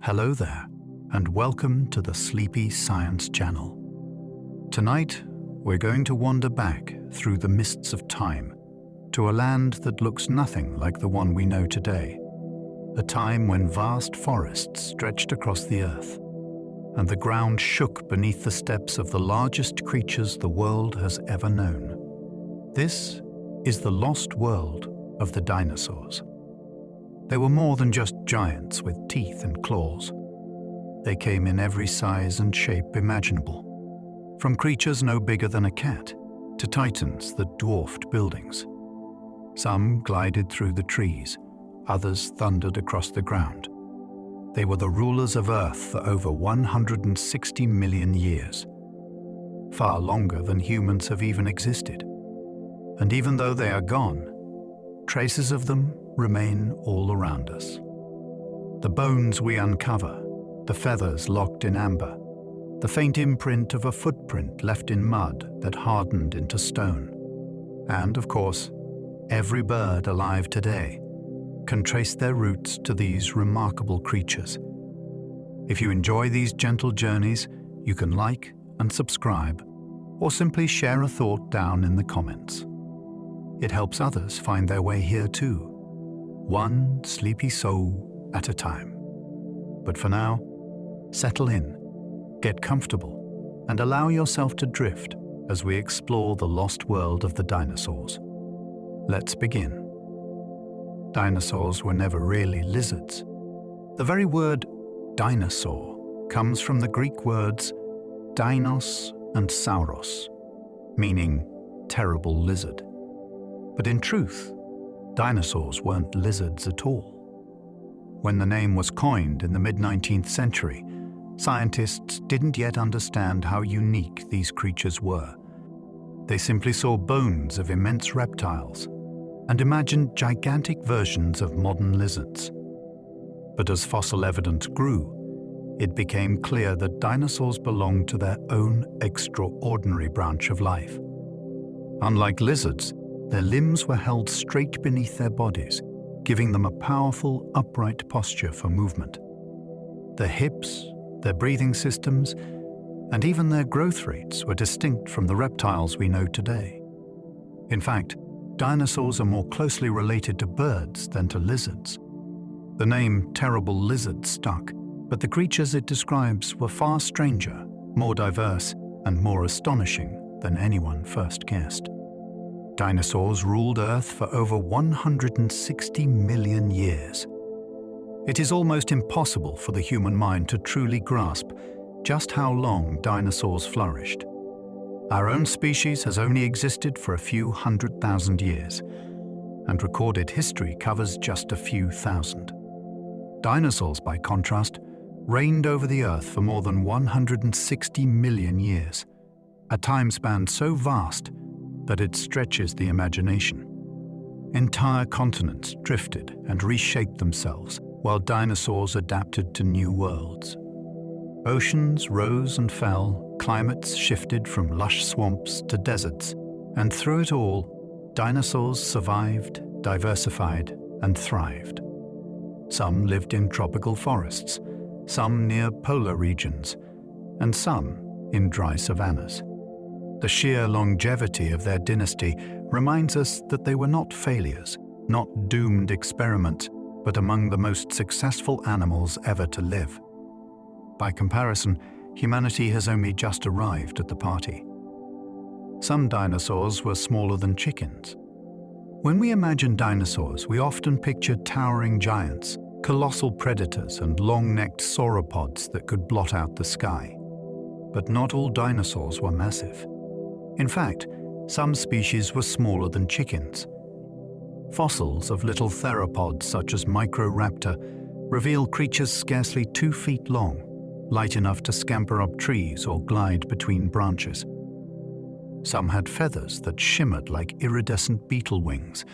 Hello there, and welcome to the Sleepy Science Channel. Tonight, we're going to wander back through the mists of time to a land that looks nothing like the one we know today, a time when vast forests stretched across the earth, and the ground shook beneath the steps of the largest creatures the world has ever known. This is the lost world of the dinosaurs. They were more than just giants with teeth and claws. They came in every size and shape imaginable, from creatures no bigger than a cat to titans that dwarfed buildings. Some glided through the trees, others thundered across the ground. They were the rulers of Earth for over 160 million years, far longer than humans have even existed. And even though they are gone, traces of them remain all around us. The bones we uncover, the feathers locked in amber, the faint imprint of a footprint left in mud that hardened into stone. And, of course, every bird alive today can trace their roots to these remarkable creatures. If you enjoy these gentle journeys, you can like and subscribe, or simply share a thought down in the comments. It helps others find their way here too, one sleepy soul at a time. But for now, settle in, get comfortable, and allow yourself to drift as we explore the lost world of the dinosaurs. Let's begin. Dinosaurs were never really lizards. The very word dinosaur comes from the Greek words dinos and sauros, meaning terrible lizard. But in truth, dinosaurs weren't lizards at all. When the name was coined in the mid-19th century, scientists didn't yet understand how unique these creatures were. They simply saw bones of immense reptiles and imagined gigantic versions of modern lizards. But as fossil evidence grew, it became clear that dinosaurs belonged to their own extraordinary branch of life. Unlike lizards, their limbs were held straight beneath their bodies, giving them a powerful, upright posture for movement. Their hips, their breathing systems, and even their growth rates were distinct from the reptiles we know today. In fact, dinosaurs are more closely related to birds than to lizards. The name terrible lizard stuck, but the creatures it describes were far stranger, more diverse, and more astonishing than anyone first guessed. Dinosaurs ruled Earth for over 160 million years. It is almost impossible for the human mind to truly grasp just how long dinosaurs flourished. Our own species has only existed for a few 100,000 years, and recorded history covers just a few thousand. Dinosaurs, by contrast, reigned over the Earth for more than 160 million years, a time span so vast that it stretches the imagination. Entire continents drifted and reshaped themselves while dinosaurs adapted to new worlds. Oceans rose and fell, climates shifted from lush swamps to deserts, and through it all, dinosaurs survived, diversified, and thrived. Some lived in tropical forests, some near polar regions, and some in dry savannas. The sheer longevity of their dynasty reminds us that they were not failures, not doomed experiments, but among the most successful animals ever to live. By comparison, humanity has only just arrived at the party. Some dinosaurs were smaller than chickens. When we imagine dinosaurs, we often picture towering giants, colossal predators, and long-necked sauropods that could blot out the sky. But not all dinosaurs were massive. In fact, some species were smaller than chickens. Fossils of little theropods such as Microraptor reveal creatures scarcely 2 feet long, light enough to scamper up trees or glide between branches. Some had feathers that shimmered like iridescent beetle wings,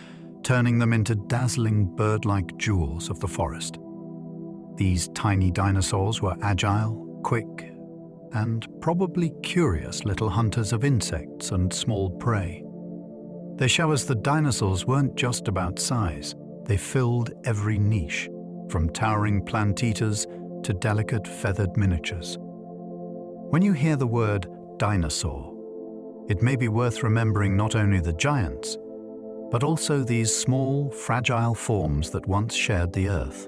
turning them into dazzling bird-like jewels of the forest. These tiny dinosaurs were agile, quick, and probably curious little hunters of insects and small prey. They show us that dinosaurs weren't just about size, they filled every niche, from towering plant eaters to delicate feathered miniatures. When you hear the word dinosaur, it may be worth remembering not only the giants, but also these small, fragile forms that once shared the earth.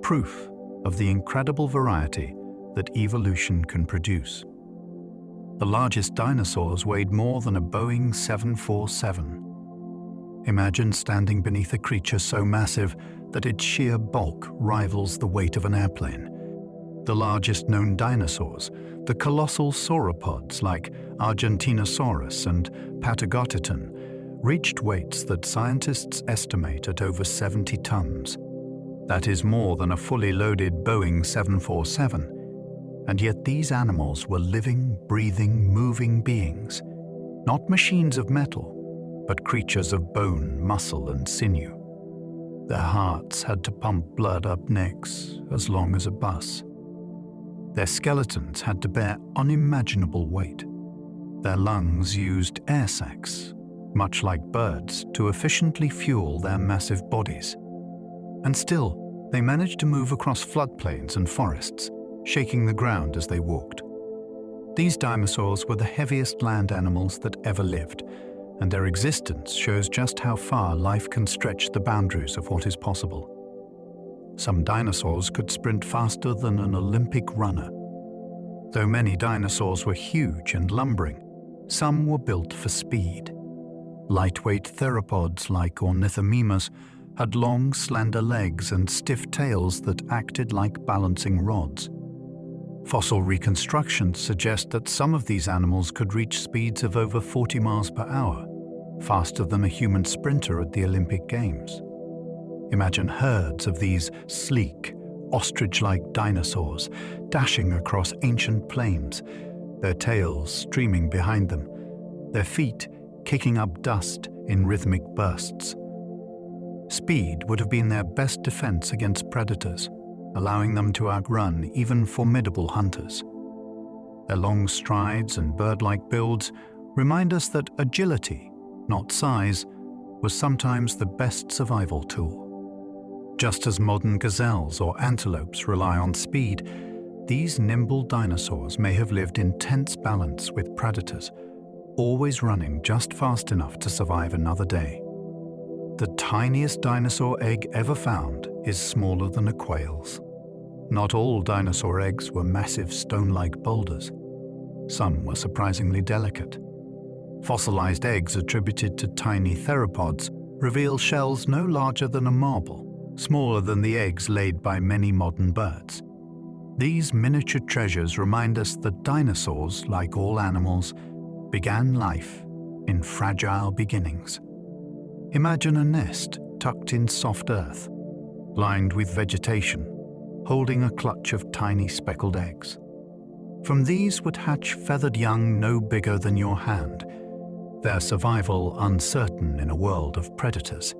Proof of the incredible variety that evolution can produce. The largest dinosaurs weighed more than a Boeing 747. Imagine standing beneath a creature so massive that its sheer bulk rivals the weight of an airplane. The largest known dinosaurs, the colossal sauropods like Argentinosaurus and Patagotitan, reached weights that scientists estimate at over 70 tons. That is more than a fully loaded Boeing 747. And yet these animals were living, breathing, moving beings, not machines of metal, but creatures of bone, muscle, and sinew. Their hearts had to pump blood up necks as long as a bus. Their skeletons had to bear unimaginable weight. Their lungs used air sacs, much like birds, to efficiently fuel their massive bodies. And still, they managed to move across floodplains and forests, shaking the ground as they walked. These dinosaurs were the heaviest land animals that ever lived, and their existence shows just how far life can stretch the boundaries of what is possible. Some dinosaurs could sprint faster than an Olympic runner. Though many dinosaurs were huge and lumbering, some were built for speed. Lightweight theropods like ornithomimus had long, slender legs and stiff tails that acted like balancing rods. Fossil reconstructions suggest that some of these animals could reach speeds of over 40 miles per hour, faster than a human sprinter at the Olympic Games. Imagine herds of these sleek, ostrich-like dinosaurs dashing across ancient plains, their tails streaming behind them, their feet kicking up dust in rhythmic bursts. Speed would have been their best defense against predators, allowing them to outrun even formidable hunters. Their long strides and bird-like builds remind us that agility, not size, was sometimes the best survival tool. Just as modern gazelles or antelopes rely on speed, these nimble dinosaurs may have lived in tense balance with predators, always running just fast enough to survive another day. The tiniest dinosaur egg ever found is smaller than a quail's. Not all dinosaur eggs were massive stone-like boulders. Some were surprisingly delicate. Fossilized eggs attributed to tiny theropods reveal shells no larger than a marble, smaller than the eggs laid by many modern birds. These miniature treasures remind us that dinosaurs, like all animals, began life in fragile beginnings. Imagine a nest tucked in soft earth, lined with vegetation, holding a clutch of tiny speckled eggs. From these would hatch feathered young no bigger than your hand, their survival uncertain in a world of predators.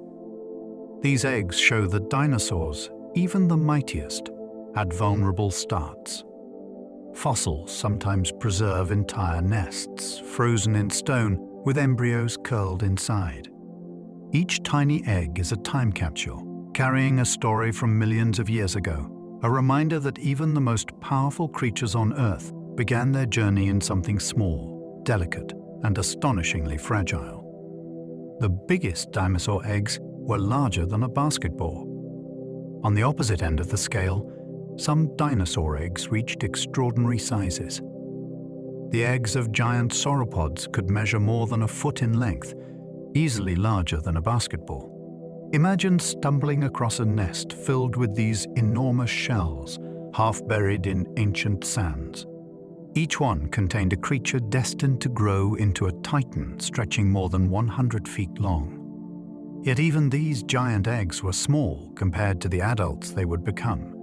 These eggs show that dinosaurs, even the mightiest, had vulnerable starts. Fossils sometimes preserve entire nests, frozen in stone, with embryos curled inside. Each tiny egg is a time capsule, carrying a story from millions of years ago, a reminder that even the most powerful creatures on Earth began their journey in something small, delicate, and astonishingly fragile. The biggest dinosaur eggs were larger than a basketball. On the opposite end of the scale, some dinosaur eggs reached extraordinary sizes. The eggs of giant sauropods could measure more than a foot in length, easily larger than a basketball. Imagine stumbling across a nest filled with these enormous shells, half buried in ancient sands. Each one contained a creature destined to grow into a titan stretching more than 100 feet long. Yet even these giant eggs were small compared to the adults they would become.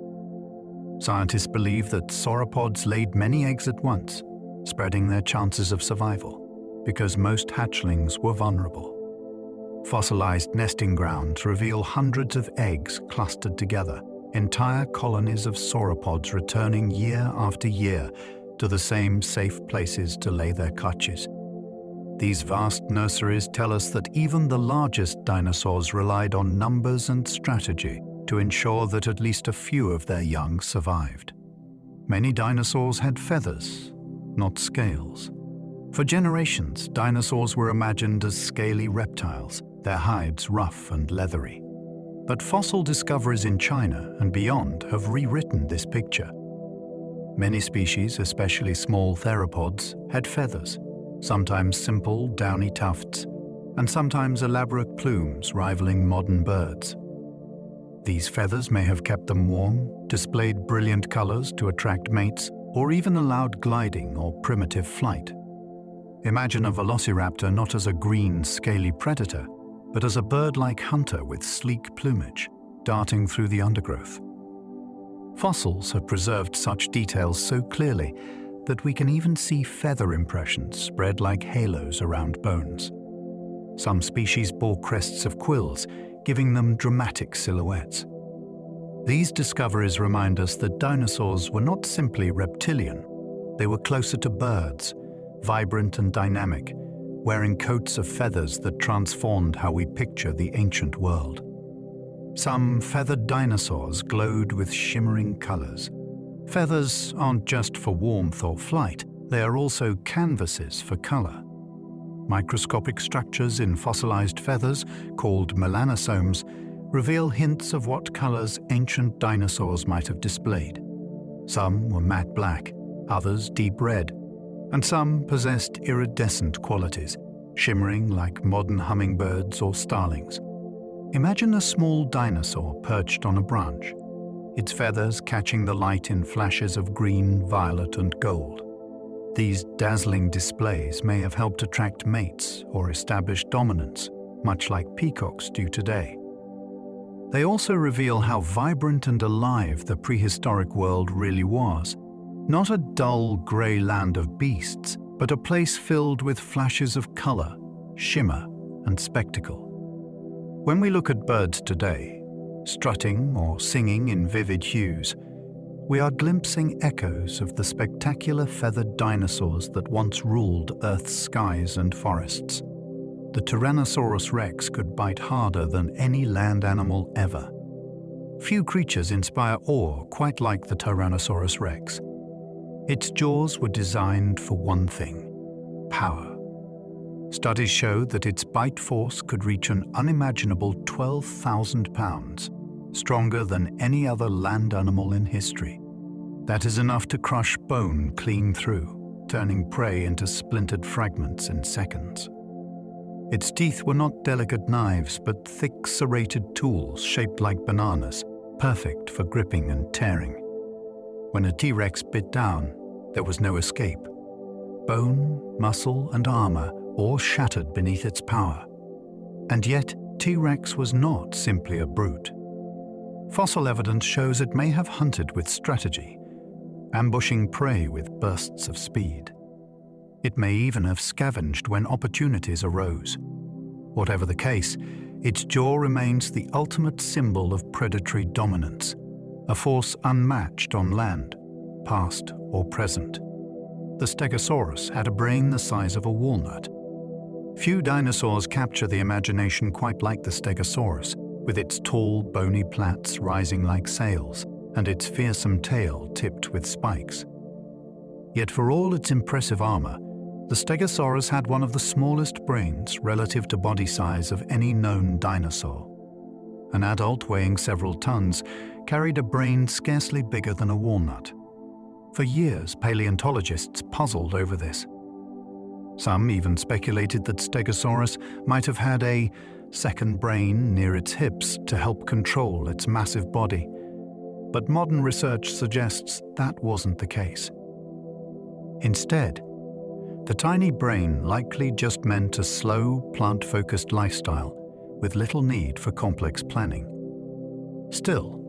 Scientists believe that sauropods laid many eggs at once, spreading their chances of survival, because most hatchlings were vulnerable. Fossilized nesting grounds reveal hundreds of eggs clustered together, entire colonies of sauropods returning year after year to the same safe places to lay their clutches. These vast nurseries tell us that even the largest dinosaurs relied on numbers and strategy to ensure that at least a few of their young survived. Many dinosaurs had feathers, not scales. For generations, dinosaurs were imagined as scaly reptiles, their hides rough and leathery. But fossil discoveries in China and beyond have rewritten this picture. Many species, especially small theropods, had feathers, sometimes simple, downy tufts, and sometimes elaborate plumes rivaling modern birds. These feathers may have kept them warm, displayed brilliant colors to attract mates, or even allowed gliding or primitive flight. Imagine a velociraptor not as a green, scaly predator, but as a bird-like hunter with sleek plumage, darting through the undergrowth. Fossils have preserved such details so clearly that we can even see feather impressions spread like halos around bones. Some species bore crests of quills, giving them dramatic silhouettes. These discoveries remind us that dinosaurs were not simply reptilian. They were closer to birds, vibrant and dynamic, wearing coats of feathers that transformed how we picture the ancient world. Some feathered dinosaurs glowed with shimmering colors. Feathers aren't just for warmth or flight, they are also canvases for color. Microscopic structures in fossilized feathers, called melanosomes, reveal hints of what colors ancient dinosaurs might have displayed. Some were matte black, others deep red, and some possessed iridescent qualities, shimmering like modern hummingbirds or starlings. Imagine a small dinosaur perched on a branch, its feathers catching the light in flashes of green, violet, and gold. These dazzling displays may have helped attract mates or establish dominance, much like peacocks do today. They also reveal how vibrant and alive the prehistoric world really was. Not a dull, grey land of beasts, but a place filled with flashes of color, shimmer, and spectacle. When we look at birds today, strutting or singing in vivid hues, we are glimpsing echoes of the spectacular feathered dinosaurs that once ruled Earth's skies and forests. The Tyrannosaurus rex could bite harder than any land animal ever. Few creatures inspire awe quite like the Tyrannosaurus rex. Its jaws were designed for one thing: power. Studies show that its bite force could reach an unimaginable 12,000 pounds, stronger than any other land animal in history. That is enough to crush bone clean through, turning prey into splintered fragments in seconds. Its teeth were not delicate knives, but thick serrated tools shaped like bananas, perfect for gripping and tearing. When a T-Rex bit down, there was no escape. Bone, muscle, and armor all shattered beneath its power. And yet, T-Rex was not simply a brute. Fossil evidence shows it may have hunted with strategy, ambushing prey with bursts of speed. It may even have scavenged when opportunities arose. Whatever the case, its jaw remains the ultimate symbol of predatory dominance, a force unmatched on land, past or present. The Stegosaurus had a brain the size of a walnut. Few dinosaurs capture the imagination quite like the Stegosaurus, with its tall, bony plaits rising like sails, and its fearsome tail tipped with spikes. Yet for all its impressive armor, the Stegosaurus had one of the smallest brains relative to body size of any known dinosaur. An adult weighing several tons carried a brain scarcely bigger than a walnut. For years, paleontologists puzzled over this. Some even speculated that Stegosaurus might have had a second brain near its hips to help control its massive body. But modern research suggests that wasn't the case. Instead, the tiny brain likely just meant a slow, plant-focused lifestyle with little need for complex planning. Still,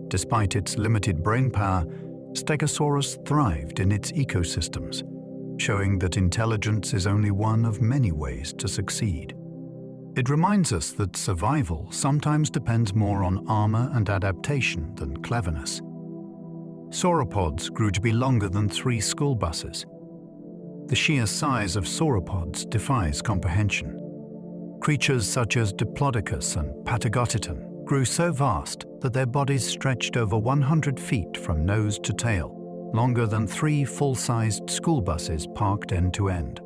despite its limited brain power, Stegosaurus thrived in its ecosystems, showing that intelligence is only one of many ways to succeed. It reminds us that survival sometimes depends more on armor and adaptation than cleverness. Sauropods grew to be longer than 3 school buses. The sheer size of sauropods defies comprehension. Creatures such as Diplodocus and Patagotitan grew so vast that their bodies stretched over 100 feet from nose to tail, longer than 3 full-sized school buses parked end to end.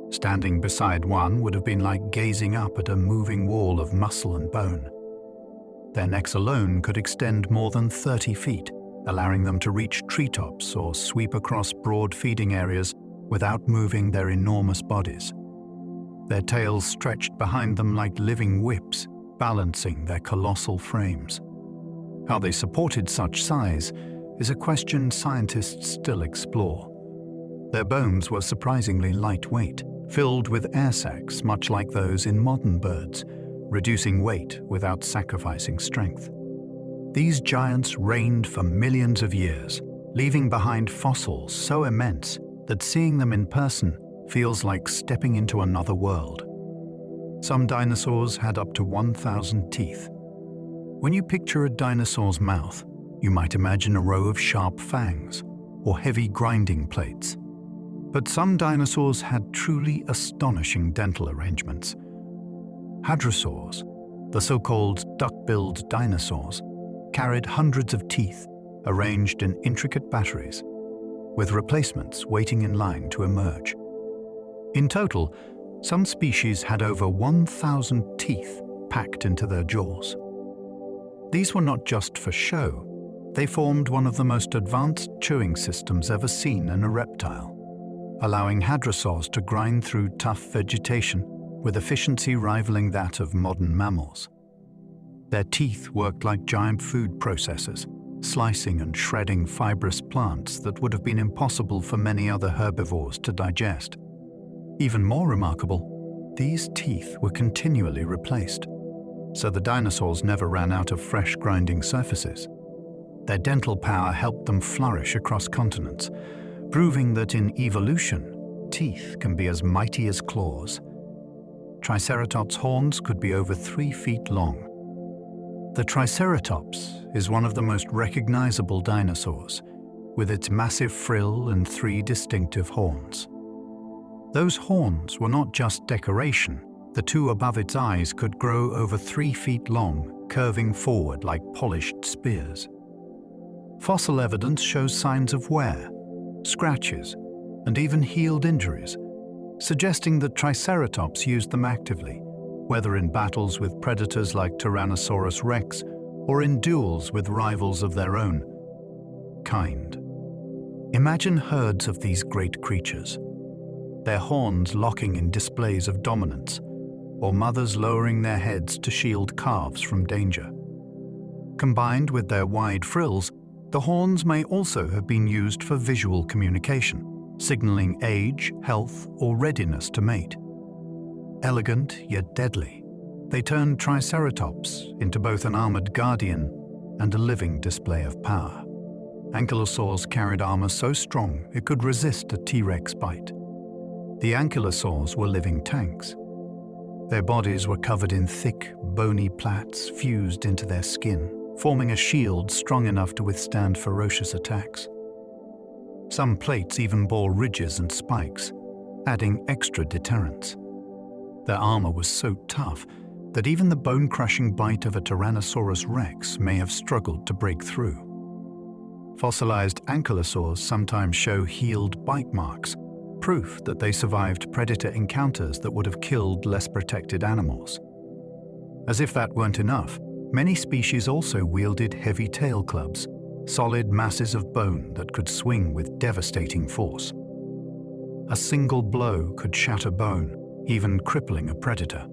Standing beside one would have been like gazing up at a moving wall of muscle and bone. Their necks alone could extend more than 30 feet, allowing them to reach treetops or sweep across broad feeding areas without moving their enormous bodies. Their tails stretched behind them like living whips, balancing their colossal frames. How they supported such size is a question scientists still explore. Their bones were surprisingly lightweight, filled with air sacs much like those in modern birds, reducing weight without sacrificing strength. These giants reigned for millions of years, leaving behind fossils so immense that seeing them in person feels like stepping into another world. Some dinosaurs had up to 1,000 teeth. When you picture a dinosaur's mouth, you might imagine a row of sharp fangs or heavy grinding plates. But some dinosaurs had truly astonishing dental arrangements. Hadrosaurs, the so-called duck-billed dinosaurs, carried hundreds of teeth arranged in intricate batteries, with replacements waiting in line to emerge. In total, some species had over 1,000 teeth packed into their jaws. These were not just for show. They formed one of the most advanced chewing systems ever seen in a reptile, allowing hadrosaurs to grind through tough vegetation with efficiency rivaling that of modern mammals. Their teeth worked like giant food processors, slicing and shredding fibrous plants that would have been impossible for many other herbivores to digest. Even more remarkable, these teeth were continually replaced, so the dinosaurs never ran out of fresh grinding surfaces. Their dental power helped them flourish across continents, proving that in evolution, teeth can be as mighty as claws. Triceratops' horns could be over 3 feet long. The Triceratops is one of the most recognizable dinosaurs, with its massive frill and 3 distinctive horns. Those horns were not just decoration. The 2 above its eyes could grow over 3 feet long, curving forward like polished spears. Fossil evidence shows signs of wear, scratches, and even healed injuries, suggesting that Triceratops used them actively, whether in battles with predators like Tyrannosaurus rex or in duels with rivals of their own kind. Imagine herds of these great creatures, their horns locking in displays of dominance, or mothers lowering their heads to shield calves from danger. Combined with their wide frills, the horns may also have been used for visual communication, signaling age, health, or readiness to mate. Elegant yet deadly, they turned Triceratops into both an armored guardian and a living display of power. Ankylosaurs carried armor so strong it could resist a T-Rex bite. The ankylosaurs were living tanks. Their bodies were covered in thick, bony plates fused into their skin, forming a shield strong enough to withstand ferocious attacks. Some plates even bore ridges and spikes, adding extra deterrence. Their armor was so tough that even the bone-crushing bite of a Tyrannosaurus rex may have struggled to break through. Fossilized ankylosaurs sometimes show healed bite marks, proof that they survived predator encounters that would have killed less protected animals. As if that weren't enough, many species also wielded heavy tail clubs, solid masses of bone that could swing with devastating force. A single blow could shatter bone, even crippling a predator.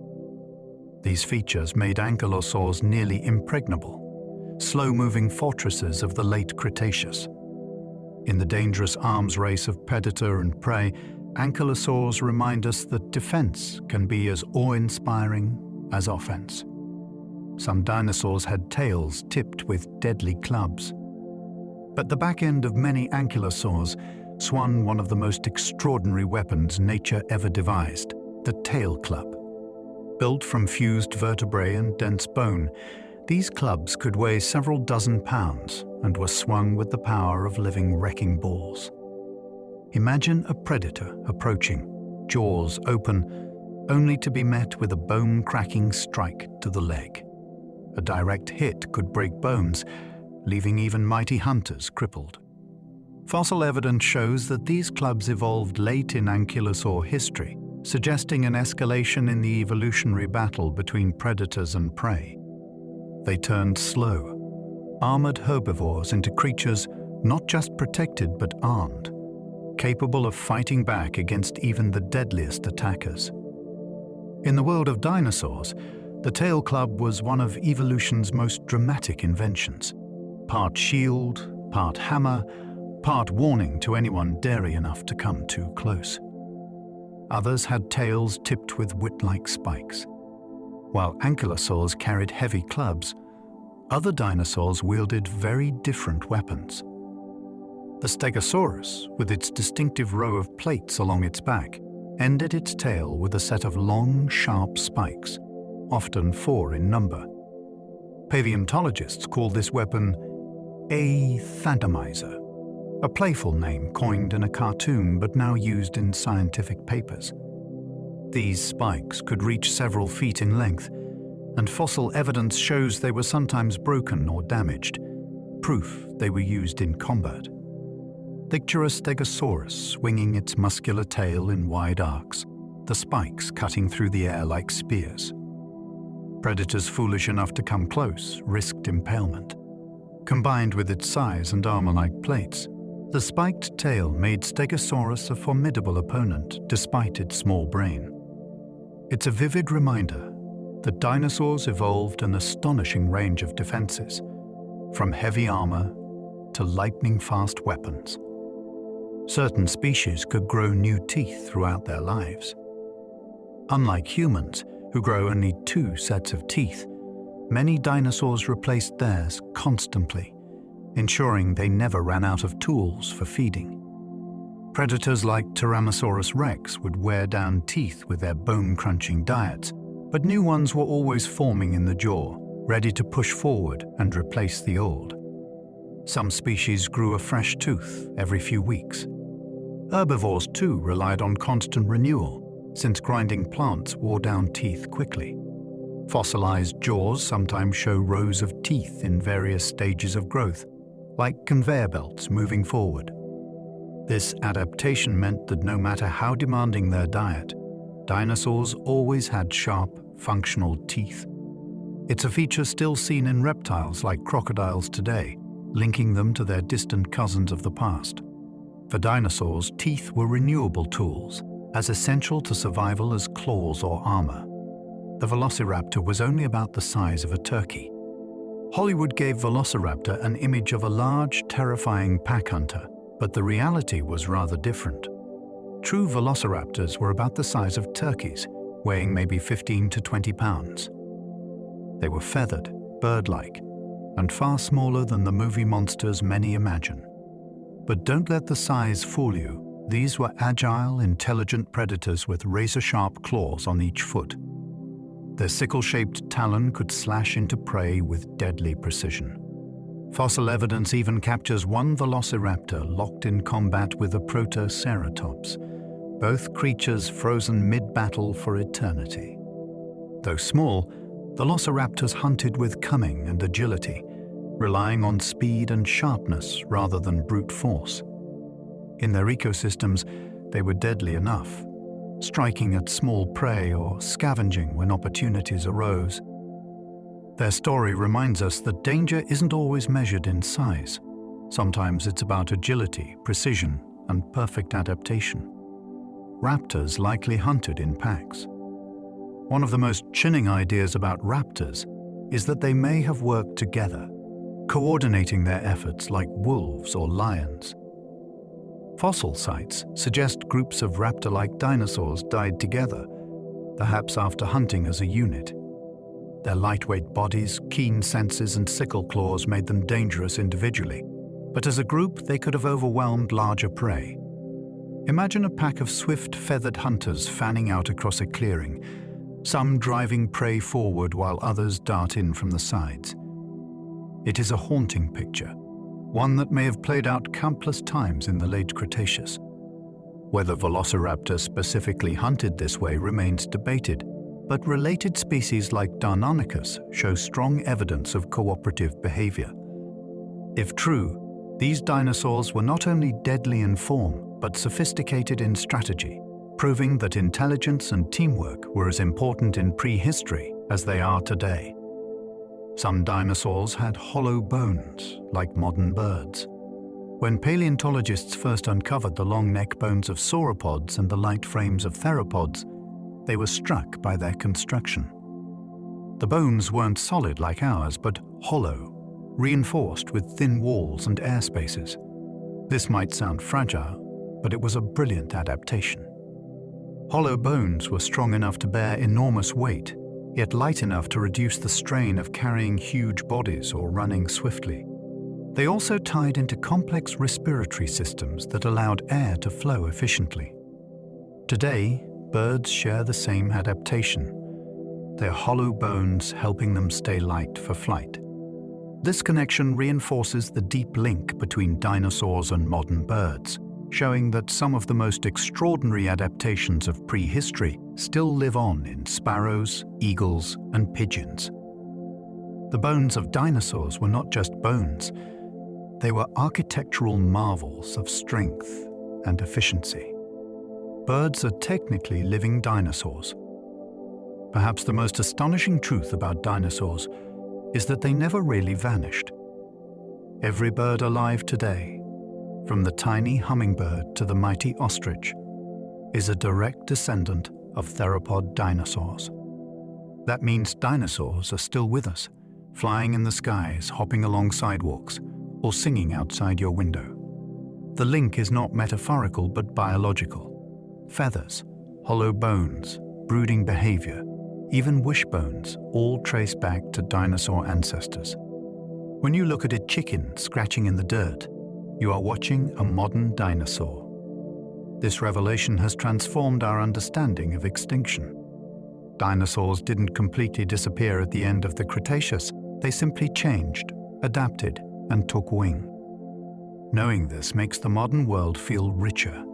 These features made ankylosaurs nearly impregnable, slow-moving fortresses of the late Cretaceous. In the dangerous arms race of predator and prey, ankylosaurs remind us that defense can be as awe-inspiring as offense. Some dinosaurs had tails tipped with deadly clubs. But the back end of many ankylosaurs swung one of the most extraordinary weapons nature ever devised, the tail club. Built from fused vertebrae and dense bone, these clubs could weigh several dozen pounds and were swung with the power of living wrecking balls. Imagine a predator approaching, jaws open, only to be met with a bone-cracking strike to the leg. A direct hit could break bones, leaving even mighty hunters crippled. Fossil evidence shows that these clubs evolved late in ankylosaur history, suggesting an escalation in the evolutionary battle between predators and prey. They turned slow, armored herbivores into creatures not just protected but armed, capable of fighting back against even the deadliest attackers. In the world of dinosaurs, the tail club was one of evolution's most dramatic inventions. Part shield, part hammer, part warning to anyone daring enough to come too close. Others had tails tipped with whip-like spikes. While ankylosaurs carried heavy clubs, other dinosaurs wielded very different weapons. The Stegosaurus, with its distinctive row of plates along its back, ended its tail with a set of long, sharp spikes, often 4 in number. Paleontologists call this weapon a thanatomizer, a playful name coined in a cartoon but now used in scientific papers. These spikes could reach several feet in length, and fossil evidence shows they were sometimes broken or damaged, proof they were used in combat. Picture a Stegosaurus swinging its muscular tail in wide arcs, the spikes cutting through the air like spears. Predators foolish enough to come close risked impalement. Combined with its size and armor-like plates, the spiked tail made Stegosaurus a formidable opponent despite its small brain. It's a vivid reminder that dinosaurs evolved an astonishing range of defenses, from heavy armor to lightning-fast weapons. Certain species could grow new teeth throughout their lives. Unlike humans, who grow only 2 sets of teeth, many dinosaurs replaced theirs constantly, ensuring they never ran out of tools for feeding. Predators like Tyrannosaurus rex would wear down teeth with their bone-crunching diets, but new ones were always forming in the jaw, ready to push forward and replace the old. Some species grew a fresh tooth every few weeks. Herbivores, too, relied on constant renewal, since grinding plants wore down teeth quickly. Fossilized jaws sometimes show rows of teeth in various stages of growth, like conveyor belts moving forward. This adaptation meant that no matter how demanding their diet, dinosaurs always had sharp, functional teeth. It's a feature still seen in reptiles like crocodiles today, linking them to their distant cousins of the past. For dinosaurs, teeth were renewable tools, as essential to survival as claws or armor. The velociraptor was only about the size of a turkey. Hollywood gave Velociraptor an image of a large, terrifying pack hunter, but the reality was rather different. True velociraptors were about the size of turkeys, weighing maybe 15 to 20 pounds. They were feathered, bird-like, and far smaller than the movie monsters many imagine. But don't let the size fool you. These were agile, intelligent predators with razor-sharp claws on each foot. Their sickle-shaped talon could slash into prey with deadly precision. Fossil evidence even captures one velociraptor locked in combat with a protoceratops, both creatures frozen mid-battle for eternity. Though small, velociraptors hunted with cunning and agility, relying on speed and sharpness rather than brute force. In their ecosystems, they were deadly enough, striking at small prey or scavenging when opportunities arose. Their story reminds us that danger isn't always measured in size. Sometimes it's about agility, precision, and perfect adaptation. Raptors likely hunted in packs. One of the most chilling ideas about raptors is that they may have worked together, coordinating their efforts like wolves or lions. Fossil sites suggest groups of raptor-like dinosaurs died together, perhaps after hunting as a unit. Their lightweight bodies, keen senses, and sickle claws made them dangerous individually, but as a group they could have overwhelmed larger prey. Imagine a pack of swift, feathered hunters fanning out across a clearing, some driving prey forward while others dart in from the sides. It is a haunting picture, one that may have played out countless times in the late Cretaceous. Whether Velociraptor specifically hunted this way remains debated, but related species like Deinonychus show strong evidence of cooperative behavior. If true, these dinosaurs were not only deadly in form, but sophisticated in strategy, proving that intelligence and teamwork were as important in prehistory as they are today. Some dinosaurs had hollow bones, like modern birds. When paleontologists first uncovered the long neck bones of sauropods and the light frames of theropods, they were struck by their construction. The bones weren't solid like ours, but hollow, reinforced with thin walls and air spaces. This might sound fragile, but it was a brilliant adaptation. Hollow bones were strong enough to bear enormous weight, yet light enough to reduce the strain of carrying huge bodies or running swiftly. They also tied into complex respiratory systems that allowed air to flow efficiently. Today, birds share the same adaptation, their hollow bones helping them stay light for flight. This connection reinforces the deep link between dinosaurs and modern birds, showing that some of the most extraordinary adaptations of prehistory still live on in sparrows, eagles, and pigeons. The bones of dinosaurs were not just bones, they were architectural marvels of strength and efficiency. Birds are technically living dinosaurs. Perhaps the most astonishing truth about dinosaurs is that they never really vanished. Every bird alive today, from the tiny hummingbird to the mighty ostrich, is a direct descendant of theropod dinosaurs. That means dinosaurs are still with us, flying in the skies, hopping along sidewalks, or singing outside your window. The link is not metaphorical but biological. Feathers, hollow bones, brooding behavior, even wishbones all trace back to dinosaur ancestors. When you look at a chicken scratching in the dirt, you are watching a modern dinosaur. This revelation has transformed our understanding of extinction. Dinosaurs didn't completely disappear at the end of the Cretaceous, they simply changed, adapted, and took wing. Knowing this makes the modern world feel richer,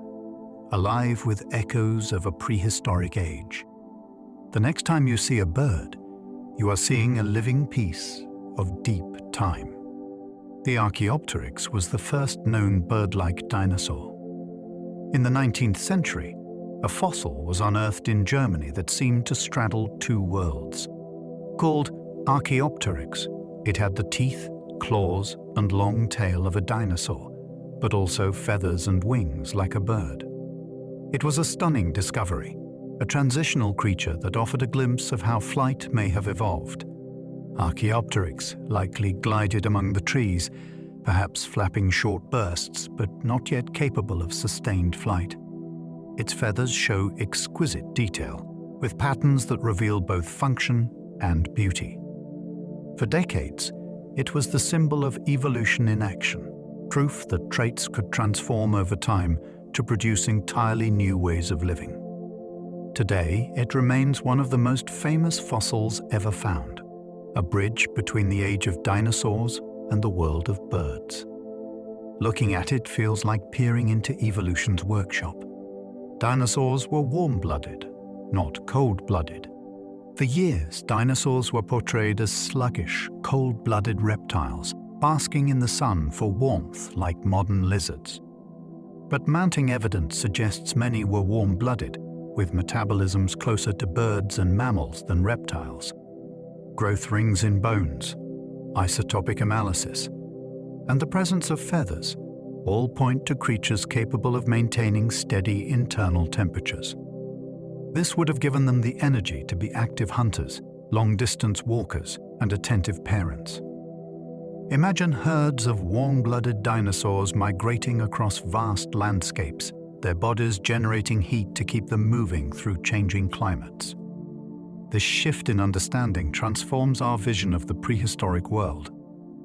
alive with echoes of a prehistoric age. The next time you see a bird, you are seeing a living piece of deep time. The Archaeopteryx was the first known bird-like dinosaur. In the 19th century, a fossil was unearthed in Germany that seemed to straddle two worlds. Called Archaeopteryx, it had the teeth, claws, and long tail of a dinosaur, but also feathers and wings like a bird. It was a stunning discovery, a transitional creature that offered a glimpse of how flight may have evolved. Archaeopteryx likely glided among the trees, perhaps flapping short bursts, but not yet capable of sustained flight. Its feathers show exquisite detail, with patterns that reveal both function and beauty. For decades, it was the symbol of evolution in action, proof that traits could transform over time to produce entirely new ways of living. Today, it remains one of the most famous fossils ever found, a bridge between the age of dinosaurs and the world of birds. Looking at it feels like peering into evolution's workshop. Dinosaurs were warm-blooded, not cold-blooded. For years, dinosaurs were portrayed as sluggish, cold-blooded reptiles, basking in the sun for warmth like modern lizards. But mounting evidence suggests many were warm-blooded, with metabolisms closer to birds and mammals than reptiles. Growth rings in bones, isotopic analysis, and the presence of feathers all point to creatures capable of maintaining steady internal temperatures. This would have given them the energy to be active hunters, long-distance walkers, and attentive parents. Imagine herds of warm-blooded dinosaurs migrating across vast landscapes, their bodies generating heat to keep them moving through changing climates. This shift in understanding transforms our vision of the prehistoric world,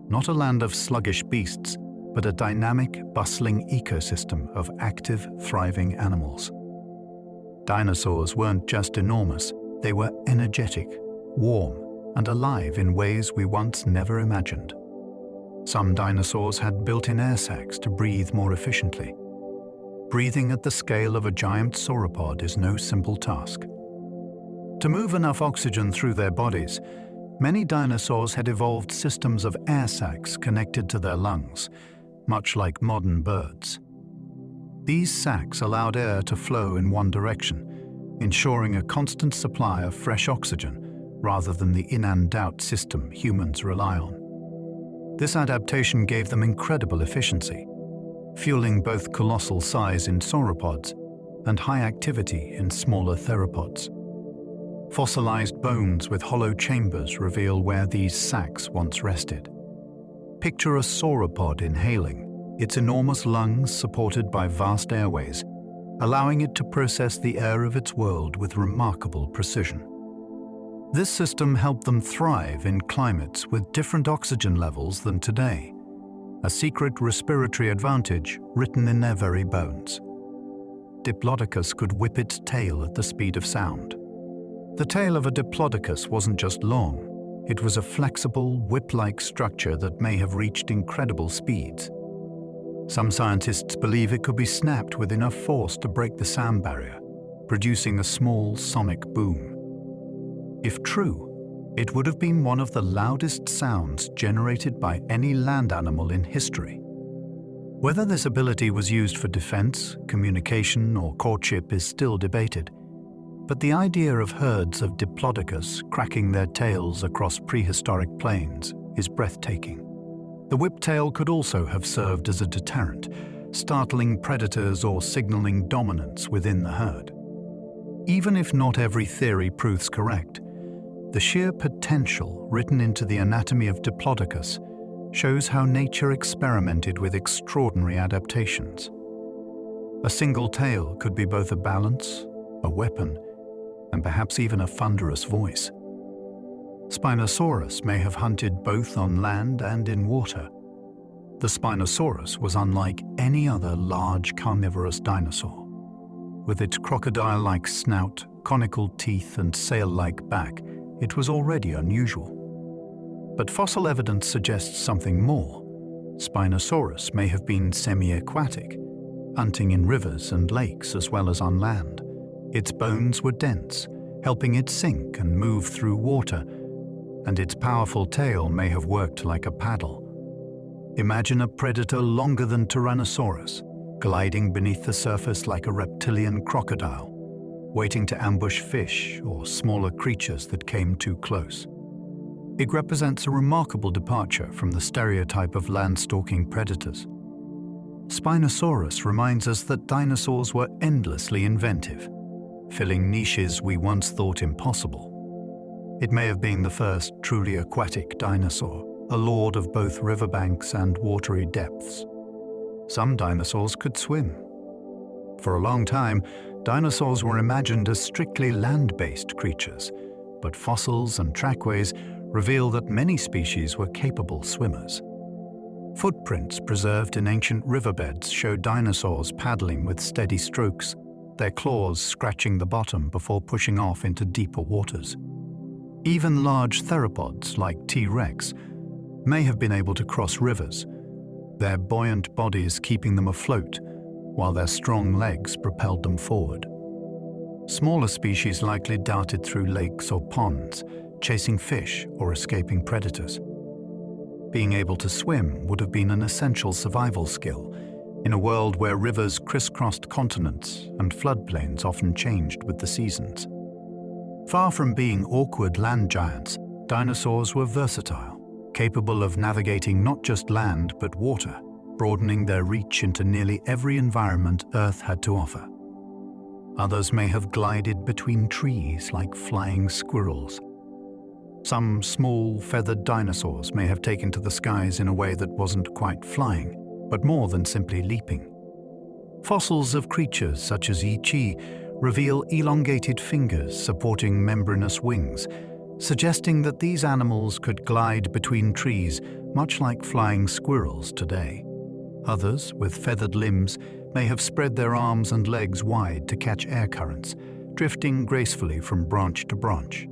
not a land of sluggish beasts, but a dynamic, bustling ecosystem of active, thriving animals. Dinosaurs weren't just enormous, they were energetic, warm, and alive in ways we once never imagined. Some dinosaurs had built-in air sacs to breathe more efficiently. Breathing at the scale of a giant sauropod is no simple task. To move enough oxygen through their bodies, many dinosaurs had evolved systems of air sacs connected to their lungs, much like modern birds. These sacs allowed air to flow in one direction, ensuring a constant supply of fresh oxygen rather than the in and out system humans rely on. This adaptation gave them incredible efficiency, fueling both colossal size in sauropods and high activity in smaller theropods. Fossilized bones with hollow chambers reveal where these sacs once rested. Picture a sauropod inhaling, its enormous lungs supported by vast airways, allowing it to process the air of its world with remarkable precision. This system helped them thrive in climates with different oxygen levels than today, a secret respiratory advantage written in their very bones. Diplodocus could whip its tail at the speed of sound. The tail of a diplodocus wasn't just long, it was a flexible, whip-like structure that may have reached incredible speeds. Some scientists believe it could be snapped with enough force to break the sound barrier, producing a small sonic boom. If true, it would have been one of the loudest sounds generated by any land animal in history. Whether this ability was used for defense, communication, or courtship is still debated, but the idea of herds of diplodocus cracking their tails across prehistoric plains is breathtaking. The whiptail could also have served as a deterrent, startling predators or signaling dominance within the herd. Even if not every theory proves correct, the sheer potential written into the anatomy of Diplodocus shows how nature experimented with extraordinary adaptations. A single tail could be both a balance, a weapon, and perhaps even a thunderous voice. Spinosaurus may have hunted both on land and in water. The Spinosaurus was unlike any other large carnivorous dinosaur. With its crocodile-like snout, conical teeth, and sail-like back, it was already unusual. But fossil evidence suggests something more. Spinosaurus may have been semi-aquatic, hunting in rivers and lakes as well as on land. Its bones were dense, helping it sink and move through water, and its powerful tail may have worked like a paddle. Imagine a predator longer than Tyrannosaurus, gliding beneath the surface like a reptilian crocodile, waiting to ambush fish or smaller creatures that came too close. It represents a remarkable departure from the stereotype of land-stalking predators. Spinosaurus reminds us that dinosaurs were endlessly inventive, filling niches we once thought impossible. It may have been the first truly aquatic dinosaur, a lord of both riverbanks and watery depths. Some dinosaurs could swim. For a long time, dinosaurs were imagined as strictly land-based creatures, but fossils and trackways reveal that many species were capable swimmers. Footprints preserved in ancient riverbeds show dinosaurs paddling with steady strokes, their claws scratching the bottom before pushing off into deeper waters. Even large theropods like T-Rex may have been able to cross rivers, their buoyant bodies keeping them afloat, while their strong legs propelled them forward. Smaller species likely darted through lakes or ponds, chasing fish or escaping predators. Being able to swim would have been an essential survival skill in a world where rivers crisscrossed continents and floodplains often changed with the seasons. Far from being awkward land giants, dinosaurs were versatile, capable of navigating not just land but water, broadening their reach into nearly every environment Earth had to offer. Others may have glided between trees like flying squirrels. Some small, feathered dinosaurs may have taken to the skies in a way that wasn't quite flying, but more than simply leaping. Fossils of creatures such as Yi-Chi reveal elongated fingers supporting membranous wings, suggesting that these animals could glide between trees much like flying squirrels today. Others, with feathered limbs, may have spread their arms and legs wide to catch air currents, drifting gracefully from branch to branch.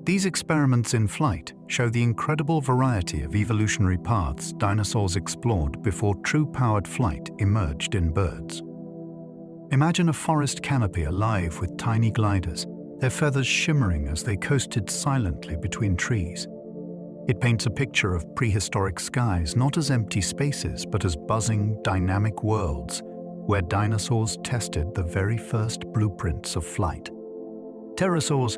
These experiments in flight show the incredible variety of evolutionary paths dinosaurs explored before true powered flight emerged in birds. Imagine a forest canopy alive with tiny gliders, their feathers shimmering as they coasted silently between trees. It paints a picture of prehistoric skies not as empty spaces but as buzzing, dynamic worlds where dinosaurs tested the very first blueprints of flight. Pterosaurs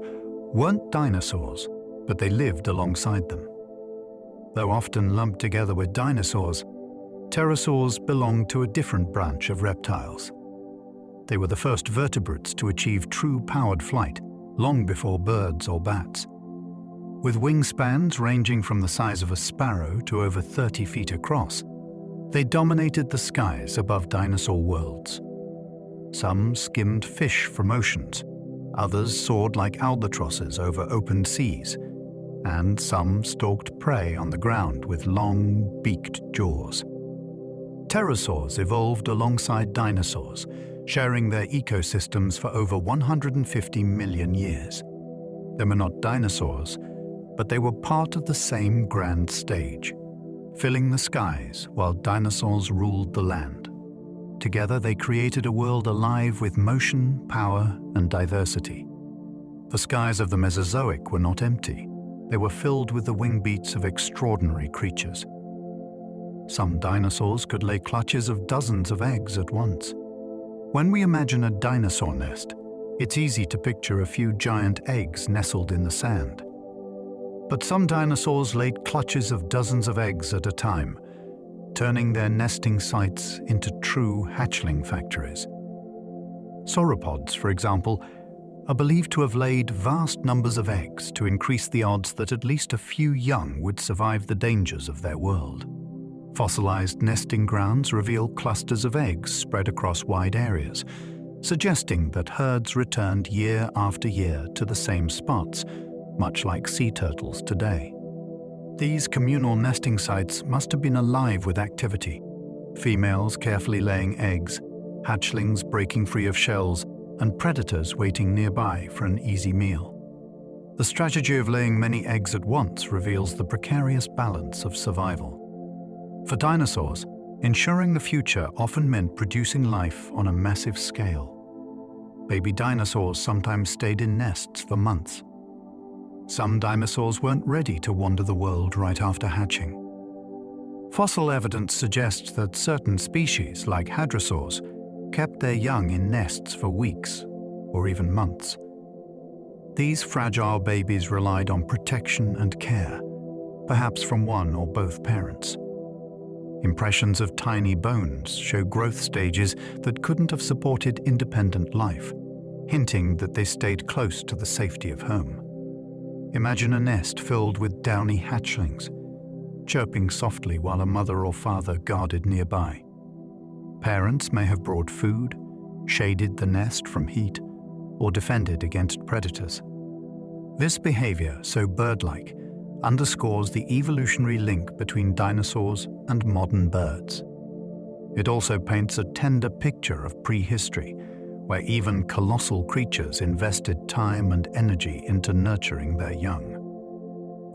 weren't dinosaurs, but they lived alongside them. Though often lumped together with dinosaurs, pterosaurs belonged to a different branch of reptiles. They were the first vertebrates to achieve true powered flight, long before birds or bats. With wingspans ranging from the size of a sparrow to over 30 feet across, they dominated the skies above dinosaur worlds. Some skimmed fish from oceans, others soared like albatrosses over open seas, and some stalked prey on the ground with long, beaked jaws. Pterosaurs evolved alongside dinosaurs, sharing their ecosystems for over 150 million years. They were not dinosaurs, but they were part of the same grand stage, filling the skies while dinosaurs ruled the land. Together they created a world alive with motion, power, and diversity. The skies of the Mesozoic were not empty. They were filled with the wing beats of extraordinary creatures. Some dinosaurs could lay clutches of dozens of eggs at once. When we imagine a dinosaur nest, it's easy to picture a few giant eggs nestled in the sand. But some dinosaurs laid clutches of dozens of eggs at a time, turning their nesting sites into true hatchling factories. Sauropods, for example, are believed to have laid vast numbers of eggs to increase the odds that at least a few young would survive the dangers of their world. Fossilized nesting grounds reveal clusters of eggs spread across wide areas, suggesting that herds returned year after year to the same spots, much like sea turtles today. These communal nesting sites must have been alive with activity, females carefully laying eggs, hatchlings breaking free of shells, and predators waiting nearby for an easy meal. The strategy of laying many eggs at once reveals the precarious balance of survival. For dinosaurs, ensuring the future often meant producing life on a massive scale. Baby dinosaurs sometimes stayed in nests for months. Some dinosaurs weren't ready to wander the world right after hatching. Fossil evidence suggests that certain species, like hadrosaurs, kept their young in nests for weeks or even months. These fragile babies relied on protection and care, perhaps from one or both parents. Impressions of tiny bones show growth stages that couldn't have supported independent life, hinting that they stayed close to the safety of home. Imagine a nest filled with downy hatchlings, chirping softly while a mother or father guarded nearby. Parents may have brought food, shaded the nest from heat, or defended against predators. This behavior, so bird-like, underscores the evolutionary link between dinosaurs and modern birds. It also paints a tender picture of prehistory, where even colossal creatures invested time and energy into nurturing their young.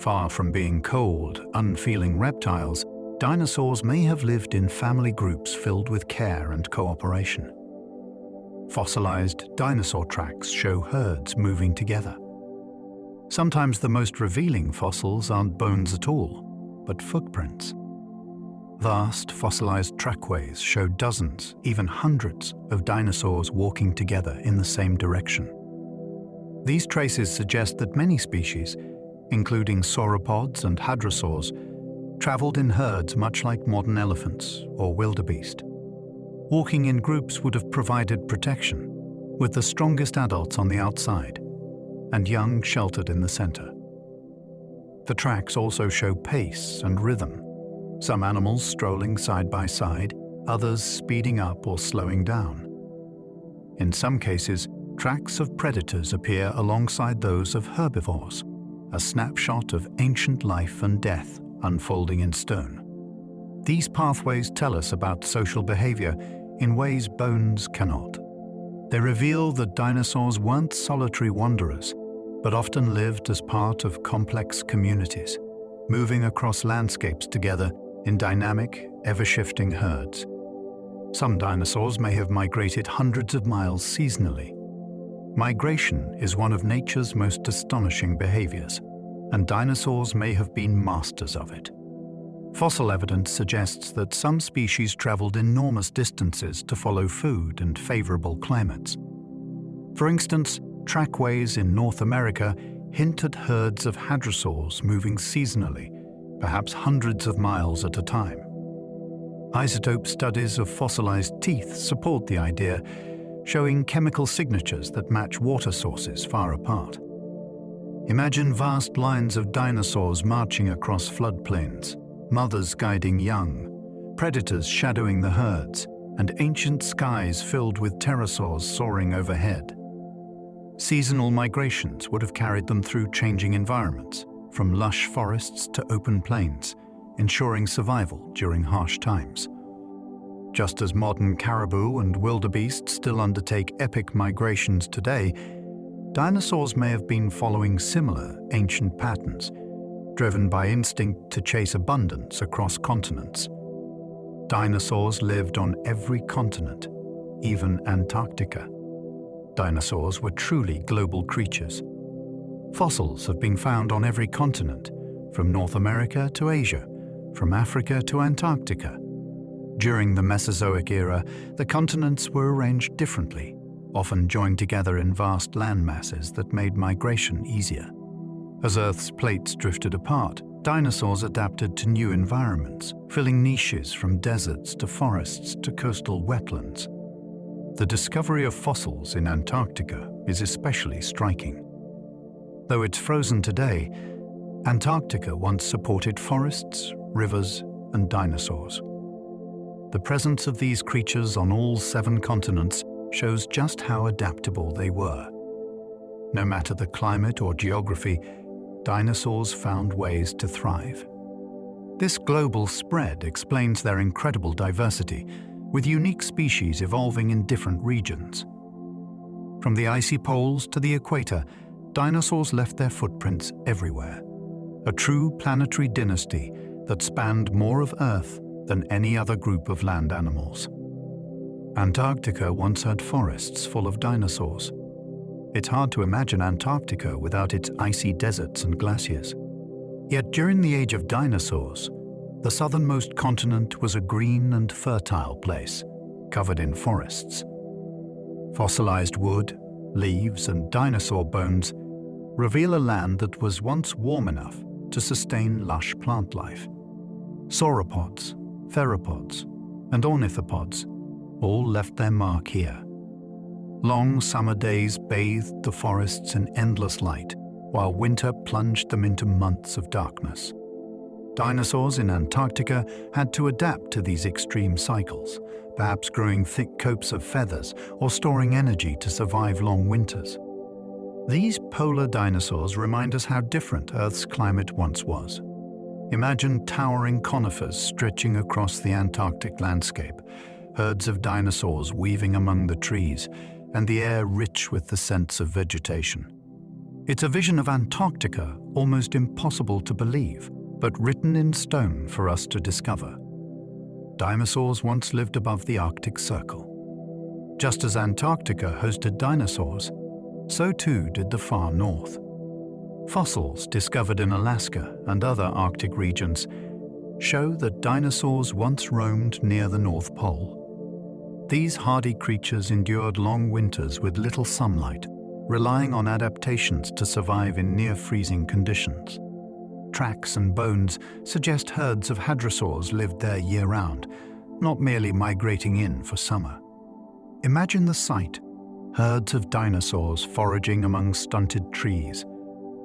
Far from being cold, unfeeling reptiles, dinosaurs may have lived in family groups filled with care and cooperation. Fossilized dinosaur tracks show herds moving together. Sometimes the most revealing fossils aren't bones at all, but footprints. Vast fossilized trackways show dozens, even hundreds, of dinosaurs walking together in the same direction. These traces suggest that many species, including sauropods and hadrosaurs, traveled in herds much like modern elephants or wildebeest. Walking in groups would have provided protection, with the strongest adults on the outside and young sheltered in the center. The tracks also show pace and rhythm, some animals strolling side by side, others speeding up or slowing down. In some cases, tracks of predators appear alongside those of herbivores, a snapshot of ancient life and death unfolding in stone. These pathways tell us about social behavior in ways bones cannot. They reveal that dinosaurs weren't solitary wanderers, but often lived as part of complex communities, moving across landscapes together in dynamic, ever-shifting herds. Some dinosaurs may have migrated hundreds of miles seasonally. Migration is one of nature's most astonishing behaviors, and dinosaurs may have been masters of it. Fossil evidence suggests that some species traveled enormous distances to follow food and favorable climates. For instance, trackways in North America hint at herds of hadrosaurs moving seasonally, perhaps hundreds of miles at a time. Isotope studies of fossilized teeth support the idea, showing chemical signatures that match water sources far apart. Imagine vast lines of dinosaurs marching across floodplains, mothers guiding young, predators shadowing the herds, and ancient skies filled with pterosaurs soaring overhead. Seasonal migrations would have carried them through changing environments, from lush forests to open plains, ensuring survival during harsh times. Just as modern caribou and wildebeest still undertake epic migrations today, dinosaurs may have been following similar ancient patterns, driven by instinct to chase abundance across continents. Dinosaurs lived on every continent, even Antarctica. Dinosaurs were truly global creatures. Fossils have been found on every continent, from North America to Asia, from Africa to Antarctica. During the Mesozoic era, the continents were arranged differently, often joined together in vast land masses that made migration easier. As Earth's plates drifted apart, dinosaurs adapted to new environments, filling niches from deserts to forests to coastal wetlands. The discovery of fossils in Antarctica is especially striking. Though it's frozen today, Antarctica once supported forests, rivers, and dinosaurs. The presence of these creatures on all 7 continents shows just how adaptable they were. No matter the climate or geography, dinosaurs found ways to thrive. This global spread explains their incredible diversity, with unique species evolving in different regions. From the icy poles to the equator, dinosaurs left their footprints everywhere. A true planetary dynasty that spanned more of Earth than any other group of land animals. Antarctica once had forests full of dinosaurs. It's hard to imagine Antarctica without its icy deserts and glaciers. Yet during the age of dinosaurs, the southernmost continent was a green and fertile place, covered in forests. Fossilized wood, leaves, and dinosaur bones reveal a land that was once warm enough to sustain lush plant life. Sauropods, theropods, and ornithopods all left their mark here. Long summer days bathed the forests in endless light, while winter plunged them into months of darkness. Dinosaurs in Antarctica had to adapt to these extreme cycles, perhaps growing thick coats of feathers or storing energy to survive long winters. These polar dinosaurs remind us how different Earth's climate once was. Imagine towering conifers stretching across the Antarctic landscape, herds of dinosaurs weaving among the trees, and the air rich with the scents of vegetation. It's a vision of Antarctica almost impossible to believe, but written in stone for us to discover. Dinosaurs once lived above the Arctic Circle. Just as Antarctica hosted dinosaurs, so too did the far north. Fossils discovered in Alaska and other Arctic regions show that dinosaurs once roamed near the North Pole. These hardy creatures endured long winters with little sunlight, relying on adaptations to survive in near-freezing conditions. Tracks and bones suggest herds of hadrosaurs lived there year-round, not merely migrating in for summer. Imagine the sight: herds of dinosaurs foraging among stunted trees,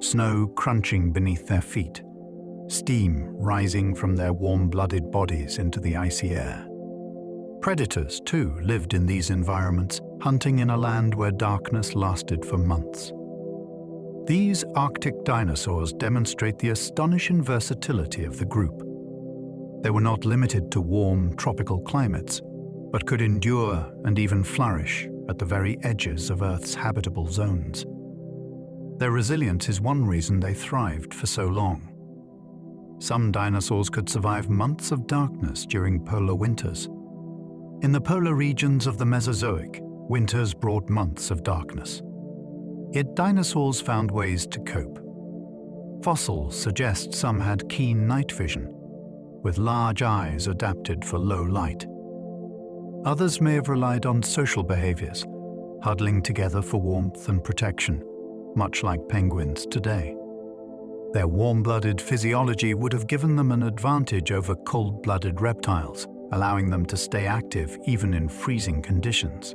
snow crunching beneath their feet, steam rising from their warm-blooded bodies into the icy air. Predators, too, lived in these environments, hunting in a land where darkness lasted for months. These Arctic dinosaurs demonstrate the astonishing versatility of the group. They were not limited to warm, tropical climates, but could endure and even flourish at the very edges of Earth's habitable zones. Their resilience is one reason they thrived for so long. Some dinosaurs could survive months of darkness during polar winters. In the polar regions of the Mesozoic, winters brought months of darkness. Yet dinosaurs found ways to cope. Fossils suggest some had keen night vision, with large eyes adapted for low light. Others may have relied on social behaviors, huddling together for warmth and protection, much like penguins today. Their warm-blooded physiology would have given them an advantage over cold-blooded reptiles, allowing them to stay active even in freezing conditions.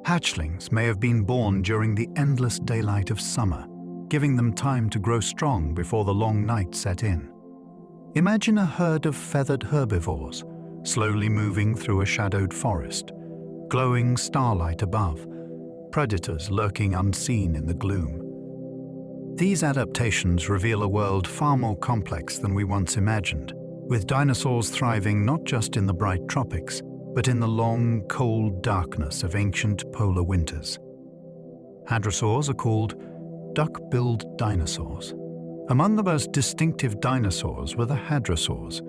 Hatchlings may have been born during the endless daylight of summer, giving them time to grow strong before the long night set in. Imagine a herd of feathered herbivores, slowly moving through a shadowed forest, glowing starlight above, predators lurking unseen in the gloom. These adaptations reveal a world far more complex than we once imagined, with dinosaurs thriving not just in the bright tropics, but in the long, cold darkness of ancient polar winters. Hadrosaurs are called duck-billed dinosaurs. Among the most distinctive dinosaurs were the hadrosaurs,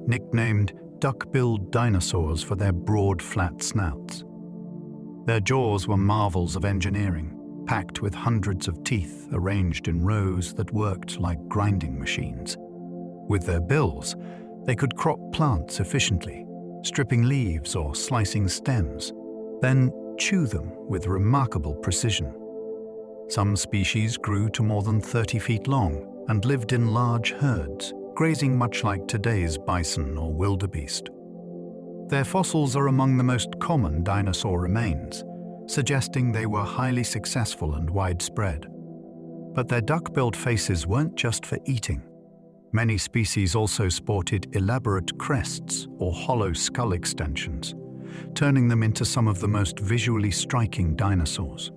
nicknamed duck-billed dinosaurs for their broad, flat snouts. Their jaws were marvels of engineering, packed with hundreds of teeth arranged in rows that worked like grinding machines. With their bills, they could crop plants efficiently, stripping leaves or slicing stems, then chew them with remarkable precision. Some species grew to more than 30 feet long and lived in large herds, grazing much like today's bison or wildebeest. Their fossils are among the most common dinosaur remains, suggesting they were highly successful and widespread. But their duck-billed faces weren't just for eating. Many species also sported elaborate crests or hollow skull extensions, turning them into some of the most visually striking dinosaurs.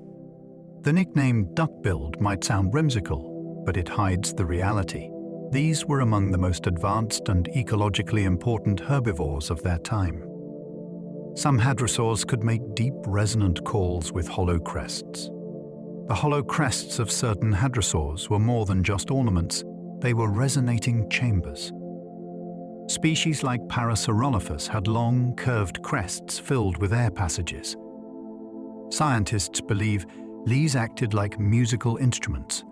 The nickname duck-billed might sound whimsical, but it hides the reality. These were among the most advanced and ecologically important herbivores of their time. Some hadrosaurs could make deep, resonant calls with hollow crests. The hollow crests of certain hadrosaurs were more than just ornaments. They were resonating chambers. Species like Parasaurolophus had long, curved crests filled with air passages. Scientists believe these acted like musical instruments,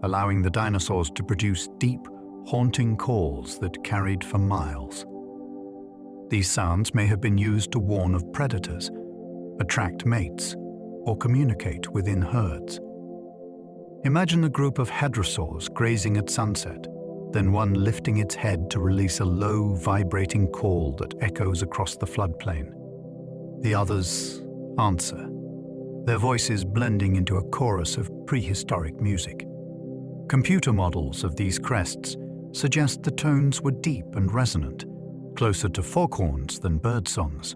allowing the dinosaurs to produce deep, haunting calls that carried for miles. These sounds may have been used to warn of predators, attract mates, or communicate within herds. Imagine a group of hadrosaurs grazing at sunset, then one lifting its head to release a low, vibrating call that echoes across the floodplain. The others answer, their voices blending into a chorus of prehistoric music. Computer models of these crests suggest the tones were deep and resonant, closer to foghorns than bird songs.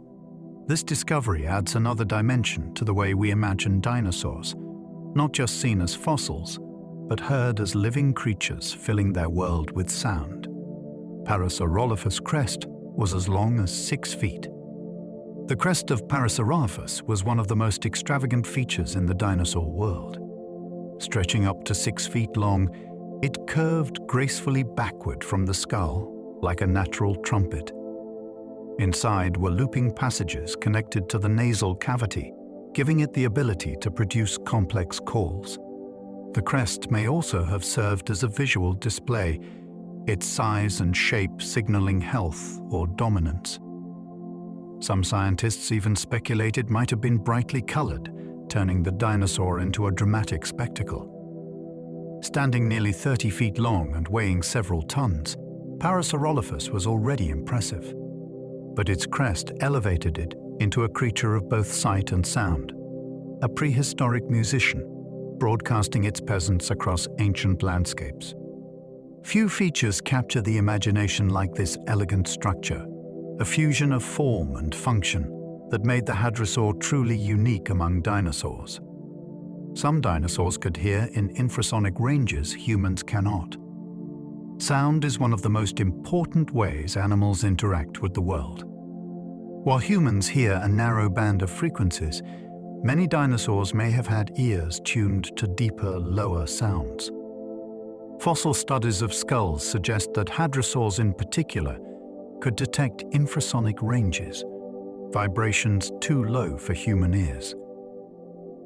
This discovery adds another dimension to the way we imagine dinosaurs, not just seen as fossils, but heard as living creatures filling their world with sound. Parasaurolophus' crest was as long as 6 feet. The crest of Parasaurolophus was one of the most extravagant features in the dinosaur world. Stretching up to 6 feet long, it curved gracefully backward from the skull, like a natural trumpet. Inside were looping passages connected to the nasal cavity, giving it the ability to produce complex calls. The crest may also have served as a visual display, its size and shape signaling health or dominance. Some scientists even speculated might have been brightly colored, turning the dinosaur into a dramatic spectacle. Standing nearly 30 feet long and weighing several tons, Parasaurolophus was already impressive. But its crest elevated it into a creature of both sight and sound, a prehistoric musician, broadcasting its presence across ancient landscapes. Few features capture the imagination like this elegant structure, a fusion of form and function that made the hadrosaur truly unique among dinosaurs. Some dinosaurs could hear in infrasonic ranges humans cannot. Sound is one of the most important ways animals interact with the world. While humans hear a narrow band of frequencies, many dinosaurs may have had ears tuned to deeper, lower sounds. Fossil studies of skulls suggest that hadrosaurs in particular could detect infrasonic ranges, vibrations too low for human ears.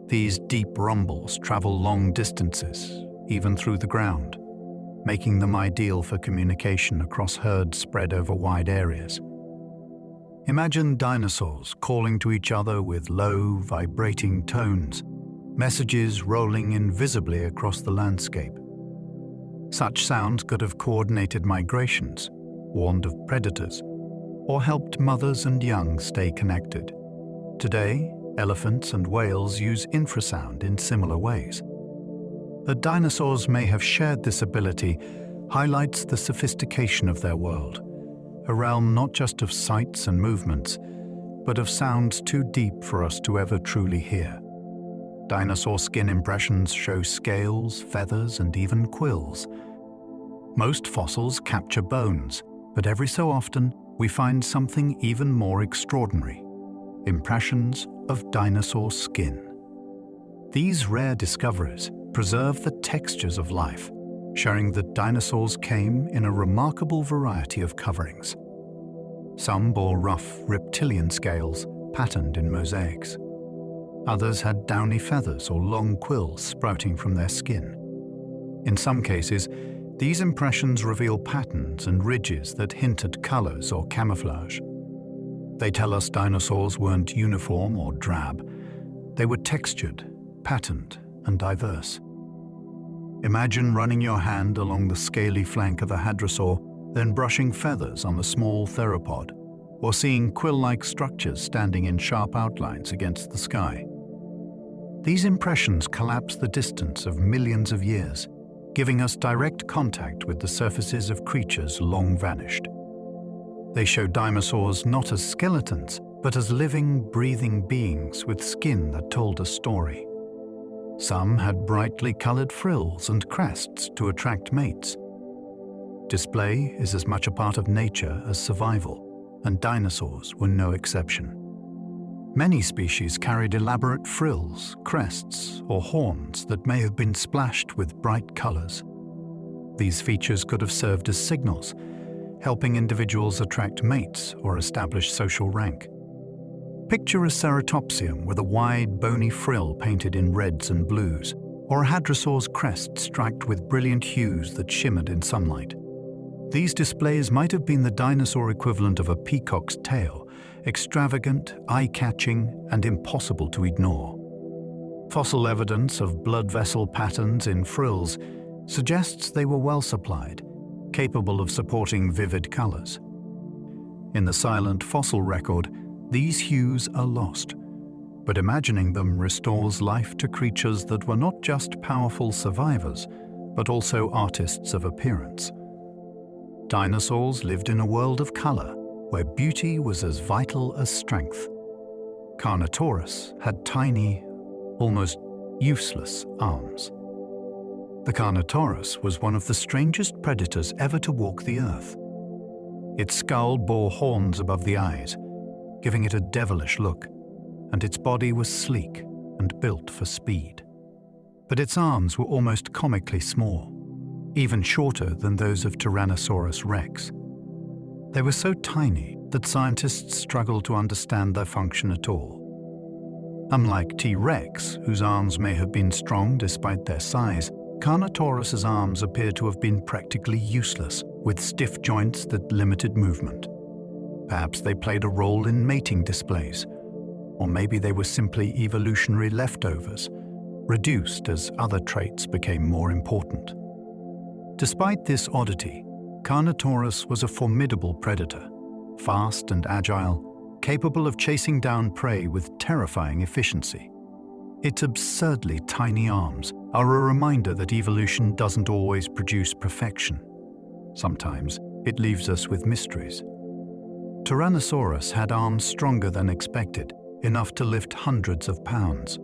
These deep rumbles travel long distances, even through the ground, making them ideal for communication across herds spread over wide areas. Imagine dinosaurs calling to each other with low, vibrating tones, messages rolling invisibly across the landscape. Such sounds could have coordinated migrations, warned of predators, or helped mothers and young stay connected. Today, elephants and whales use infrasound in similar ways. That dinosaurs may have shared this ability highlights the sophistication of their world, a realm not just of sights and movements, but of sounds too deep for us to ever truly hear. Dinosaur skin impressions show scales, feathers, and even quills. Most fossils capture bones, but every so often we find something even more extraordinary: impressions of dinosaur skin. These rare discoveries preserve the textures of life, showing that dinosaurs came in a remarkable variety of coverings. Some bore rough reptilian scales patterned in mosaics. Others had downy feathers or long quills sprouting from their skin. In some cases, these impressions reveal patterns and ridges that hint at colors or camouflage. They tell us dinosaurs weren't uniform or drab. They were textured, patterned, and diverse. Imagine running your hand along the scaly flank of a hadrosaur, then brushing feathers on a small theropod, or seeing quill-like structures standing in sharp outlines against the sky. These impressions collapse the distance of millions of years, giving us direct contact with the surfaces of creatures long vanished. They show dinosaurs not as skeletons, but as living, breathing beings with skin that told a story. Some had brightly colored frills and crests to attract mates. Display is as much a part of nature as survival, and dinosaurs were no exception. Many species carried elaborate frills, crests, or horns that may have been splashed with bright colors. These features could have served as signals, helping individuals attract mates or establish social rank. Picture a ceratopsium with a wide, bony frill painted in reds and blues, or a hadrosaur's crest striped with brilliant hues that shimmered in sunlight. These displays might have been the dinosaur equivalent of a peacock's tail, extravagant, eye-catching, and impossible to ignore. Fossil evidence of blood vessel patterns in frills suggests they were well supplied, capable of supporting vivid colors. In the silent fossil record, these hues are lost, but imagining them restores life to creatures that were not just powerful survivors, but also artists of appearance. Dinosaurs lived in a world of color, where beauty was as vital as strength. Carnotaurus had tiny, almost useless arms. The Carnotaurus was one of the strangest predators ever to walk the earth. Its skull bore horns above the eyes, giving it a devilish look, and its body was sleek and built for speed. But its arms were almost comically small, even shorter than those of Tyrannosaurus rex. They were so tiny that scientists struggle to understand their function at all. Unlike T. rex, whose arms may have been strong despite their size, Carnotaurus's arms appear to have been practically useless, with stiff joints that limited movement. Perhaps they played a role in mating displays, or maybe they were simply evolutionary leftovers, reduced as other traits became more important. Despite this oddity, Carnotaurus was a formidable predator, fast and agile, capable of chasing down prey with terrifying efficiency. Its absurdly tiny arms are a reminder that evolution doesn't always produce perfection. Sometimes it leaves us with mysteries. Tyrannosaurus had arms stronger than expected, enough to lift hundreds of pounds.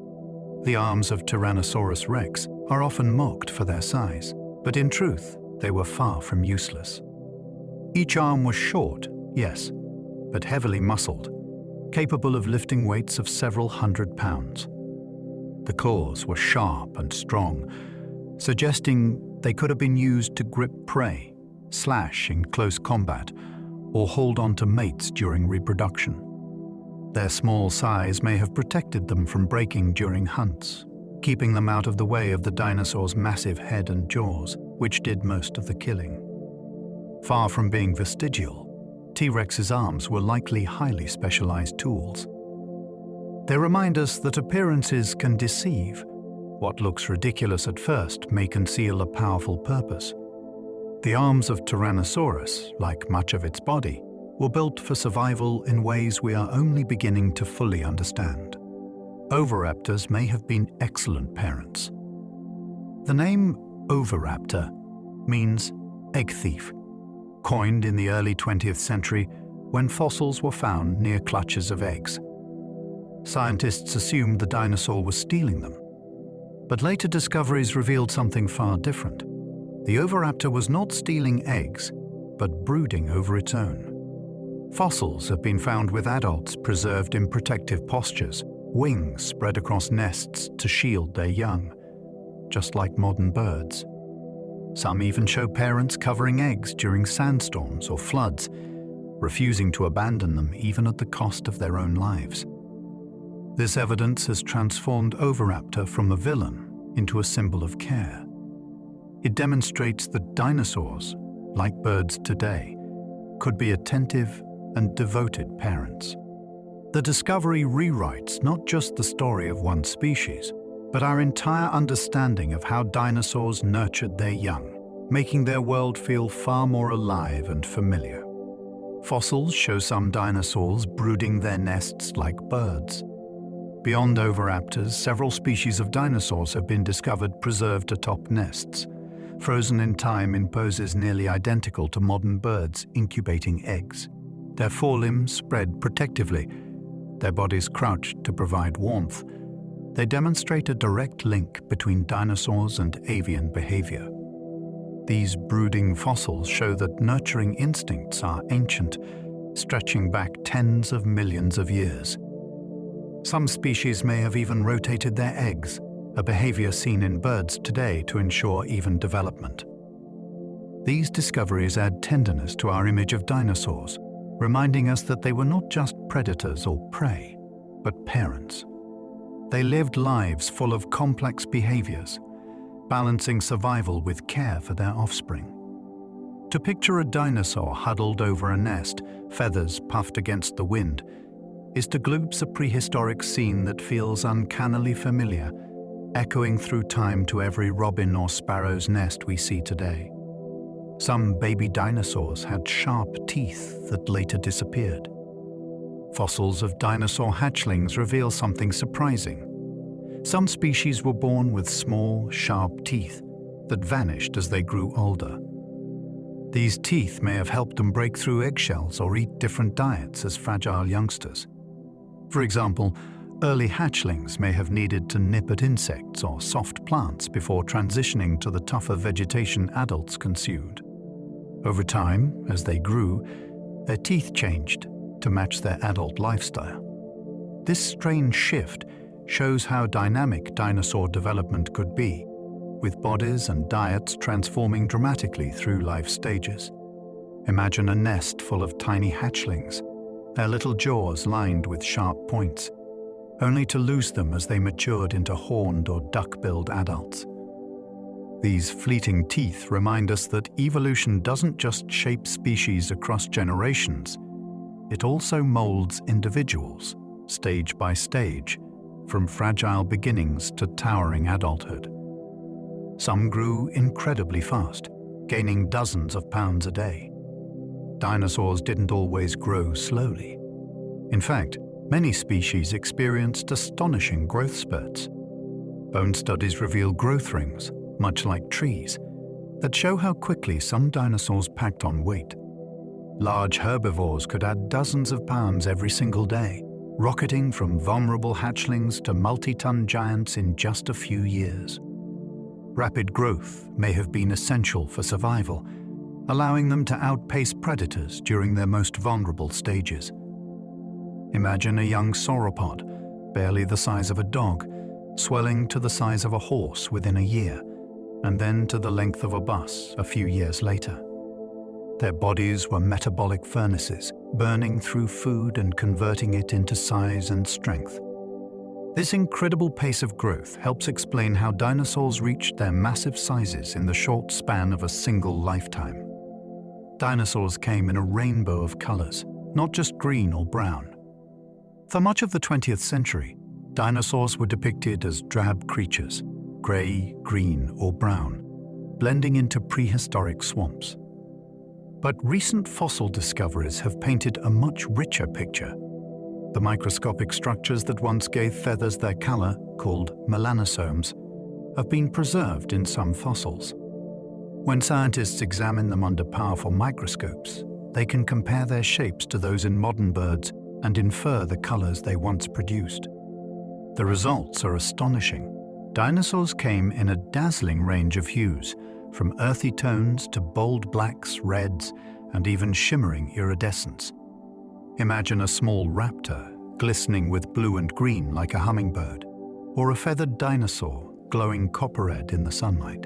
The arms of Tyrannosaurus rex are often mocked for their size, but in truth, they were far from useless. Each arm was short, yes, but heavily muscled, capable of lifting weights of several hundred pounds. The claws were sharp and strong, suggesting they could have been used to grip prey, slash in close combat, or hold on to mates during reproduction. Their small size may have protected them from breaking during hunts, keeping them out of the way of the dinosaur's massive head and jaws, which did most of the killing. Far from being vestigial, T-Rex's arms were likely highly specialized tools. They remind us that appearances can deceive. What looks ridiculous at first may conceal a powerful purpose. The arms of Tyrannosaurus, like much of its body, were built for survival in ways we are only beginning to fully understand. Oviraptors may have been excellent parents. The name oviraptor means egg thief, coined in the early 20th century when fossils were found near clutches of eggs. Scientists assumed the dinosaur was stealing them, but later discoveries revealed something far different. The oviraptor was not stealing eggs, but brooding over its own. Fossils have been found with adults preserved in protective postures, wings spread across nests to shield their young, just like modern birds. Some even show parents covering eggs during sandstorms or floods, refusing to abandon them even at the cost of their own lives. This evidence has transformed oviraptor from a villain into a symbol of care. It demonstrates that dinosaurs, like birds today, could be attentive and devoted parents. The discovery rewrites not just the story of one species, but our entire understanding of how dinosaurs nurtured their young, making their world feel far more alive and familiar. Fossils show some dinosaurs brooding their nests like birds. Beyond oviraptors, several species of dinosaurs have been discovered preserved atop nests, frozen in time in poses nearly identical to modern birds incubating eggs. Their forelimbs spread protectively, their bodies crouched to provide warmth. They demonstrate a direct link between dinosaurs and avian behavior. These brooding fossils show that nurturing instincts are ancient, stretching back tens of millions of years. Some species may have even rotated their eggs, a behavior seen in birds today to ensure even development. These discoveries add tenderness to our image of dinosaurs, reminding us that they were not just predators or prey, but parents. They lived lives full of complex behaviors, balancing survival with care for their offspring. To picture a dinosaur huddled over a nest, feathers puffed against the wind, is to glimpse a prehistoric scene that feels uncannily familiar, echoing through time to every robin or sparrow's nest we see today. Some baby dinosaurs had sharp teeth that later disappeared. Fossils of dinosaur hatchlings reveal something surprising. Some species were born with small, sharp teeth that vanished as they grew older. These teeth may have helped them break through eggshells or eat different diets as fragile youngsters. For example, early hatchlings may have needed to nip at insects or soft plants before transitioning to the tougher vegetation adults consumed. Over time, as they grew, their teeth changed to match their adult lifestyle. This strange shift shows how dynamic dinosaur development could be, with bodies and diets transforming dramatically through life stages. Imagine a nest full of tiny hatchlings, their little jaws lined with sharp points, only to lose them as they matured into horned or duck-billed adults. These fleeting teeth remind us that evolution doesn't just shape species across generations, it also molds individuals, stage by stage, from fragile beginnings to towering adulthood. Some grew incredibly fast, gaining dozens of pounds a day. Dinosaurs didn't always grow slowly. In fact, many species experienced astonishing growth spurts. Bone studies reveal growth rings, much like trees, that show how quickly some dinosaurs packed on weight. Large herbivores could add dozens of pounds every single day, rocketing from vulnerable hatchlings to multi-ton giants in just a few years. Rapid growth may have been essential for survival, allowing them to outpace predators during their most vulnerable stages. Imagine a young sauropod, barely the size of a dog, swelling to the size of a horse within a year, and then to the length of a bus a few years later. Their bodies were metabolic furnaces, burning through food and converting it into size and strength. This incredible pace of growth helps explain how dinosaurs reached their massive sizes in the short span of a single lifetime. Dinosaurs came in a rainbow of colors, not just green or brown. For much of the 20th century, dinosaurs were depicted as drab creatures, gray, green, or brown, blending into prehistoric swamps. But recent fossil discoveries have painted a much richer picture. The microscopic structures that once gave feathers their color, called melanosomes, have been preserved in some fossils. When scientists examine them under powerful microscopes, they can compare their shapes to those in modern birds and infer the colors they once produced. The results are astonishing. Dinosaurs came in a dazzling range of hues, from earthy tones to bold blacks, reds, and even shimmering iridescence. Imagine a small raptor glistening with blue and green like a hummingbird, or a feathered dinosaur glowing copper-red in the sunlight.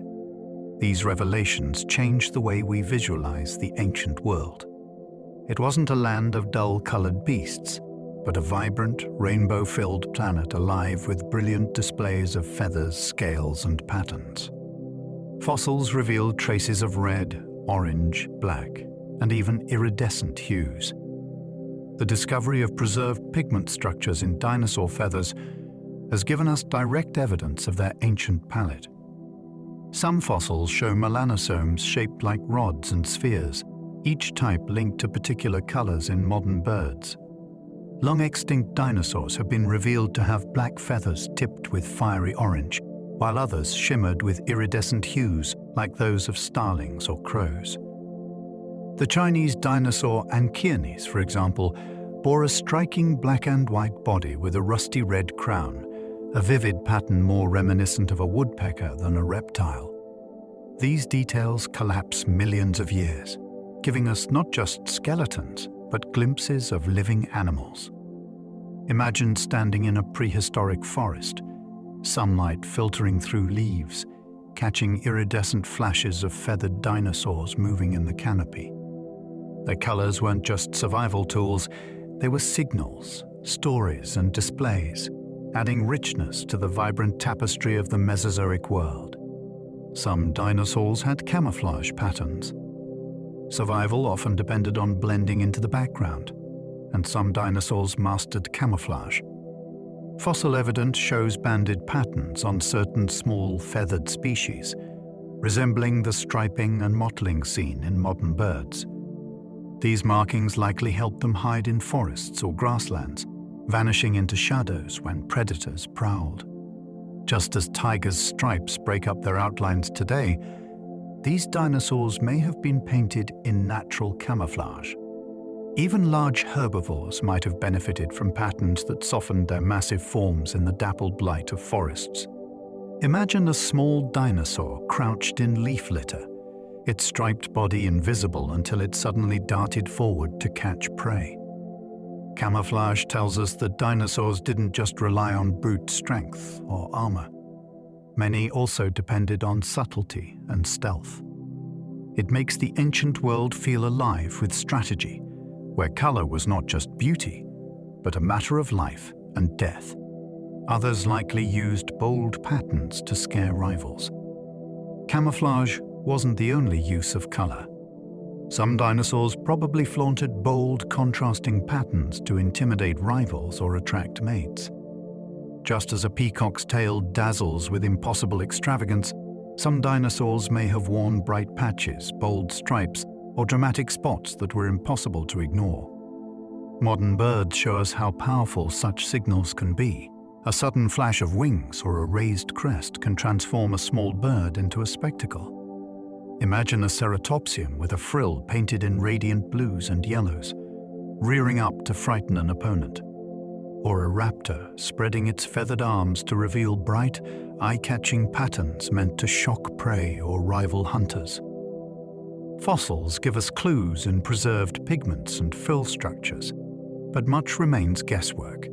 These revelations changed the way we visualize the ancient world. It wasn't a land of dull-colored beasts, but a vibrant, rainbow-filled planet alive with brilliant displays of feathers, scales, and patterns. Fossils revealed traces of red, orange, black, and even iridescent hues. The discovery of preserved pigment structures in dinosaur feathers has given us direct evidence of their ancient palette. Some fossils show melanosomes shaped like rods and spheres, each type linked to particular colors in modern birds. Long-extinct dinosaurs have been revealed to have black feathers tipped with fiery orange, while others shimmered with iridescent hues like those of starlings or crows. The Chinese dinosaur Anchiornis, for example, bore a striking black and white body with a rusty red crown, a vivid pattern more reminiscent of a woodpecker than a reptile. These details collapse millions of years, giving us not just skeletons, but glimpses of living animals. Imagine standing in a prehistoric forest, sunlight filtering through leaves, catching iridescent flashes of feathered dinosaurs moving in the canopy. Their colors weren't just survival tools, they were signals, stories, and displays, adding richness to the vibrant tapestry of the Mesozoic world. Some dinosaurs had camouflage patterns. Survival often depended on blending into the background, and some dinosaurs mastered camouflage. Fossil evidence shows banded patterns on certain small feathered species, resembling the striping and mottling seen in modern birds. These markings likely helped them hide in forests or grasslands, vanishing into shadows when predators prowled. Just as tigers' stripes break up their outlines today, these dinosaurs may have been painted in natural camouflage. Even large herbivores might have benefited from patterns that softened their massive forms in the dappled light of forests. Imagine a small dinosaur crouched in leaf litter, its striped body invisible until it suddenly darted forward to catch prey. Camouflage tells us that dinosaurs didn't just rely on brute strength or armor. Many also depended on subtlety and stealth. It makes the ancient world feel alive with strategy, where color was not just beauty, but a matter of life and death. Others likely used bold patterns to scare rivals. Camouflage wasn't the only use of color. Some dinosaurs probably flaunted bold, contrasting patterns to intimidate rivals or attract mates. Just as a peacock's tail dazzles with impossible extravagance, some dinosaurs may have worn bright patches, bold stripes, or dramatic spots that were impossible to ignore. Modern birds show us how powerful such signals can be. A sudden flash of wings or a raised crest can transform a small bird into a spectacle. Imagine a ceratopsian with a frill painted in radiant blues and yellows, rearing up to frighten an opponent. Or a raptor spreading its feathered arms to reveal bright, eye-catching patterns meant to shock prey or rival hunters. Fossils give us clues in preserved pigments and frill structures, but much remains guesswork.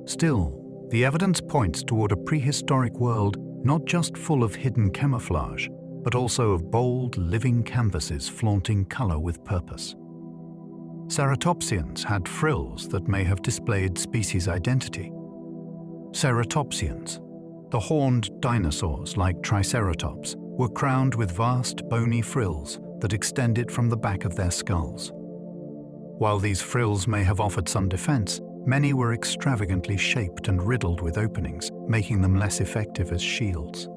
Still, the evidence points toward a prehistoric world not just full of hidden camouflage, but also of bold, living canvases flaunting color with purpose. Ceratopsians had frills that may have displayed species identity. Ceratopsians, the horned dinosaurs like Triceratops, were crowned with vast bony frills that extended from the back of their skulls. While these frills may have offered some defense, many were extravagantly shaped and riddled with openings, making them less effective as shields.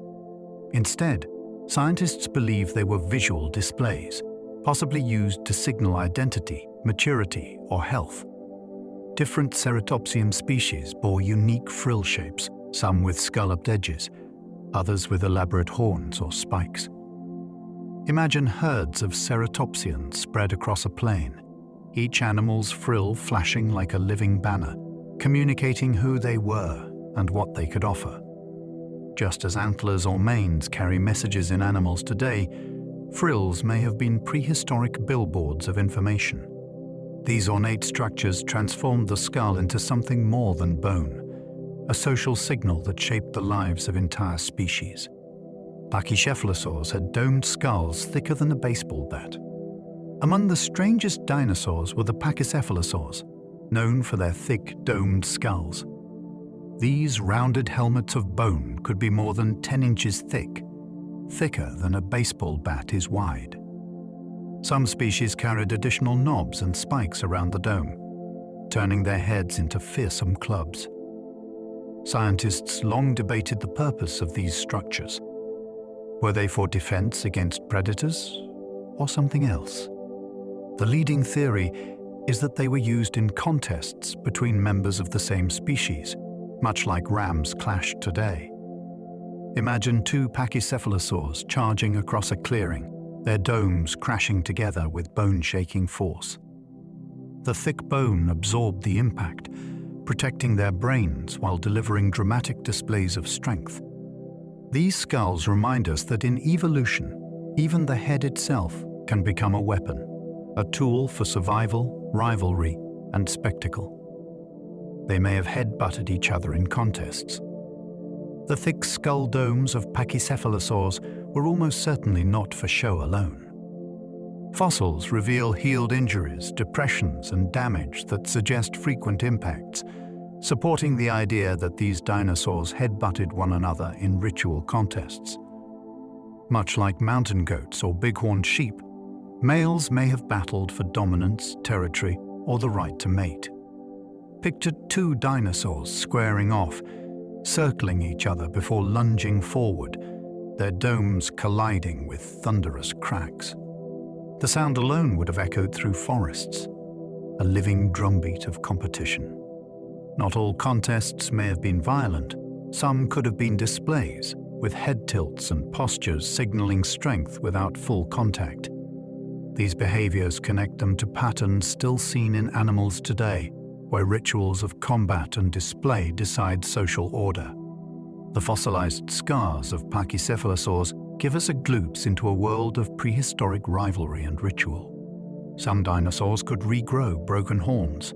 Instead, scientists believe they were visual displays, possibly used to signal identity, maturity, or health. Different ceratopsian species bore unique frill shapes, some with scalloped edges, others with elaborate horns or spikes. Imagine herds of ceratopsians spread across a plain, each animal's frill flashing like a living banner, communicating who they were and what they could offer. Just as antlers or manes carry messages in animals today, frills may have been prehistoric billboards of information. These ornate structures transformed the skull into something more than bone, a social signal that shaped the lives of entire species. Pachycephalosaurs had domed skulls thicker than a baseball bat. Among the strangest dinosaurs were the pachycephalosaurs, known for their thick, domed skulls. These rounded helmets of bone could be more than 10 inches thick, thicker than a baseball bat is wide. Some species carried additional knobs and spikes around the dome, turning their heads into fearsome clubs. Scientists long debated the purpose of these structures. Were they for defense against predators or something else? The leading theory is that they were used in contests between members of the same species, much like rams clash today. Imagine two pachycephalosaurs charging across a clearing, their domes crashing together with bone-shaking force. The thick bone absorbed the impact, protecting their brains while delivering dramatic displays of strength. These skulls remind us that in evolution, even the head itself can become a weapon, a tool for survival, rivalry, and spectacle. They may have head-butted each other in contests. The thick skull domes of pachycephalosaurs were almost certainly not for show alone. Fossils reveal healed injuries, depressions, and damage that suggest frequent impacts, supporting the idea that these dinosaurs head-butted one another in ritual contests. Much like mountain goats or bighorn sheep, males may have battled for dominance, territory, or the right to mate. Picture two dinosaurs squaring off, circling each other before lunging forward, their domes colliding with thunderous cracks. The sound alone would have echoed through forests, a living drumbeat of competition. Not all contests may have been violent. Some could have been displays, with head tilts and postures signaling strength without full contact. These behaviors connect them to patterns still seen in animals today, where rituals of combat and display decide social order. The fossilized scars of pachycephalosaurs give us a glimpse into a world of prehistoric rivalry and ritual. Some dinosaurs could regrow broken horns.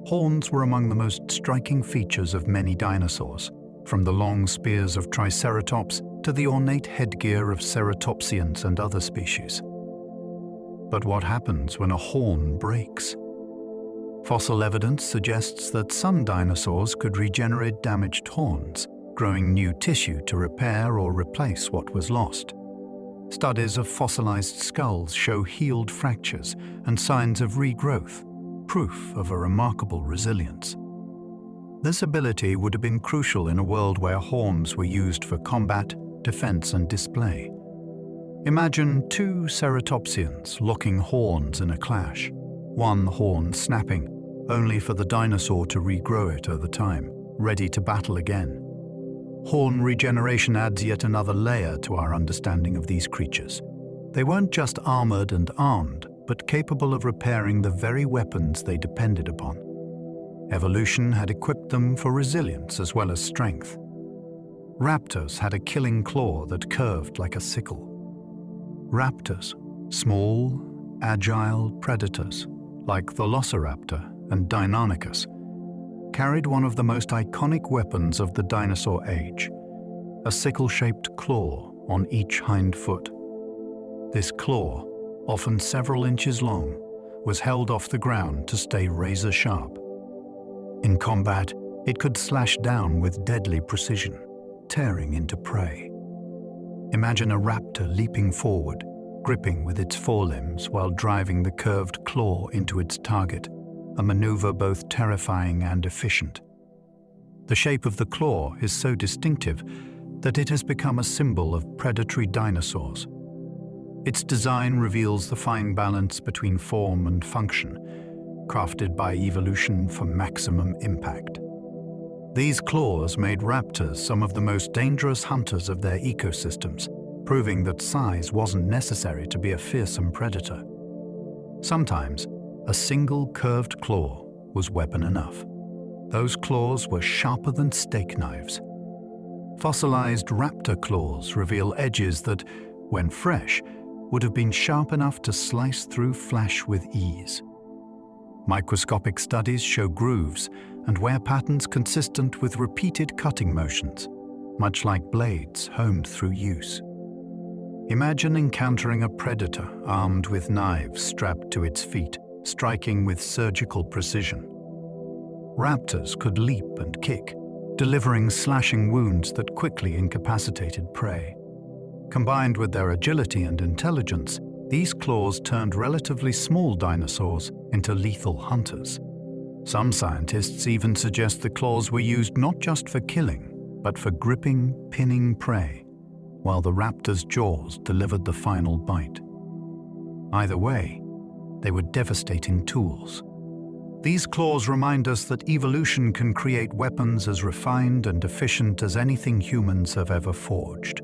Horns were among the most striking features of many dinosaurs, from the long spears of Triceratops to the ornate headgear of ceratopsians and other species. But what happens when a horn breaks? Fossil evidence suggests that some dinosaurs could regenerate damaged horns, growing new tissue to repair or replace what was lost. Studies of fossilized skulls show healed fractures and signs of regrowth, proof of a remarkable resilience. This ability would have been crucial in a world where horns were used for combat, defense, and display. Imagine two ceratopsians locking horns in a clash, one horn snapping, only for the dinosaur to regrow it over time, ready to battle again. Horn regeneration adds yet another layer to our understanding of these creatures. They weren't just armored and armed, but capable of repairing the very weapons they depended upon. Evolution had equipped them for resilience as well as strength. Raptors had a killing claw that curved like a sickle. Raptors, small, agile predators, like the Velociraptor and Deinonychus, carried one of the most iconic weapons of the dinosaur age, a sickle-shaped claw on each hind foot. This claw, often several inches long, was held off the ground to stay razor-sharp. In combat, it could slash down with deadly precision, tearing into prey. Imagine a raptor leaping forward, gripping with its forelimbs while driving the curved claw into its target, a maneuver both terrifying and efficient. The shape of the claw is so distinctive that it has become a symbol of predatory dinosaurs. Its design reveals the fine balance between form and function, crafted by evolution for maximum impact. These claws made raptors some of the most dangerous hunters of their ecosystems, proving that size wasn't necessary to be a fearsome predator. Sometimes, a single curved claw was weapon enough. Those claws were sharper than steak knives. Fossilized raptor claws reveal edges that, when fresh, would have been sharp enough to slice through flesh with ease. Microscopic studies show grooves and wear patterns consistent with repeated cutting motions, much like blades honed through use. Imagine encountering a predator armed with knives strapped to its feet, striking with surgical precision. Raptors could leap and kick, delivering slashing wounds that quickly incapacitated prey. Combined with their agility and intelligence, these claws turned relatively small dinosaurs into lethal hunters. Some scientists even suggest the claws were used not just for killing, but for gripping, pinning prey, while the raptor's jaws delivered the final bite. Either way, they were devastating tools. These claws remind us that evolution can create weapons as refined and efficient as anything humans have ever forged.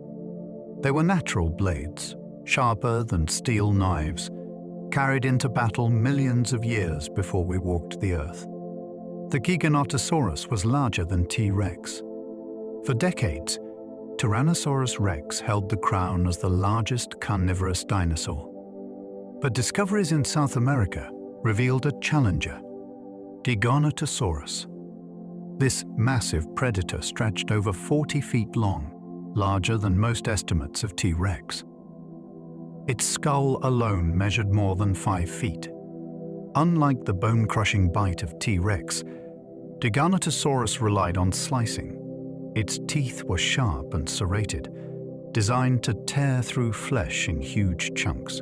They were natural blades, sharper than steel knives, carried into battle millions of years before we walked the earth. The Giganotosaurus was larger than T-Rex. For decades, Tyrannosaurus rex held the crown as the largest carnivorous dinosaur. But discoveries in South America revealed a challenger, Giganotosaurus. This massive predator stretched over 40 feet long, larger than most estimates of T-Rex. Its skull alone measured more than 5 feet. Unlike the bone-crushing bite of T-Rex, Giganotosaurus relied on slicing. Its teeth were sharp and serrated, designed to tear through flesh in huge chunks.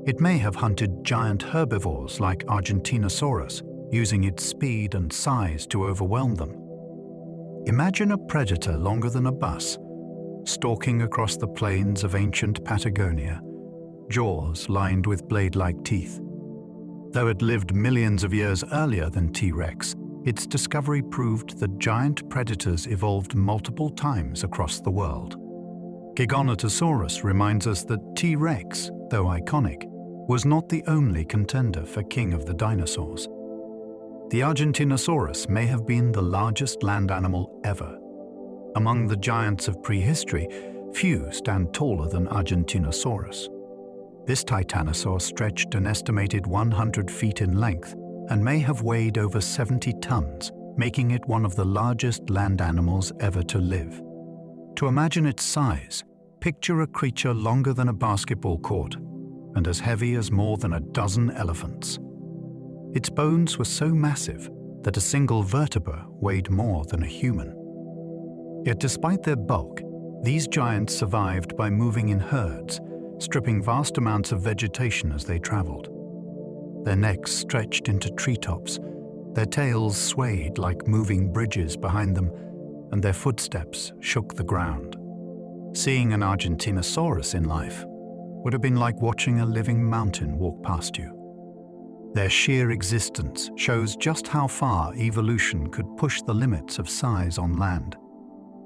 It may have hunted giant herbivores like Argentinosaurus, using its speed and size to overwhelm them. Imagine a predator longer than a bus, stalking across the plains of ancient Patagonia, jaws lined with blade-like teeth. Though it lived millions of years earlier than T-Rex, its discovery proved that giant predators evolved multiple times across the world. Giganotosaurus reminds us that T-Rex, though iconic, was not the only contender for king of the dinosaurs. The Argentinosaurus may have been the largest land animal ever. Among the giants of prehistory, few stand taller than Argentinosaurus. This titanosaur stretched an estimated 100 feet in length and may have weighed over 70 tons, making it one of the largest land animals ever to live. To imagine its size, picture a creature longer than a basketball court and as heavy as more than a dozen elephants. Its bones were so massive that a single vertebra weighed more than a human. Yet despite their bulk, these giants survived by moving in herds, stripping vast amounts of vegetation as they traveled. Their necks stretched into treetops, their tails swayed like moving bridges behind them, and their footsteps shook the ground. Seeing an Argentinosaurus in life would have been like watching a living mountain walk past you. Their sheer existence shows just how far evolution could push the limits of size on land.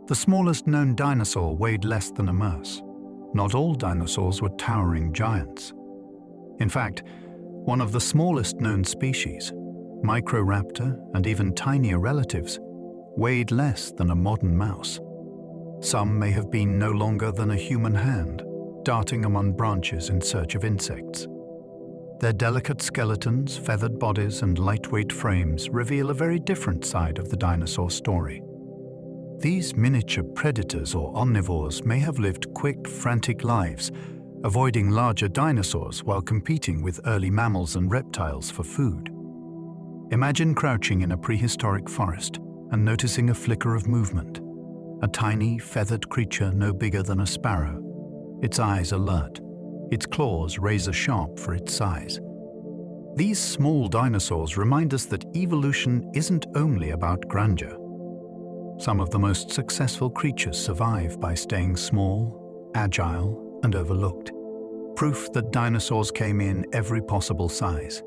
The smallest known dinosaur weighed less than a mouse. Not all dinosaurs were towering giants. In fact, one of the smallest known species, Microraptor and even tinier relatives, weighed less than a modern mouse. Some may have been no longer than a human hand, darting among branches in search of insects. Their delicate skeletons, feathered bodies, and lightweight frames reveal a very different side of the dinosaur story. These miniature predators or omnivores may have lived quick, frantic lives, avoiding larger dinosaurs while competing with early mammals and reptiles for food. Imagine crouching in a prehistoric forest and noticing a flicker of movement. A tiny, feathered creature no bigger than a sparrow, its eyes alert, its claws razor-sharp for its size. These small dinosaurs remind us that evolution isn't only about grandeur. Some of the most successful creatures survive by staying small, agile, and overlooked. Proof that dinosaurs came in every possible size.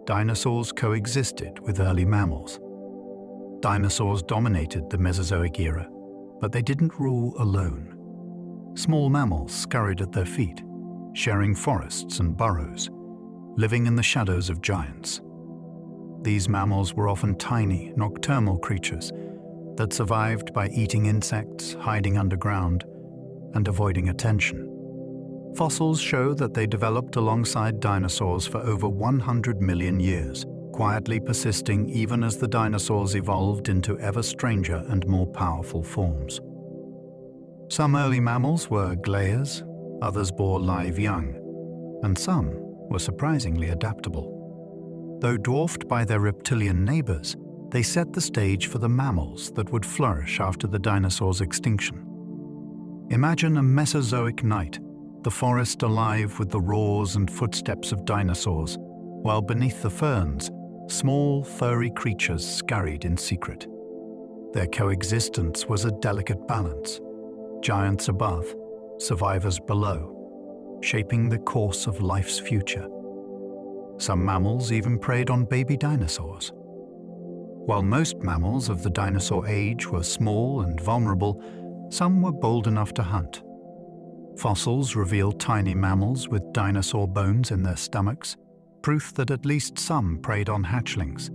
Dinosaurs coexisted with early mammals. Dinosaurs dominated the Mesozoic era, but they didn't rule alone. Small mammals scurried at their feet, sharing forests and burrows, living in the shadows of giants. These mammals were often tiny, nocturnal creatures that survived by eating insects, hiding underground, and avoiding attention. Fossils show that they developed alongside dinosaurs for over 100 million years, quietly persisting even as the dinosaurs evolved into ever stranger and more powerful forms. Some early mammals were glayers, others bore live young, and some were surprisingly adaptable. Though dwarfed by their reptilian neighbors, they set the stage for the mammals that would flourish after the dinosaurs' extinction. Imagine a Mesozoic night, the forest alive with the roars and footsteps of dinosaurs, while beneath the ferns, small, furry creatures scurried in secret. Their coexistence was a delicate balance, giants above, survivors below, shaping the course of life's future. Some mammals even preyed on baby dinosaurs. While most mammals of the dinosaur age were small and vulnerable, some were bold enough to hunt. Fossils reveal tiny mammals with dinosaur bones in their stomachs, proof that at least some preyed on hatchlings.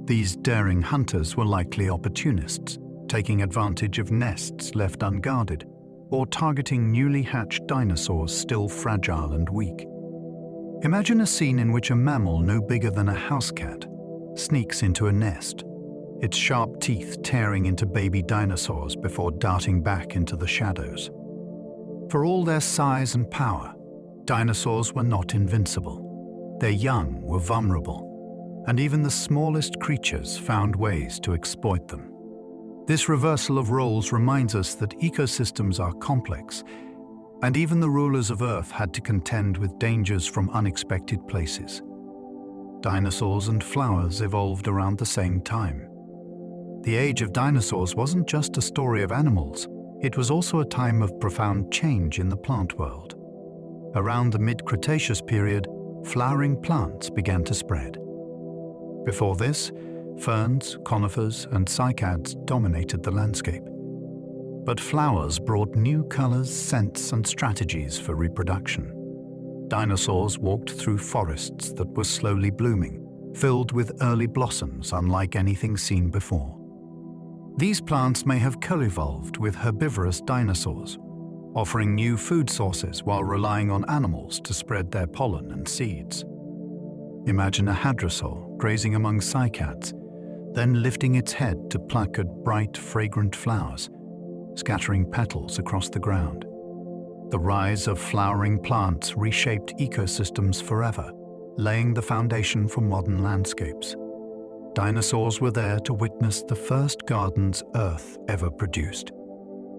These daring hunters were likely opportunists, taking advantage of nests left unguarded, or targeting newly hatched dinosaurs still fragile and weak. Imagine a scene in which a mammal no bigger than a house cat sneaks into a nest, its sharp teeth tearing into baby dinosaurs before darting back into the shadows. For all their size and power, dinosaurs were not invincible. Their young were vulnerable, and even the smallest creatures found ways to exploit them. This reversal of roles reminds us that ecosystems are complex, and even the rulers of Earth had to contend with dangers from unexpected places. Dinosaurs and flowers evolved around the same time. The age of dinosaurs wasn't just a story of animals, it was also a time of profound change in the plant world. Around the mid-Cretaceous period, flowering plants began to spread. Before this, ferns, conifers, and cycads dominated the landscape. But flowers brought new colors, scents, and strategies for reproduction. Dinosaurs walked through forests that were slowly blooming, filled with early blossoms unlike anything seen before. These plants may have co-evolved with herbivorous dinosaurs, offering new food sources while relying on animals to spread their pollen and seeds. Imagine a hadrosaur grazing among cycads, then lifting its head to pluck at bright, fragrant flowers, scattering petals across the ground. The rise of flowering plants reshaped ecosystems forever, laying the foundation for modern landscapes. Dinosaurs were there to witness the first gardens Earth ever produced.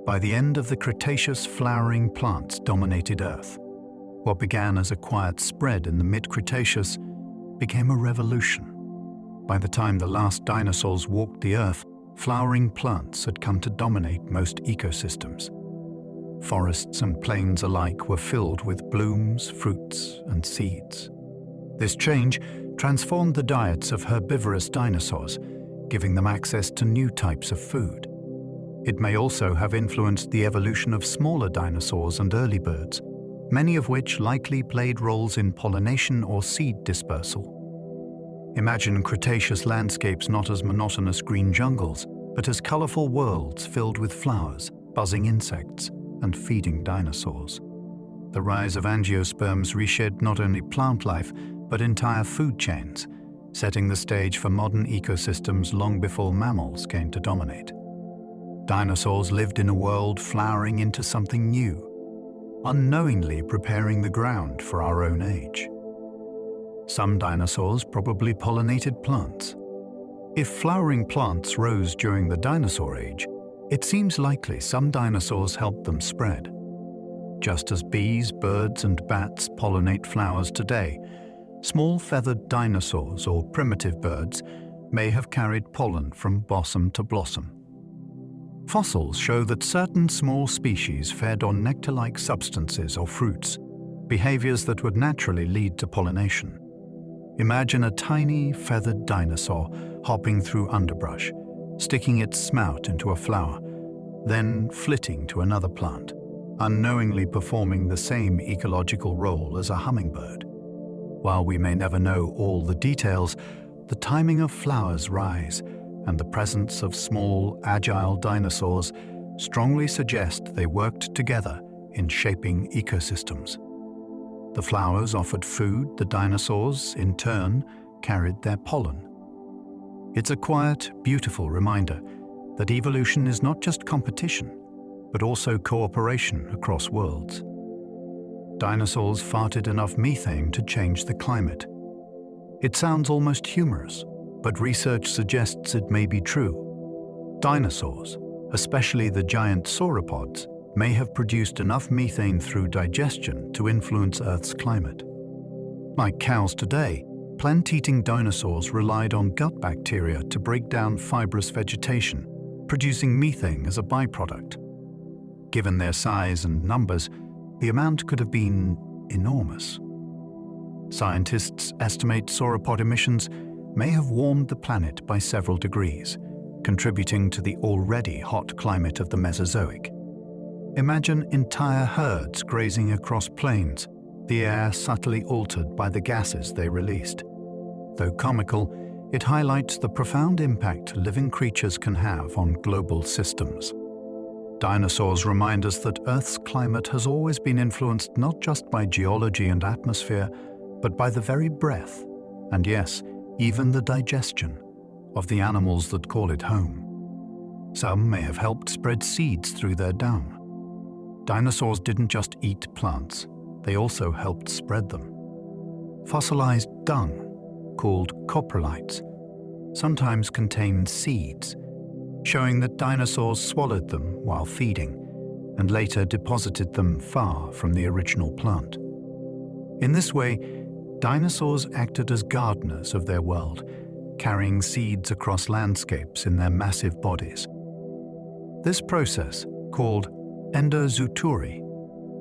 By the end of the Cretaceous, flowering plants dominated Earth. What began as a quiet spread in the mid-Cretaceous became a revolution. By the time the last dinosaurs walked the Earth, flowering plants had come to dominate most ecosystems. Forests and plains alike were filled with blooms, fruits, and seeds. This change transformed the diets of herbivorous dinosaurs, giving them access to new types of food. It may also have influenced the evolution of smaller dinosaurs and early birds, many of which likely played roles in pollination or seed dispersal. Imagine Cretaceous landscapes not as monotonous green jungles, but as colorful worlds filled with flowers, buzzing insects, and feeding dinosaurs. The rise of angiosperms reshaped not only plant life, but entire food chains, setting the stage for modern ecosystems long before mammals came to dominate. Dinosaurs lived in a world flowering into something new. unknowingly preparing the ground for our own age. Some dinosaurs probably pollinated plants. If flowering plants rose during the dinosaur age, it seems likely some dinosaurs helped them spread. Just as bees, birds, and bats pollinate flowers today, small feathered dinosaurs or primitive birds may have carried pollen from blossom to blossom. Fossils show that certain small species fed on nectar-like substances or fruits, behaviors that would naturally lead to pollination. Imagine a tiny, feathered dinosaur hopping through underbrush, sticking its snout into a flower, then flitting to another plant, unknowingly performing the same ecological role as a hummingbird. While we may never know all the details, the timing of flowers' rise and the presence of small, agile dinosaurs strongly suggest they worked together in shaping ecosystems. The flowers offered food, the dinosaurs, in turn, carried their pollen. It's a quiet, beautiful reminder that evolution is not just competition, but also cooperation across worlds. Dinosaurs farted enough methane to change the climate. It sounds almost humorous, but research suggests it may be true. Dinosaurs, especially the giant sauropods, may have produced enough methane through digestion to influence Earth's climate. Like cows today, plant-eating dinosaurs relied on gut bacteria to break down fibrous vegetation, producing methane as a byproduct. Given their size and numbers, the amount could have been enormous. Scientists estimate sauropod emissions may have warmed the planet by several degrees, contributing to the already hot climate of the Mesozoic. Imagine entire herds grazing across plains, the air subtly altered by the gases they released. Though comical, it highlights the profound impact living creatures can have on global systems. Dinosaurs remind us that Earth's climate has always been influenced not just by geology and atmosphere, but by the very breath, and yes, even the digestion, of the animals that call it home. Some may have helped spread seeds through their dung. Dinosaurs didn't just eat plants, they also helped spread them. Fossilized dung, called coprolites, sometimes contain seeds, showing that dinosaurs swallowed them while feeding and later deposited them far from the original plant. In this way, dinosaurs acted as gardeners of their world, carrying seeds across landscapes in their massive bodies. This process, called endozootury,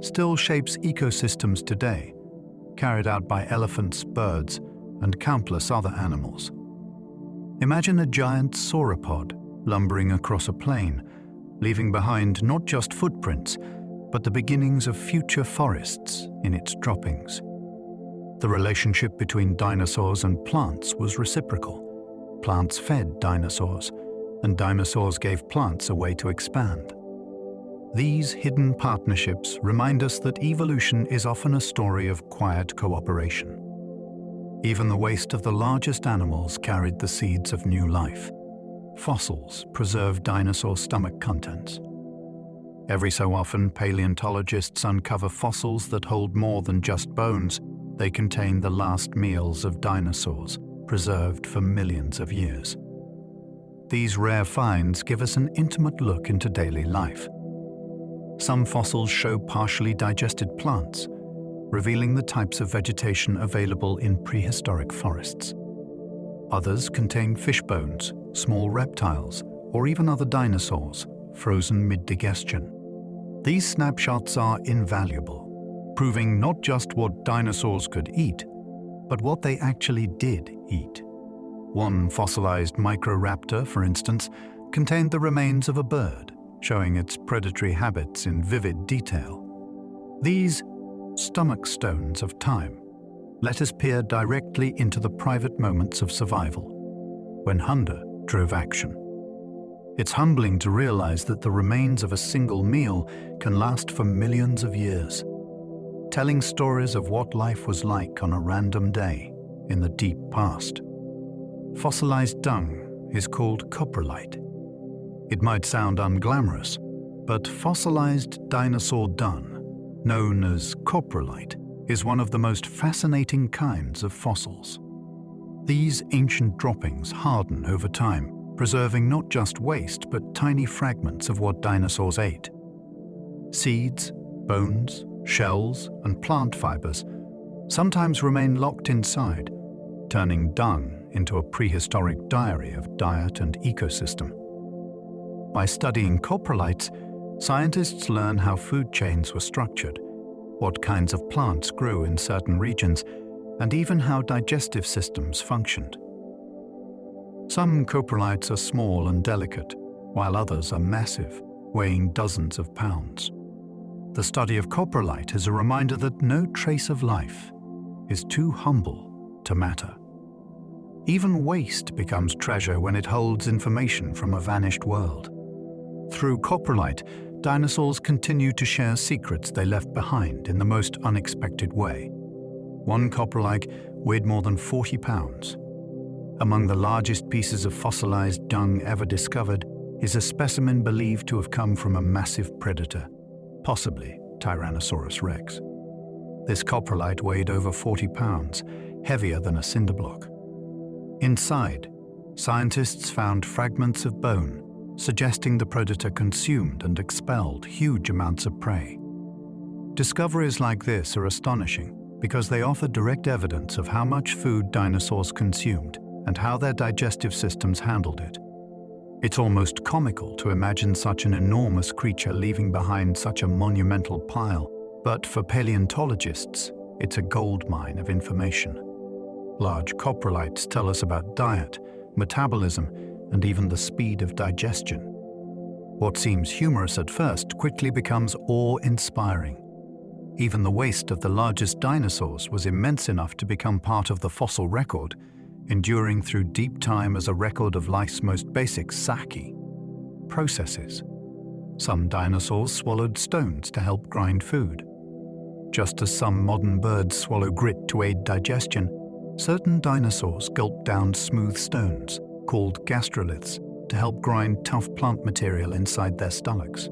still shapes ecosystems today, carried out by elephants, birds, and countless other animals. Imagine a giant sauropod lumbering across a plain, leaving behind not just footprints, but the beginnings of future forests in its droppings. The relationship between dinosaurs and plants was reciprocal. Plants fed dinosaurs, and dinosaurs gave plants a way to expand. These hidden partnerships remind us that evolution is often a story of quiet cooperation. Even the waste of the largest animals carried the seeds of new life. Fossils preserve dinosaur stomach contents. Every so often, paleontologists uncover fossils that hold more than just bones. They contain the last meals of dinosaurs, preserved for millions of years. These rare finds give us an intimate look into daily life. Some fossils show partially digested plants, revealing the types of vegetation available in prehistoric forests. Others contain fish bones, small reptiles, or even other dinosaurs, frozen mid-digestion. These snapshots are invaluable, proving not just what dinosaurs could eat, but what they actually did eat. One fossilized microraptor, for instance, contained the remains of a bird, showing its predatory habits in vivid detail. These stomach stones of time let us peer directly into the private moments of survival, when hunger drove action. It's humbling to realize that the remains of a single meal can last for millions of years, telling stories of what life was like on a random day in the deep past. Fossilized dung is called coprolite. It might sound unglamorous, but fossilized dinosaur dung, known as coprolite, is one of the most fascinating kinds of fossils. These ancient droppings harden over time, preserving not just waste but tiny fragments of what dinosaurs ate. Seeds, bones, shells, and plant fibers sometimes remain locked inside, turning dung into a prehistoric diary of diet and ecosystem. By studying coprolites, scientists learn how food chains were structured, what kinds of plants grew in certain regions, and even how digestive systems functioned. Some coprolites are small and delicate, while others are massive, weighing dozens of pounds. The study of coprolite is a reminder that no trace of life is too humble to matter. Even waste becomes treasure when it holds information from a vanished world. Through coprolite, dinosaurs continue to share secrets they left behind in the most unexpected way. One coprolite weighed more than 40 pounds. Among the largest pieces of fossilized dung ever discovered is a specimen believed to have come from a massive predator, possibly Tyrannosaurus rex. This coprolite weighed over 40 pounds, heavier than a cinder block. Inside, scientists found fragments of bone, suggesting the predator consumed and expelled huge amounts of prey. Discoveries like this are astonishing because they offer direct evidence of how much food dinosaurs consumed and how their digestive systems handled it. It's almost comical to imagine such an enormous creature leaving behind such a monumental pile, but for paleontologists, it's a goldmine of information. Large coprolites tell us about diet, metabolism, and even the speed of digestion. What seems humorous at first quickly becomes awe-inspiring. Even the waste of the largest dinosaurs was immense enough to become part of the fossil record, enduring through deep time as a record of life's most basic processes. Some dinosaurs swallowed stones to help grind food. Just as some modern birds swallow grit to aid digestion, certain dinosaurs gulped down smooth stones, called gastroliths, to help grind tough plant material inside their stomachs.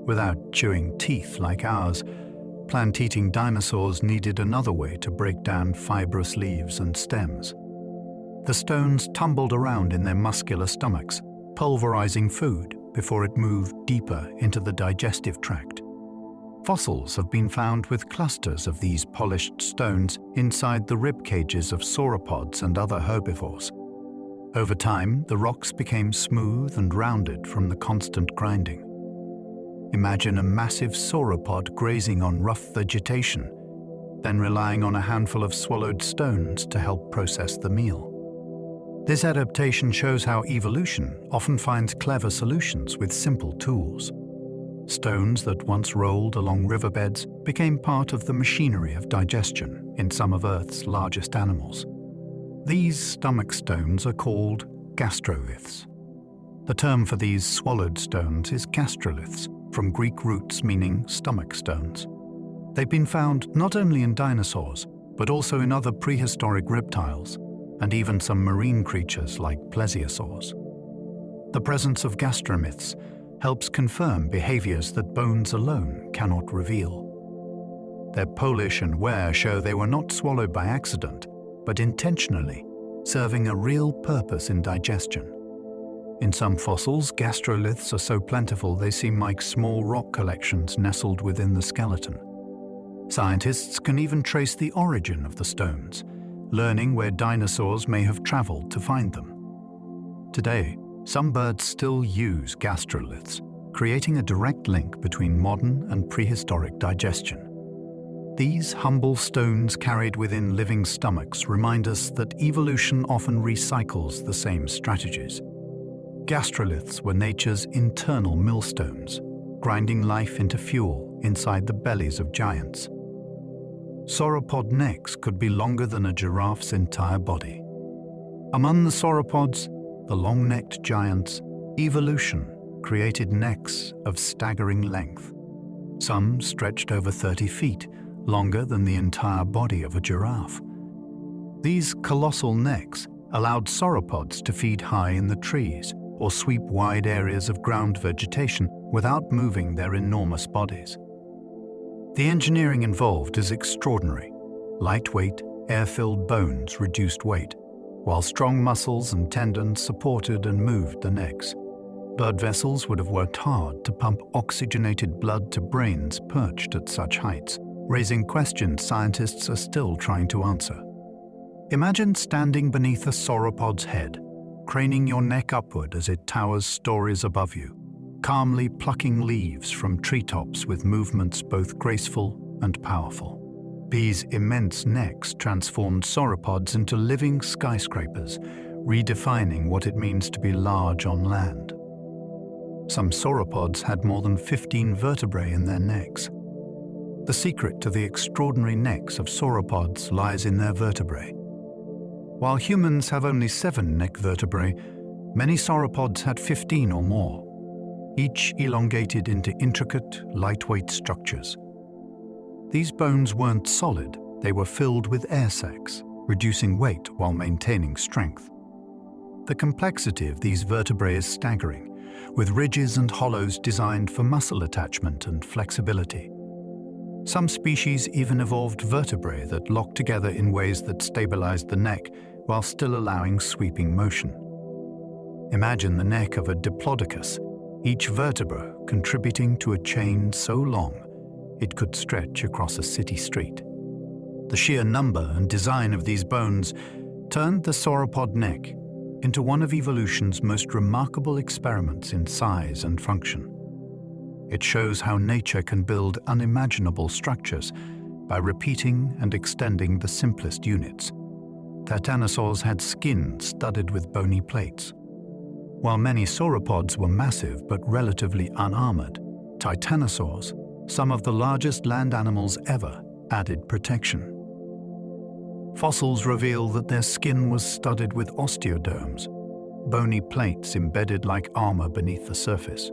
Without chewing teeth like ours, plant-eating dinosaurs needed another way to break down fibrous leaves and stems. The stones tumbled around in their muscular stomachs, pulverizing food before it moved deeper into the digestive tract. Fossils have been found with clusters of these polished stones inside the rib cages of sauropods and other herbivores. Over time, the rocks became smooth and rounded from the constant grinding. Imagine a massive sauropod grazing on rough vegetation, then relying on a handful of swallowed stones to help process the meal. This adaptation shows how evolution often finds clever solutions with simple tools. Stones that once rolled along riverbeds became part of the machinery of digestion in some of Earth's largest animals. These stomach stones are called gastroliths. The term for these swallowed stones is gastroliths, from Greek roots meaning stomach stones. They've been found not only in dinosaurs, but also in other prehistoric reptiles, and even some marine creatures like plesiosaurs. The presence of gastromyths helps confirm behaviors that bones alone cannot reveal. Their polish and wear show they were not swallowed by accident, but intentionally, serving a real purpose in digestion. In some fossils, gastroliths are so plentiful they seem like small rock collections nestled within the skeleton. Scientists can even trace the origin of the stones, learning where dinosaurs may have traveled to find them. Today, some birds still use gastroliths, creating a direct link between modern and prehistoric digestion. These humble stones carried within living stomachs remind us that evolution often recycles the same strategies. Gastroliths were nature's internal millstones, grinding life into fuel inside the bellies of giants. Sauropod necks could be longer than a giraffe's entire body. Among the sauropods, the long-necked giants, evolution created necks of staggering length. Some stretched over 30 feet, longer than the entire body of a giraffe. These colossal necks allowed sauropods to feed high in the trees or sweep wide areas of ground vegetation without moving their enormous bodies. The engineering involved is extraordinary. Lightweight, air-filled bones reduced weight, while strong muscles and tendons supported and moved the necks. Blood vessels would have worked hard to pump oxygenated blood to brains perched at such heights, raising questions scientists are still trying to answer. Imagine standing beneath a sauropod's head, craning your neck upward as it towers stories above you, calmly plucking leaves from treetops with movements both graceful and powerful. These immense necks transformed sauropods into living skyscrapers, redefining what it means to be large on land. Some sauropods had more than 15 vertebrae in their necks. The secret to the extraordinary necks of sauropods lies in their vertebrae. While humans have only 7 neck vertebrae, many sauropods had 15 or more, each elongated into intricate, lightweight structures. These bones weren't solid, they were filled with air sacs, reducing weight while maintaining strength. The complexity of these vertebrae is staggering, with ridges and hollows designed for muscle attachment and flexibility. Some species even evolved vertebrae that lock together in ways that stabilize the neck while still allowing sweeping motion. Imagine the neck of a diplodocus, each vertebra contributing to a chain so long it could stretch across a city street. The sheer number and design of these bones turned the sauropod neck into one of evolution's most remarkable experiments in size and function. It shows how nature can build unimaginable structures by repeating and extending the simplest units. Dinosaurs had skin studded with bony plates. While many sauropods were massive but relatively unarmored, titanosaurs, some of the largest land animals ever, added protection. Fossils reveal that their skin was studded with osteoderms, bony plates embedded like armor beneath the surface.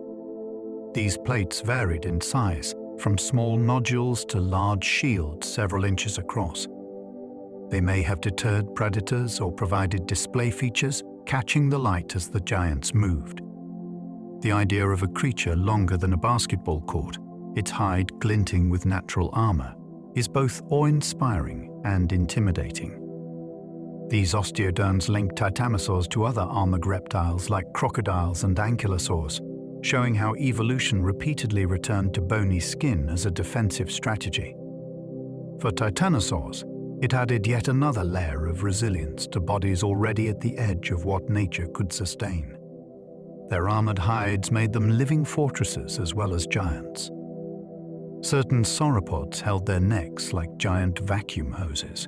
These plates varied in size, from small nodules to large shields several inches across. They may have deterred predators or provided display features, catching the light as the giants moved. The idea of a creature longer than a basketball court, its hide glinting with natural armor, is both awe-inspiring and intimidating. These osteoderms link titanosaurs to other armored reptiles like crocodiles and ankylosaurs, showing how evolution repeatedly returned to bony skin as a defensive strategy. For titanosaurs, it added yet another layer of resilience to bodies already at the edge of what nature could sustain. Their armored hides made them living fortresses as well as giants. Certain sauropods held their necks like giant vacuum hoses.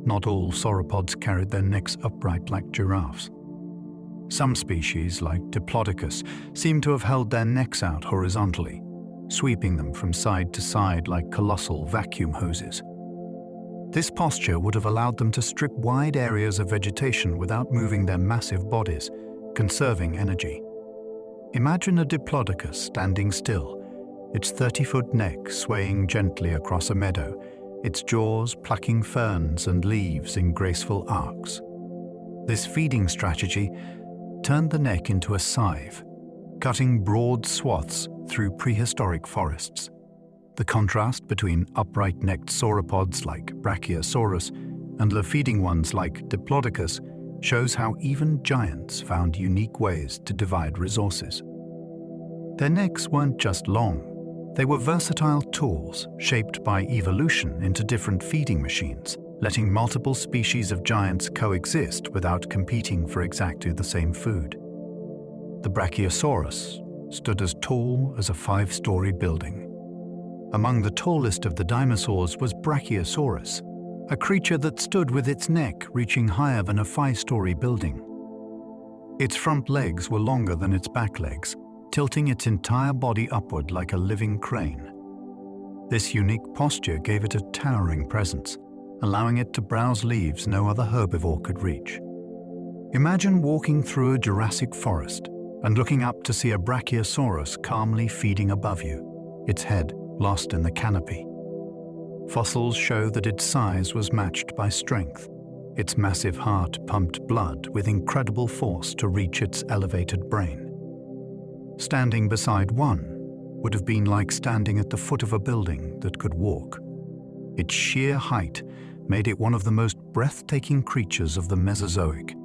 Not all sauropods carried their necks upright like giraffes. Some species, like Diplodocus, seem to have held their necks out horizontally, sweeping them from side to side like colossal vacuum hoses. This posture would have allowed them to strip wide areas of vegetation without moving their massive bodies, conserving energy. Imagine a Diplodocus standing still, its 30-foot neck swaying gently across a meadow, its jaws plucking ferns and leaves in graceful arcs. This feeding strategy turned the neck into a scythe, cutting broad swaths through prehistoric forests. The contrast between upright-necked sauropods like Brachiosaurus and low-feeding ones like Diplodocus shows how even giants found unique ways to divide resources. Their necks weren't just long. They were versatile tools shaped by evolution into different feeding machines, letting multiple species of giants coexist without competing for exactly the same food. The Brachiosaurus stood as tall as a 5-story building. Among the tallest of the dinosaurs was Brachiosaurus, a creature that stood with its neck reaching higher than a 5-story building. Its front legs were longer than its back legs, tilting its entire body upward like a living crane. This unique posture gave it a towering presence, allowing it to browse leaves no other herbivore could reach. Imagine walking through a Jurassic forest and looking up to see a Brachiosaurus calmly feeding above you, its head lost in the canopy. Fossils show that its size was matched by strength. Its massive heart pumped blood with incredible force to reach its elevated brain. Standing beside one would have been like standing at the foot of a building that could walk. Its sheer height made it one of the most breathtaking creatures of the Mesozoic,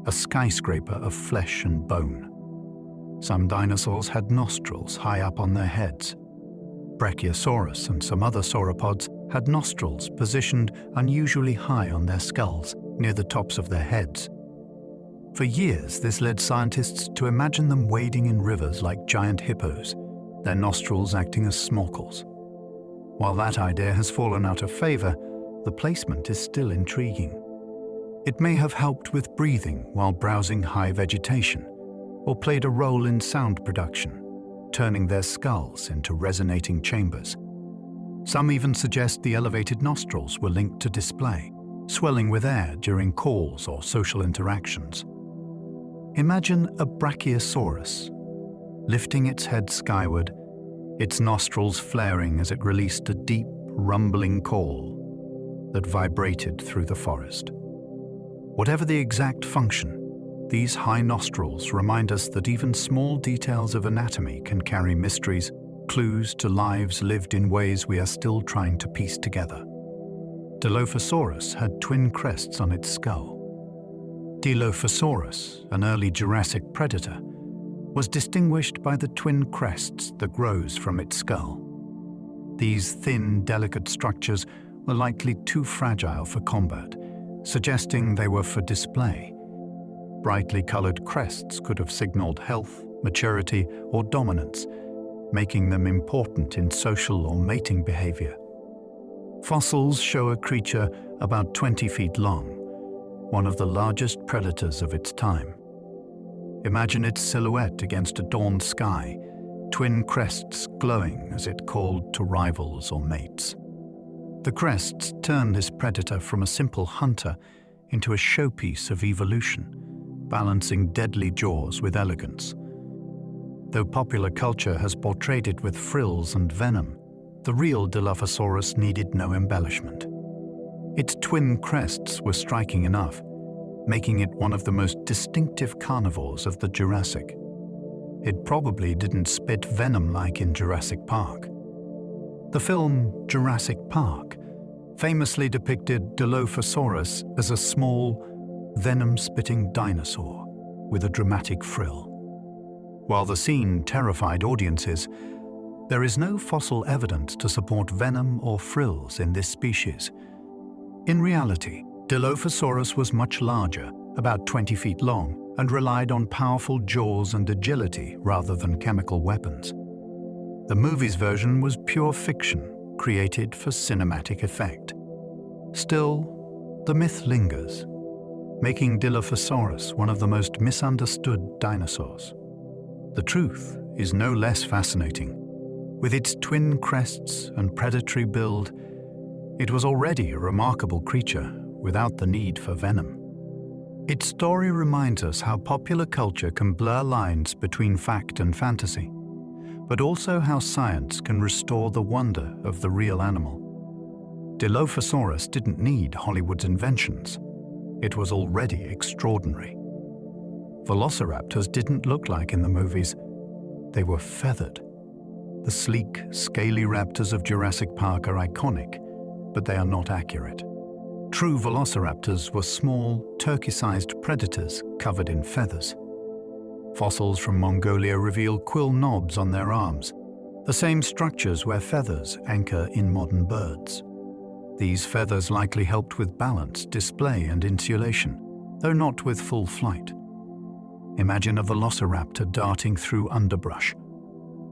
a skyscraper of flesh and bone. Some dinosaurs had nostrils high up on their heads. Brachiosaurus and some other sauropods had nostrils positioned unusually high on their skulls, near the tops of their heads. For years, this led scientists to imagine them wading in rivers like giant hippos, their nostrils acting as snorkels. While that idea has fallen out of favor, the placement is still intriguing. It may have helped with breathing while browsing high vegetation, or played a role in sound production, turning their skulls into resonating chambers. Some even suggest the elevated nostrils were linked to display, swelling with air during calls or social interactions. Imagine a Brachiosaurus, lifting its head skyward, its nostrils flaring as it released a deep, rumbling call that vibrated through the forest. Whatever the exact function, these high nostrils remind us that even small details of anatomy can carry mysteries, clues to lives lived in ways we are still trying to piece together. Dilophosaurus had twin crests on its skull. Dilophosaurus, an early Jurassic predator, was distinguished by the twin crests that rose from its skull. These thin, delicate structures were likely too fragile for combat, suggesting they were for display. Brightly colored crests could have signaled health, maturity, or dominance, making them important in social or mating behavior. Fossils show a creature about 20 feet long, one of the largest predators of its time. Imagine its silhouette against a dawn sky, twin crests glowing as it called to rivals or mates. The crests turn this predator from a simple hunter into a showpiece of evolution, balancing deadly jaws with elegance. Though popular culture has portrayed it with frills and venom, the real Dilophosaurus needed no embellishment. Its twin crests were striking enough, making it one of the most distinctive carnivores of the Jurassic. It probably didn't spit venom like in Jurassic Park. The film Jurassic Park famously depicted Dilophosaurus as a small, venom-spitting dinosaur with a dramatic frill. While the scene terrified audiences, there is no fossil evidence to support venom or frills in this species. In reality, Dilophosaurus was much larger, about 20 feet long, and relied on powerful jaws and agility rather than chemical weapons. The movie's version was pure fiction, created for cinematic effect. Still, the myth lingers, making Dilophosaurus one of the most misunderstood dinosaurs. The truth is no less fascinating. With its twin crests and predatory build, it was already a remarkable creature without the need for venom. Its story reminds us how popular culture can blur lines between fact and fantasy, but also how science can restore the wonder of the real animal. Dilophosaurus didn't need Hollywood's inventions. It was already extraordinary. Velociraptors didn't look like in the movies. They were feathered. The sleek, scaly raptors of Jurassic Park are iconic, but they are not accurate. True velociraptors were small, turkey-sized predators covered in feathers. Fossils from Mongolia reveal quill knobs on their arms, the same structures where feathers anchor in modern birds. These feathers likely helped with balance, display, and insulation, though not with full flight. Imagine a velociraptor darting through underbrush,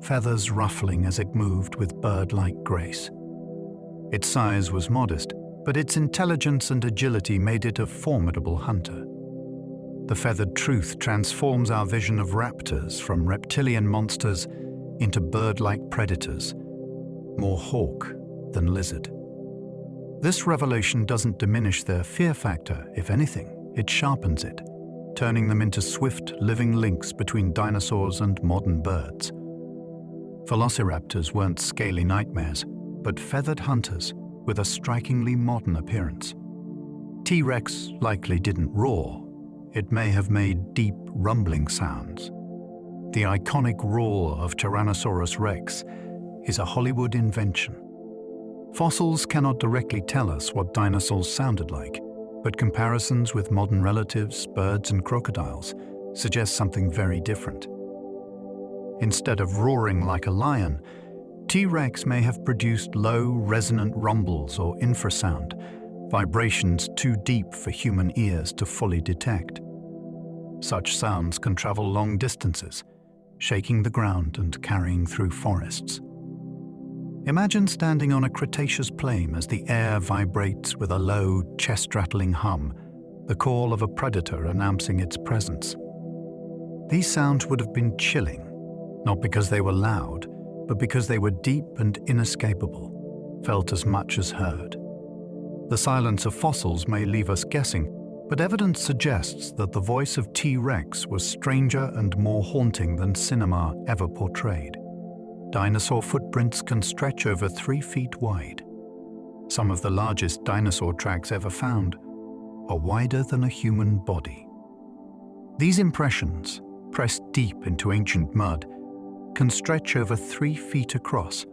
feathers ruffling as it moved with bird-like grace. Its size was modest, but its intelligence and agility made it a formidable hunter. The feathered truth transforms our vision of raptors from reptilian monsters into bird-like predators, more hawk than lizard. This revelation doesn't diminish their fear factor. If anything, it sharpens it, turning them into swift, living links between dinosaurs and modern birds. Velociraptors weren't scaly nightmares, but feathered hunters with a strikingly modern appearance. T-Rex likely didn't roar. It may have made deep, rumbling sounds. The iconic roar of Tyrannosaurus rex is a Hollywood invention. Fossils cannot directly tell us what dinosaurs sounded like, but comparisons with modern relatives, birds and crocodiles, suggest something very different. Instead of roaring like a lion, T-Rex may have produced low, resonant rumbles or infrasound, vibrations too deep for human ears to fully detect. Such sounds can travel long distances, shaking the ground and carrying through forests. Imagine standing on a Cretaceous plain as the air vibrates with a low, chest-rattling hum, the call of a predator announcing its presence. These sounds would have been chilling, not because they were loud, but because they were deep and inescapable, felt as much as heard. The silence of fossils may leave us guessing, but evidence suggests that the voice of T-Rex was stranger and more haunting than cinema ever portrayed. Dinosaur footprints can stretch over 3 feet wide. Some of the largest dinosaur tracks ever found are wider than a human body. These impressions, pressed deep into ancient mud, can stretch over 3 feet across,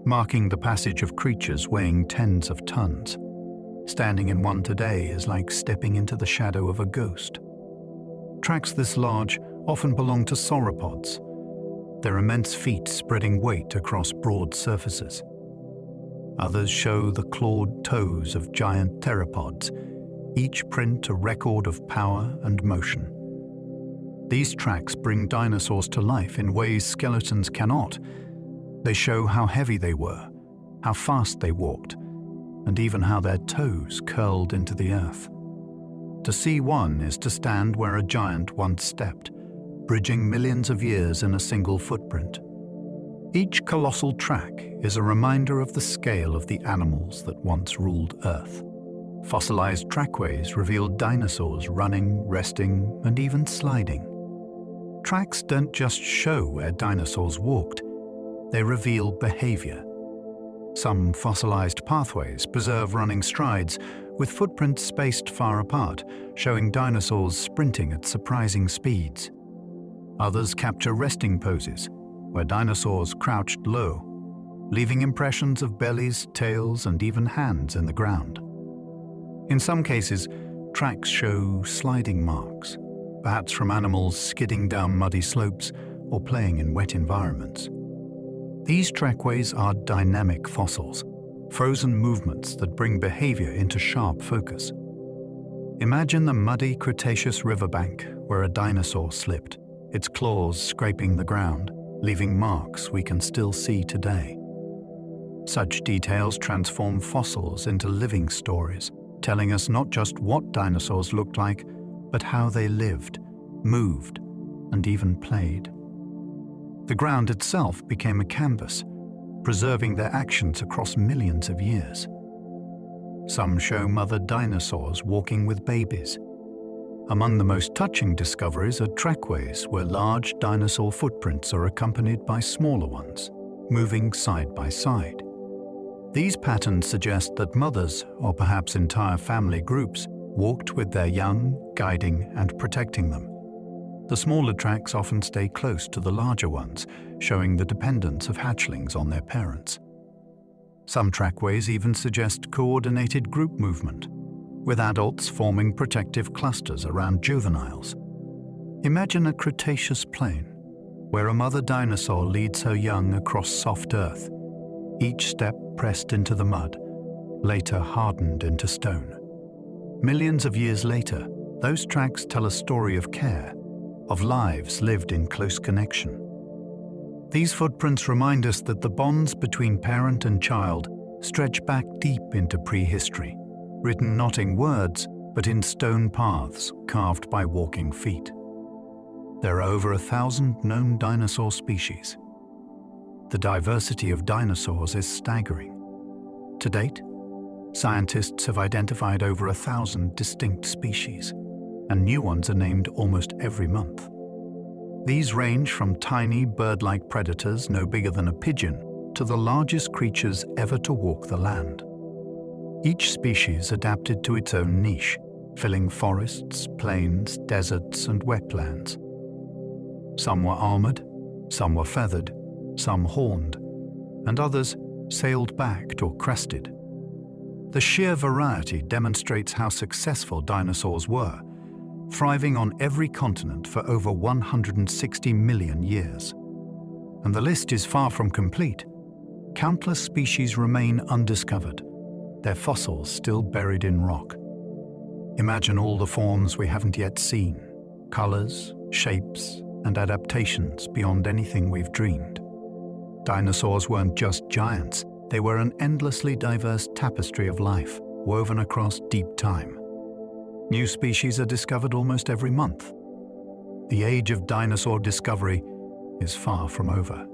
marking the passage of creatures weighing tens of tons. Standing in one today is like stepping into the shadow of a ghost. Tracks this large often belong to sauropods, their immense feet spreading weight across broad surfaces. Others show the clawed toes of giant theropods, each print a record of power and motion. These tracks bring dinosaurs to life in ways skeletons cannot. They show how heavy they were, how fast they walked, and even how their toes curled into the earth. To see one is to stand where a giant once stepped, bridging millions of years in a single footprint. Each colossal track is a reminder of the scale of the animals that once ruled Earth. Fossilized trackways reveal dinosaurs running, resting, and even sliding. Tracks don't just show where dinosaurs walked, they reveal behavior. Some fossilized pathways preserve running strides, with footprints spaced far apart, showing dinosaurs sprinting at surprising speeds. Others capture resting poses, where dinosaurs crouched low, leaving impressions of bellies, tails, and even hands in the ground. In some cases, tracks show sliding marks, perhaps from animals skidding down muddy slopes or playing in wet environments. These trackways are dynamic fossils, frozen movements that bring behavior into sharp focus. Imagine the muddy Cretaceous riverbank where a dinosaur slipped, its claws scraping the ground, leaving marks we can still see today. Such details transform fossils into living stories, telling us not just what dinosaurs looked like, but how they lived, moved, and even played. The ground itself became a canvas, preserving their actions across millions of years. Some show mother dinosaurs walking with babies. Among the most touching discoveries are trackways where large dinosaur footprints are accompanied by smaller ones, moving side by side. These patterns suggest that mothers, or perhaps entire family groups, walked with their young, guiding and protecting them. The smaller tracks often stay close to the larger ones, showing the dependence of hatchlings on their parents. Some trackways even suggest coordinated group movement, with adults forming protective clusters around juveniles. Imagine a Cretaceous plain, where a mother dinosaur leads her young across soft earth, each step pressed into the mud, later hardened into stone. Millions of years later, those tracks tell a story of care, of lives lived in close connection. These footprints remind us that the bonds between parent and child stretch back deep into prehistory, written not in words, but in stone paths carved by walking feet. There are over 1,000 known dinosaur species. The diversity of dinosaurs is staggering. To date, scientists have identified over 1,000 distinct species, and new ones are named almost every month. These range from tiny bird-like predators no bigger than a pigeon to the largest creatures ever to walk the land. Each species adapted to its own niche, filling forests, plains, deserts, and wetlands. Some were armored, some were feathered, some horned, and others sailed backed or crested. The sheer variety demonstrates how successful dinosaurs were, thriving on every continent for over 160 million years. And the list is far from complete. Countless species remain undiscovered, their fossils still buried in rock. Imagine all the forms we haven't yet seen, colors, shapes, and adaptations beyond anything we've dreamed. Dinosaurs weren't just giants, they were an endlessly diverse tapestry of life, woven across deep time. New species are discovered almost every month. The age of dinosaur discovery is far from over.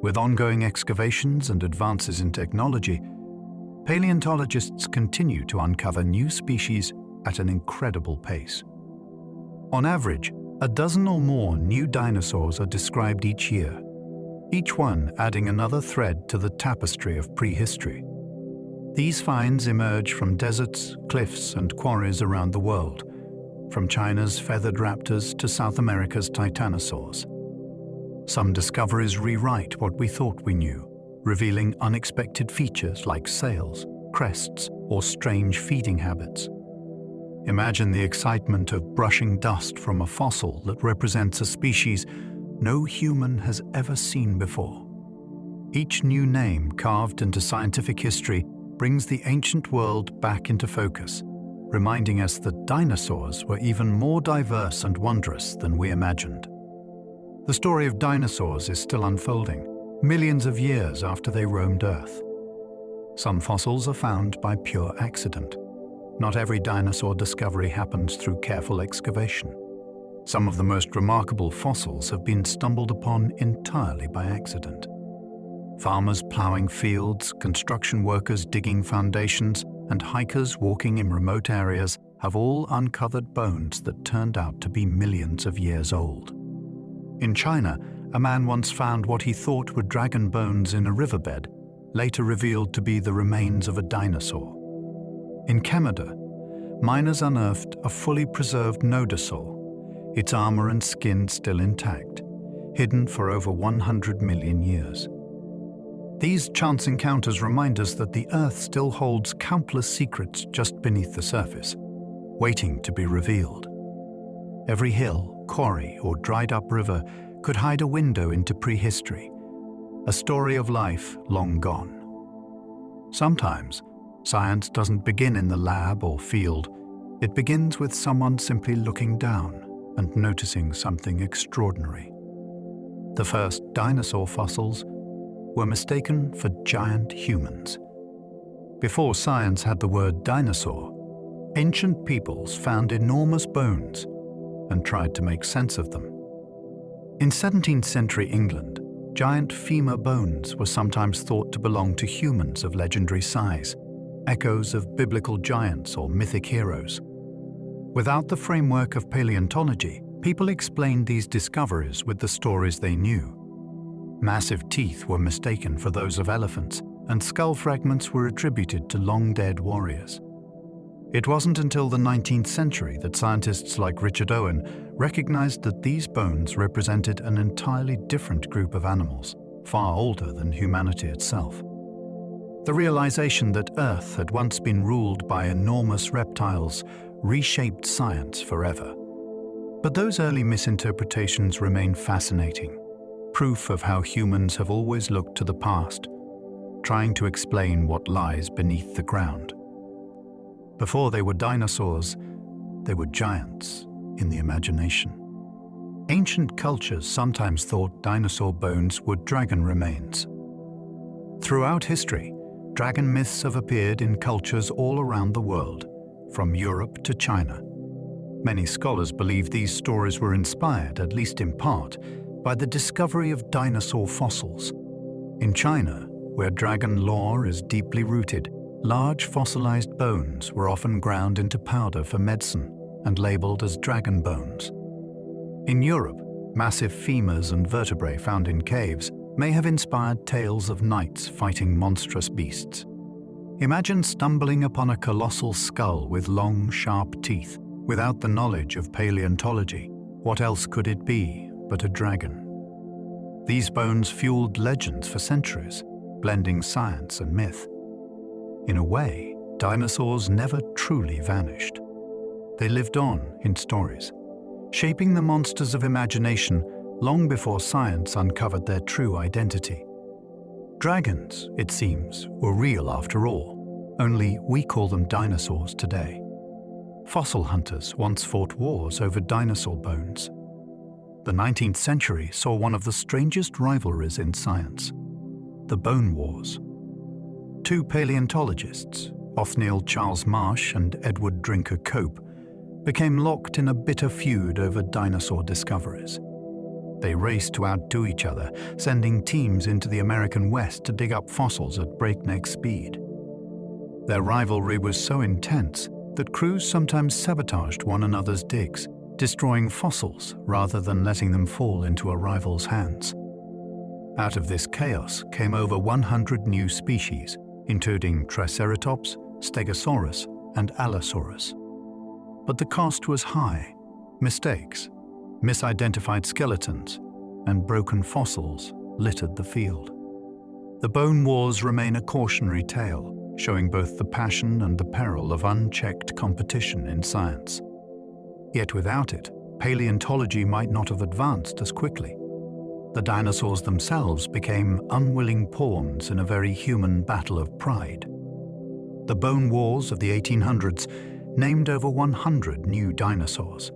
With ongoing excavations and advances in technology, paleontologists continue to uncover new species at an incredible pace. On average, a dozen or more new dinosaurs are described each year, each one adding another thread to the tapestry of prehistory. These finds emerge from deserts, cliffs, and quarries around the world, from China's feathered raptors to South America's titanosaurs. Some discoveries rewrite what we thought we knew, revealing unexpected features like sails, crests, or strange feeding habits. Imagine the excitement of brushing dust from a fossil that represents a species no human has ever seen before. Each new name carved into scientific history brings the ancient world back into focus, reminding us that dinosaurs were even more diverse and wondrous than we imagined. The story of dinosaurs is still unfolding, millions of years after they roamed Earth. Some fossils are found by pure accident. Not every dinosaur discovery happens through careful excavation. Some of the most remarkable fossils have been stumbled upon entirely by accident. Farmers plowing fields, construction workers digging foundations, and hikers walking in remote areas have all uncovered bones that turned out to be millions of years old. In China, a man once found what he thought were dragon bones in a riverbed, later revealed to be the remains of a dinosaur. In Canada, miners unearthed a fully preserved nodosaur, its armor and skin still intact, hidden for over 100 million years. These chance encounters remind us that the Earth still holds countless secrets just beneath the surface, waiting to be revealed. Every hill, quarry, or dried-up river could hide a window into prehistory, a story of life long gone. Sometimes, science doesn't begin in the lab or field. It begins with someone simply looking down and noticing something extraordinary. The first dinosaur fossils were mistaken for giant humans. Before science had the word dinosaur, ancient peoples found enormous bones and tried to make sense of them. In 17th century England, giant femur bones were sometimes thought to belong to humans of legendary size, echoes of biblical giants or mythic heroes. Without the framework of paleontology, people explained these discoveries with the stories they knew. Massive teeth were mistaken for those of elephants, and skull fragments were attributed to long-dead warriors. It wasn't until the 19th century that scientists like Richard Owen recognized that these bones represented an entirely different group of animals, far older than humanity itself. The realization that Earth had once been ruled by enormous reptiles reshaped science forever. But those early misinterpretations remain fascinating, proof of how humans have always looked to the past, trying to explain what lies beneath the ground. Before they were dinosaurs, they were giants in the imagination. Ancient cultures sometimes thought dinosaur bones were dragon remains. Throughout history, dragon myths have appeared in cultures all around the world, from Europe to China. Many scholars believe these stories were inspired, at least in part, by the discovery of dinosaur fossils. In China, where dragon lore is deeply rooted, large fossilized bones were often ground into powder for medicine and labeled as dragon bones. In Europe, massive femurs and vertebrae found in caves may have inspired tales of knights fighting monstrous beasts. Imagine stumbling upon a colossal skull with long, sharp teeth. Without the knowledge of paleontology, what else could it be but a dragon. These bones fueled legends for centuries, blending science and myth. In a way, dinosaurs never truly vanished. They lived on in stories, shaping the monsters of imagination long before science uncovered their true identity. Dragons, it seems, were real after all, only we call them dinosaurs today. Fossil hunters once fought wars over dinosaur bones. The 19th century saw one of the strangest rivalries in science, the Bone Wars. Two paleontologists, Othniel Charles Marsh and Edward Drinker Cope, became locked in a bitter feud over dinosaur discoveries. They raced to outdo each other, sending teams into the American West to dig up fossils at breakneck speed. Their rivalry was so intense that crews sometimes sabotaged one another's digs, destroying fossils rather than letting them fall into a rival's hands. Out of this chaos came over 100 new species, including Triceratops, Stegosaurus, and Allosaurus. But the cost was high. Mistakes, misidentified skeletons, and broken fossils littered the field. The Bone Wars remain a cautionary tale, showing both the passion and the peril of unchecked competition in science. Yet without it, paleontology might not have advanced as quickly. The dinosaurs themselves became unwilling pawns in a very human battle of pride. The Bone Wars of the 1800s named over 100 new dinosaurs.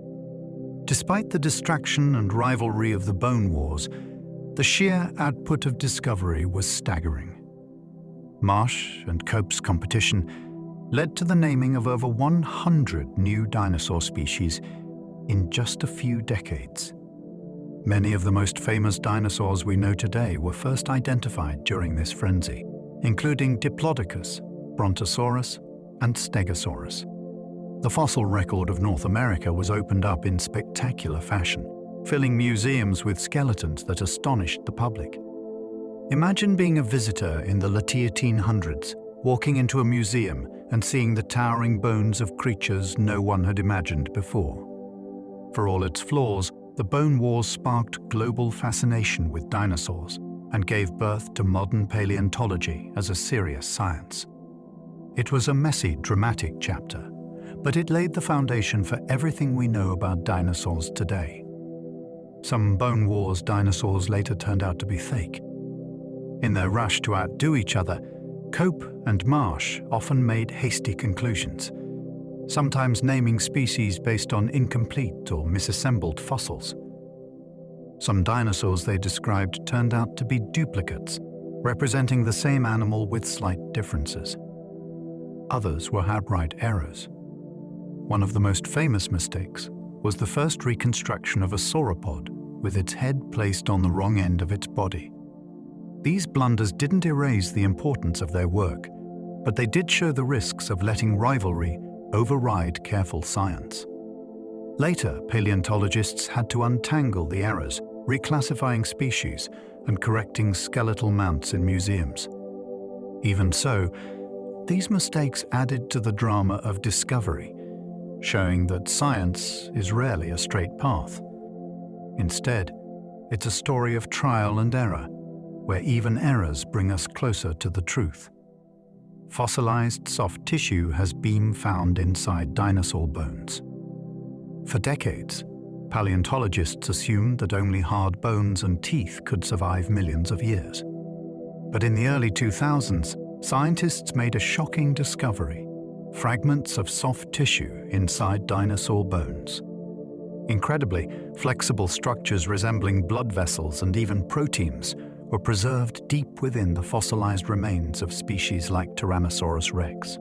Despite the distraction and rivalry of the Bone Wars, the sheer output of discovery was staggering. Marsh and Cope's competition led to the naming of over 100 new dinosaur species in just a few decades. Many of the most famous dinosaurs we know today were first identified during this frenzy, including Diplodocus, Brontosaurus, and Stegosaurus. The fossil record of North America was opened up in spectacular fashion, filling museums with skeletons that astonished the public. Imagine being a visitor in the late 1800s, walking into a museum and seeing the towering bones of creatures no one had imagined before. For all its flaws, the Bone Wars sparked global fascination with dinosaurs and gave birth to modern paleontology as a serious science. It was a messy, dramatic chapter, but it laid the foundation for everything we know about dinosaurs today. Some Bone Wars dinosaurs later turned out to be fake. In their rush to outdo each other, Cope and Marsh often made hasty conclusions, sometimes naming species based on incomplete or misassembled fossils. Some dinosaurs they described turned out to be duplicates, representing the same animal with slight differences. Others were outright errors. One of the most famous mistakes was the first reconstruction of a sauropod with its head placed on the wrong end of its body. These blunders didn't erase the importance of their work, but they did show the risks of letting rivalry override careful science. Later, paleontologists had to untangle the errors, reclassifying species and correcting skeletal mounts in museums. Even so, these mistakes added to the drama of discovery, showing that science is rarely a straight path. Instead, it's a story of trial and error, where even errors bring us closer to the truth. Fossilized soft tissue has been found inside dinosaur bones. For decades, paleontologists assumed that only hard bones and teeth could survive millions of years. But in the early 2000s, scientists made a shocking discovery: fragments of soft tissue inside dinosaur bones. Incredibly, flexible structures resembling blood vessels and even proteins were preserved deep within the fossilized remains of species like Tyrannosaurus rex.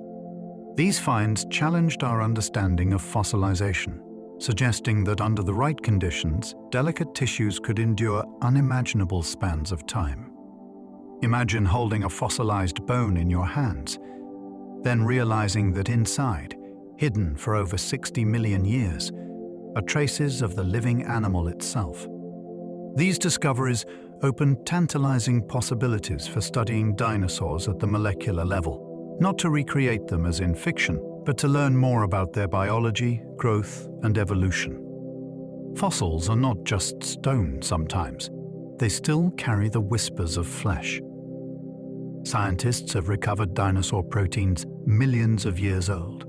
These finds challenged our understanding of fossilization, suggesting that under the right conditions, delicate tissues could endure unimaginable spans of time. Imagine holding a fossilized bone in your hands, then realizing that inside, hidden for over 60 million years, are traces of the living animal itself. These discoveries opened tantalizing possibilities for studying dinosaurs at the molecular level, not to recreate them as in fiction, but to learn more about their biology, growth, and evolution. Fossils are not just stone sometimes. They still carry the whispers of flesh. Scientists have recovered dinosaur proteins millions of years old.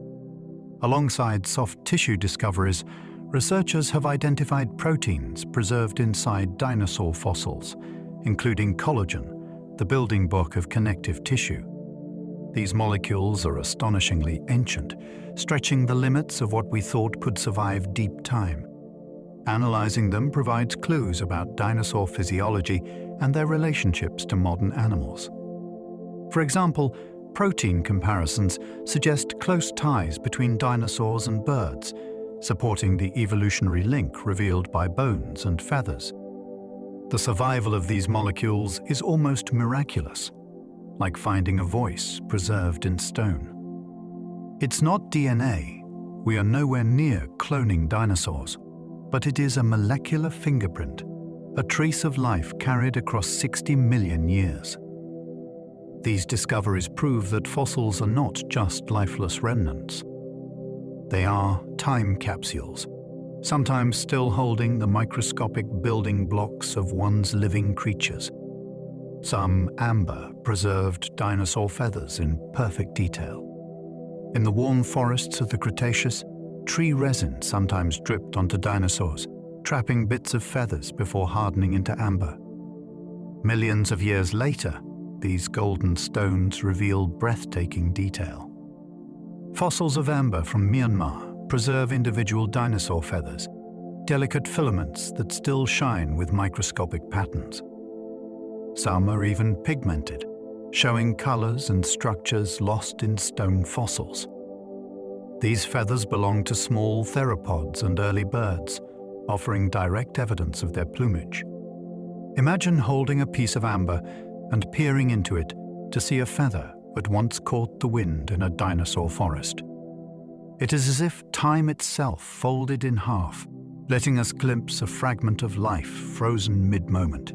Alongside soft tissue discoveries, researchers have identified proteins preserved inside dinosaur fossils, including collagen, the building block of connective tissue. These molecules are astonishingly ancient, stretching the limits of what we thought could survive deep time. Analyzing them provides clues about dinosaur physiology and their relationships to modern animals. For example, protein comparisons suggest close ties between dinosaurs and birds, supporting the evolutionary link revealed by bones and feathers. The survival of these molecules is almost miraculous, like finding a voice preserved in stone. It's not DNA. We are nowhere near cloning dinosaurs, but it is a molecular fingerprint, a trace of life carried across 60 million years. These discoveries prove that fossils are not just lifeless remnants. They are time capsules, sometimes still holding the microscopic building blocks of once living creatures. Some amber, preserved dinosaur feathers in perfect detail. In the warm forests of the Cretaceous, tree resin sometimes dripped onto dinosaurs, trapping bits of feathers before hardening into amber. Millions of years later, these golden stones reveal breathtaking detail. Fossils of amber from Myanmar preserve individual dinosaur feathers, delicate filaments that still shine with microscopic patterns. Some are even pigmented, showing colors and structures lost in stone fossils. These feathers belong to small theropods and early birds, offering direct evidence of their plumage. Imagine holding a piece of amber and peering into it to see a feather that once caught the wind in a dinosaur forest. It is as if time itself folded in half, letting us glimpse a fragment of life frozen mid-moment.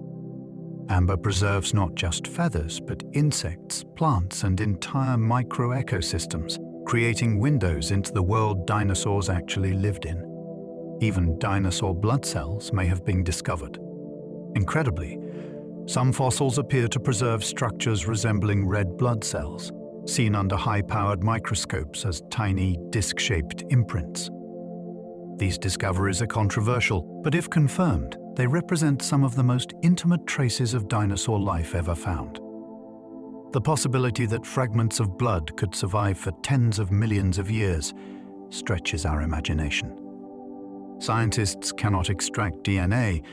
Amber preserves not just feathers, but insects, plants, and entire micro-ecosystems, creating windows into the world dinosaurs actually lived in. Even dinosaur blood cells may have been discovered. Incredibly, some fossils appear to preserve structures resembling red blood cells, seen under high-powered microscopes as tiny, disc-shaped imprints. These discoveries are controversial, but if confirmed, they represent some of the most intimate traces of dinosaur life ever found. The possibility that fragments of blood could survive for tens of millions of years stretches our imagination. Scientists cannot extract DNA.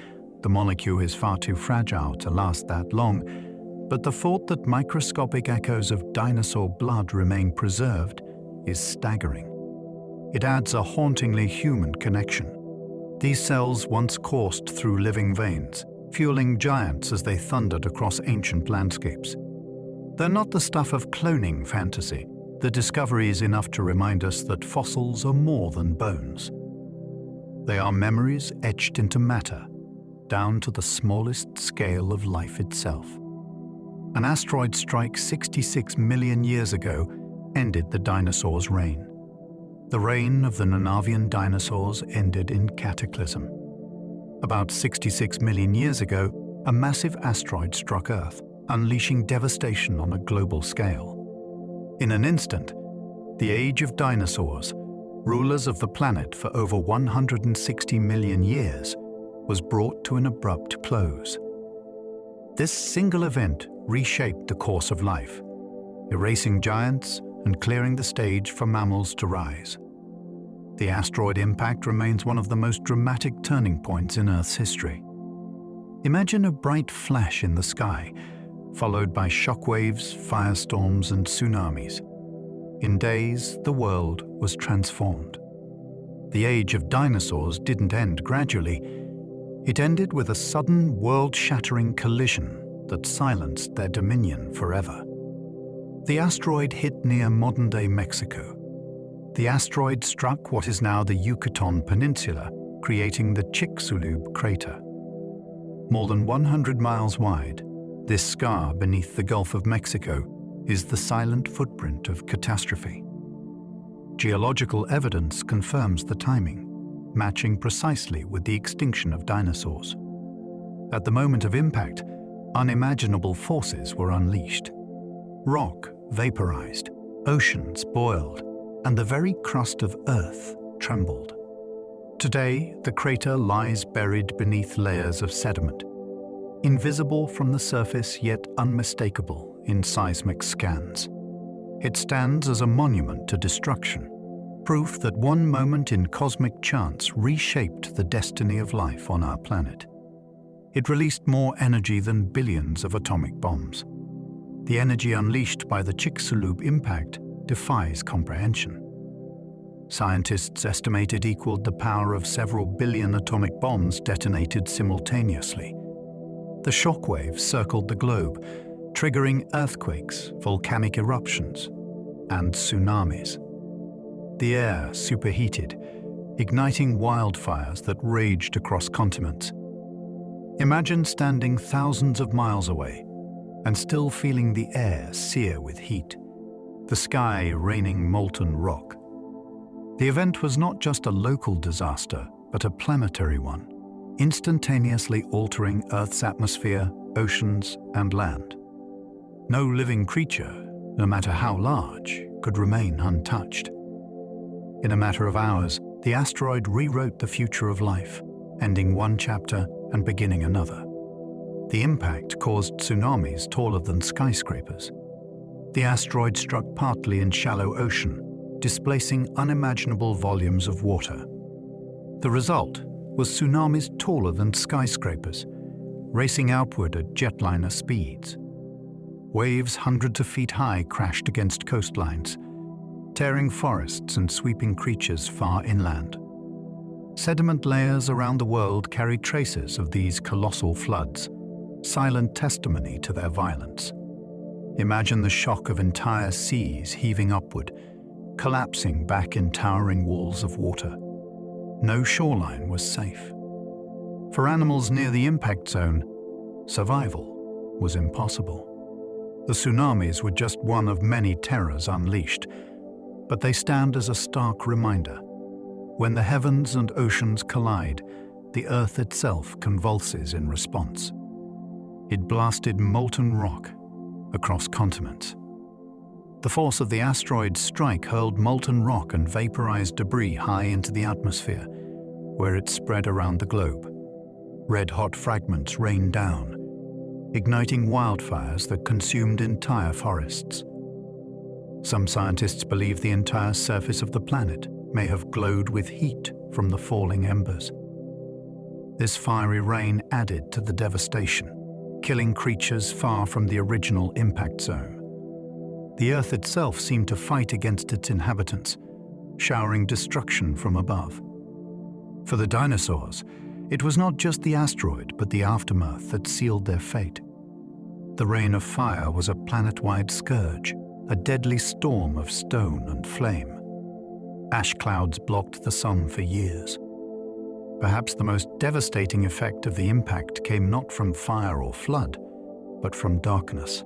The molecule is far too fragile to last that long, but the thought that microscopic echoes of dinosaur blood remain preserved is staggering. It adds a hauntingly human connection. These cells once coursed through living veins, fueling giants as they thundered across ancient landscapes. They're not the stuff of cloning fantasy. The discovery is enough to remind us that fossils are more than bones. They are memories etched into matter, down to the smallest scale of life itself. An asteroid strike 66 million years ago ended the dinosaurs' reign. The reign of the Nanavian dinosaurs ended in cataclysm. About 66 million years ago, a massive asteroid struck Earth, unleashing devastation on a global scale. In an instant, the age of dinosaurs, rulers of the planet for over 160 million years, was brought to an abrupt close. This single event reshaped the course of life, erasing giants and clearing the stage for mammals to rise. The asteroid impact remains one of the most dramatic turning points in Earth's history. Imagine a bright flash in the sky, followed by shockwaves, firestorms, and tsunamis. In days, the world was transformed. The age of dinosaurs didn't end gradually. It ended with a sudden, world-shattering collision that silenced their dominion forever. The asteroid hit near modern-day Mexico. The asteroid struck what is now the Yucatan Peninsula, creating the Chicxulub crater. More than 100 miles wide, this scar beneath the Gulf of Mexico is the silent footprint of catastrophe. Geological evidence confirms the timing. matching precisely with the extinction of dinosaurs. At the moment of impact, unimaginable forces were unleashed. Rock vaporized, oceans boiled, and the very crust of Earth trembled. Today, the crater lies buried beneath layers of sediment, invisible from the surface yet unmistakable in seismic scans. It stands as a monument to destruction, proof that one moment in cosmic chance reshaped the destiny of life on our planet. It released more energy than billions of atomic bombs. The energy unleashed by the Chicxulub impact defies comprehension. Scientists estimate it equaled the power of several billion atomic bombs detonated simultaneously. The shockwaves circled the globe, triggering earthquakes, volcanic eruptions, and tsunamis. The air superheated, igniting wildfires that raged across continents. Imagine standing thousands of miles away and still feeling the air sear with heat, the sky raining molten rock. The event was not just a local disaster, but a planetary one, instantaneously altering Earth's atmosphere, oceans, and land. No living creature, no matter how large, could remain untouched. In a matter of hours, the asteroid rewrote the future of life, ending one chapter and beginning another. The impact caused tsunamis taller than skyscrapers. The asteroid struck partly in shallow ocean, displacing unimaginable volumes of water. The result was tsunamis taller than skyscrapers, racing outward at jetliner speeds. Waves hundreds of feet high crashed against coastlines, tearing forests and sweeping creatures far inland. Sediment layers around the world carried traces of these colossal floods, silent testimony to their violence. Imagine the shock of entire seas heaving upward, collapsing back in towering walls of water. No shoreline was safe. For animals near the impact zone, survival was impossible. The tsunamis were just one of many terrors unleashed, but they stand as a stark reminder. When the heavens and oceans collide, the Earth itself convulses in response. It blasted molten rock across continents. The force of the asteroid's strike hurled molten rock and vaporized debris high into the atmosphere, where it spread around the globe. Red-hot fragments rained down, igniting wildfires that consumed entire forests. Some scientists believe the entire surface of the planet may have glowed with heat from the falling embers. This fiery rain added to the devastation, killing creatures far from the original impact zone. The Earth itself seemed to fight against its inhabitants, showering destruction from above. For the dinosaurs, it was not just the asteroid but the aftermath that sealed their fate. The rain of fire was a planet-wide scourge, a deadly storm of stone and flame. Ash clouds blocked the sun for years. Perhaps the most devastating effect of the impact came not from fire or flood, but from darkness.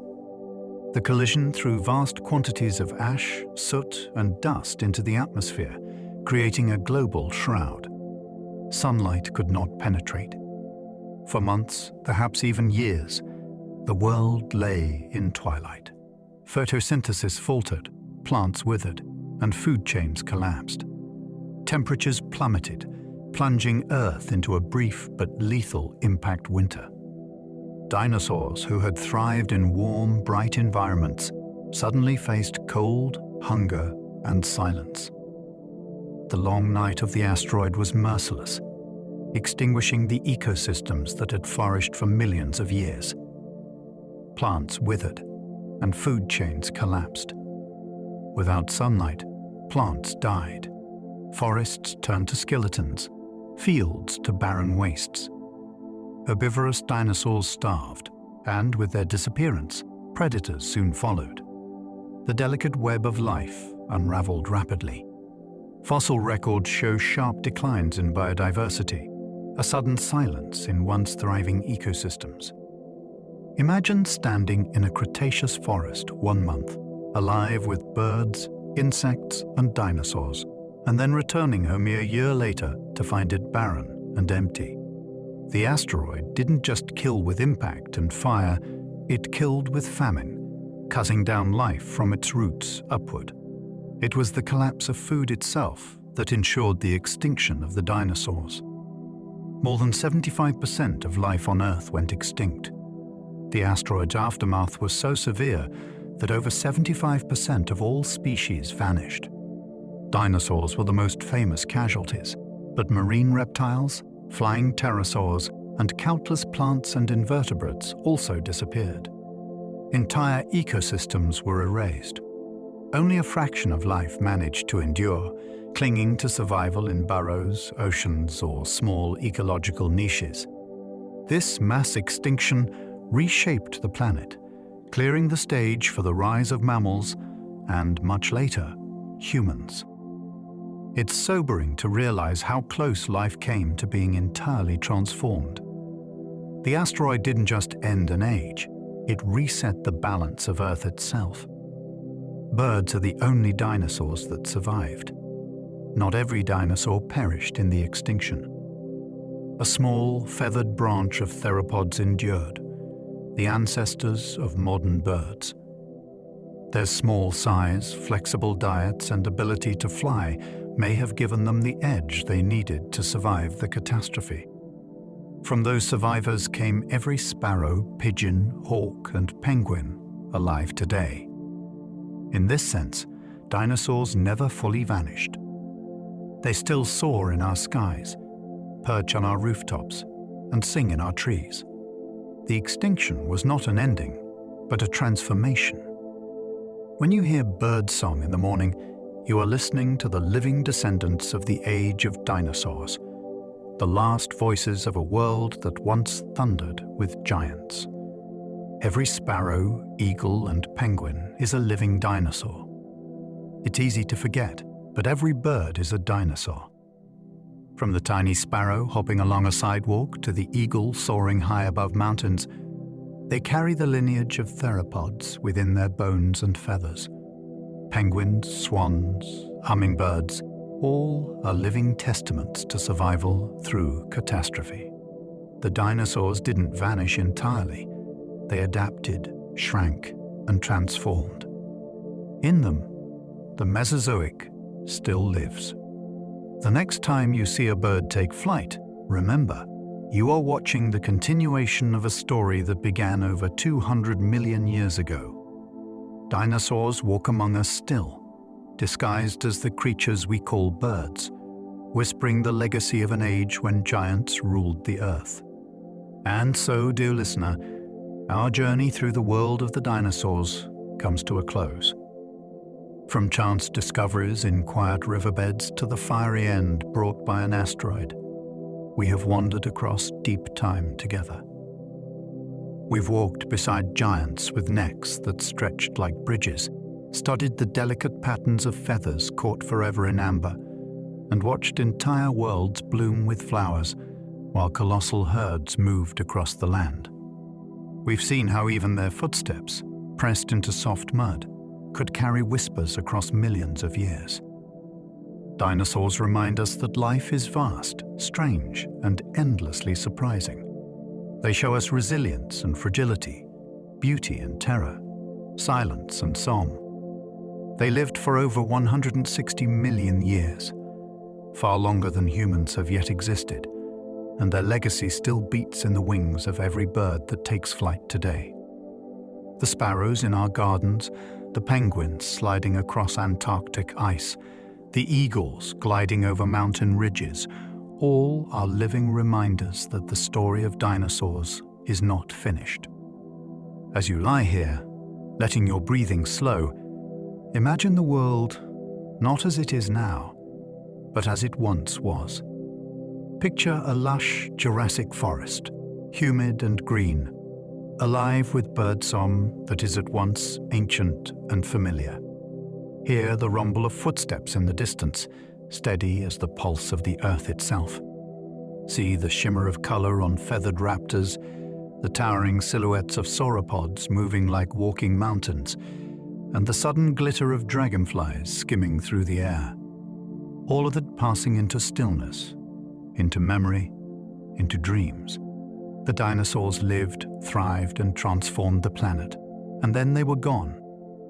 The collision threw vast quantities of ash, soot, and dust into the atmosphere, creating a global shroud. Sunlight could not penetrate. For months, perhaps even years, the world lay in twilight. Photosynthesis faltered, plants withered, and food chains collapsed. Temperatures plummeted, plunging Earth into a brief but lethal impact winter. Dinosaurs who had thrived in warm, bright environments suddenly faced cold, hunger, and silence. The long night of the asteroid was merciless, extinguishing the ecosystems that had flourished for millions of years. Plants withered, and food chains collapsed. Without sunlight, plants died. Forests turned to skeletons, fields to barren wastes. Herbivorous dinosaurs starved, and with their disappearance, predators soon followed. The delicate web of life unraveled rapidly. Fossil records show sharp declines in biodiversity, a sudden silence in once thriving ecosystems. Imagine standing in a Cretaceous forest 1 month, alive with birds, insects, and dinosaurs, and then returning home a year later to find it barren and empty. The asteroid didn't just kill with impact and fire, it killed with famine, cutting down life from its roots upward. It was the collapse of food itself that ensured the extinction of the dinosaurs. More than 75% of life on Earth went extinct. The asteroid's aftermath was so severe that over 75% of all species vanished. Dinosaurs were the most famous casualties, but marine reptiles, flying pterosaurs, and countless plants and invertebrates also disappeared. Entire ecosystems were erased. Only a fraction of life managed to endure, clinging to survival in burrows, oceans, or small ecological niches. This mass extinction reshaped the planet, clearing the stage for the rise of mammals and, much later, humans. It's sobering to realize how close life came to being entirely transformed. The asteroid didn't just end an age, it reset the balance of Earth itself. Birds are the only dinosaurs that survived. Not every dinosaur perished in the extinction. A small, feathered branch of theropods endured, the ancestors of modern birds. Their small size, flexible diets, and ability to fly may have given them the edge they needed to survive the catastrophe. From those survivors came every sparrow, pigeon, hawk, and penguin alive today. In this sense, dinosaurs never fully vanished. They still soar in our skies, perch on our rooftops, and sing in our trees. The extinction was not an ending, but a transformation. When you hear birdsong in the morning, you are listening to the living descendants of the age of dinosaurs, the last voices of a world that once thundered with giants. Every sparrow, eagle, and penguin is a living dinosaur. It's easy to forget, but every bird is a dinosaur. From the tiny sparrow hopping along a sidewalk to the eagle soaring high above mountains, they carry the lineage of theropods within their bones and feathers. Penguins, swans, hummingbirds, all are living testaments to survival through catastrophe. The dinosaurs didn't vanish entirely. They adapted, shrank, and transformed. In them, the Mesozoic still lives. The next time you see a bird take flight, remember, you are watching the continuation of a story that began over 200 million years ago. Dinosaurs walk among us still, disguised as the creatures we call birds, whispering the legacy of an age when giants ruled the earth. And so, dear listener, our journey through the world of the dinosaurs comes to a close. From chance discoveries in quiet riverbeds to the fiery end brought by an asteroid, we have wandered across deep time together. We've walked beside giants with necks that stretched like bridges, studied the delicate patterns of feathers caught forever in amber, and watched entire worlds bloom with flowers while colossal herds moved across the land. We've seen how even their footsteps, pressed into soft mud, could carry whispers across millions of years. Dinosaurs remind us that life is vast, strange, and endlessly surprising. They show us resilience and fragility, beauty and terror, silence and song. They lived for over 160 million years, far longer than humans have yet existed, and their legacy still beats in the wings of every bird that takes flight today. The sparrows in our gardens, the penguins sliding across Antarctic ice, the eagles gliding over mountain ridges, all are living reminders that the story of dinosaurs is not finished. As you lie here, letting your breathing slow, imagine the world not as it is now, but as it once was. Picture a lush Jurassic forest, humid and green, alive with birdsong that is at once ancient and familiar. Hear the rumble of footsteps in the distance, steady as the pulse of the earth itself. See the shimmer of color on feathered raptors, the towering silhouettes of sauropods moving like walking mountains, and the sudden glitter of dragonflies skimming through the air. All of it passing into stillness, into memory, into dreams. The dinosaurs lived, thrived, and transformed the planet, and then they were gone,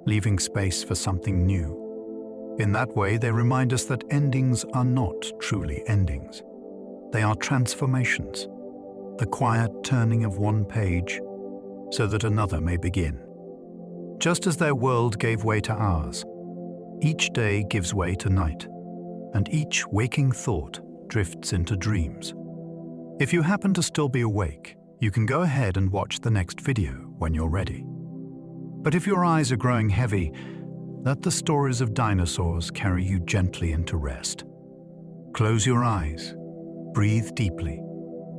leaving space for something new. In that way, they remind us that endings are not truly endings. They are transformations, the quiet turning of one page so that another may begin. Just as their world gave way to ours, each day gives way to night, and each waking thought drifts into dreams. If you happen to still be awake, you can go ahead and watch the next video when you're ready. But if your eyes are growing heavy, let the stories of dinosaurs carry you gently into rest. Close your eyes, breathe deeply,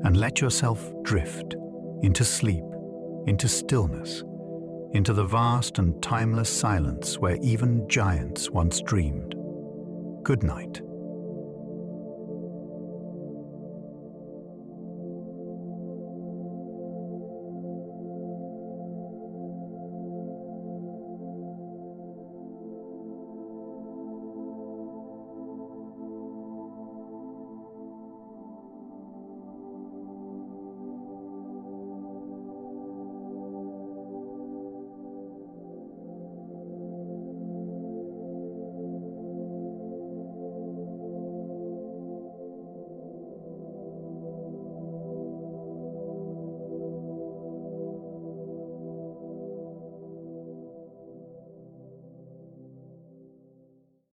and let yourself drift into sleep, into stillness, into the vast and timeless silence where even giants once dreamed. Good night.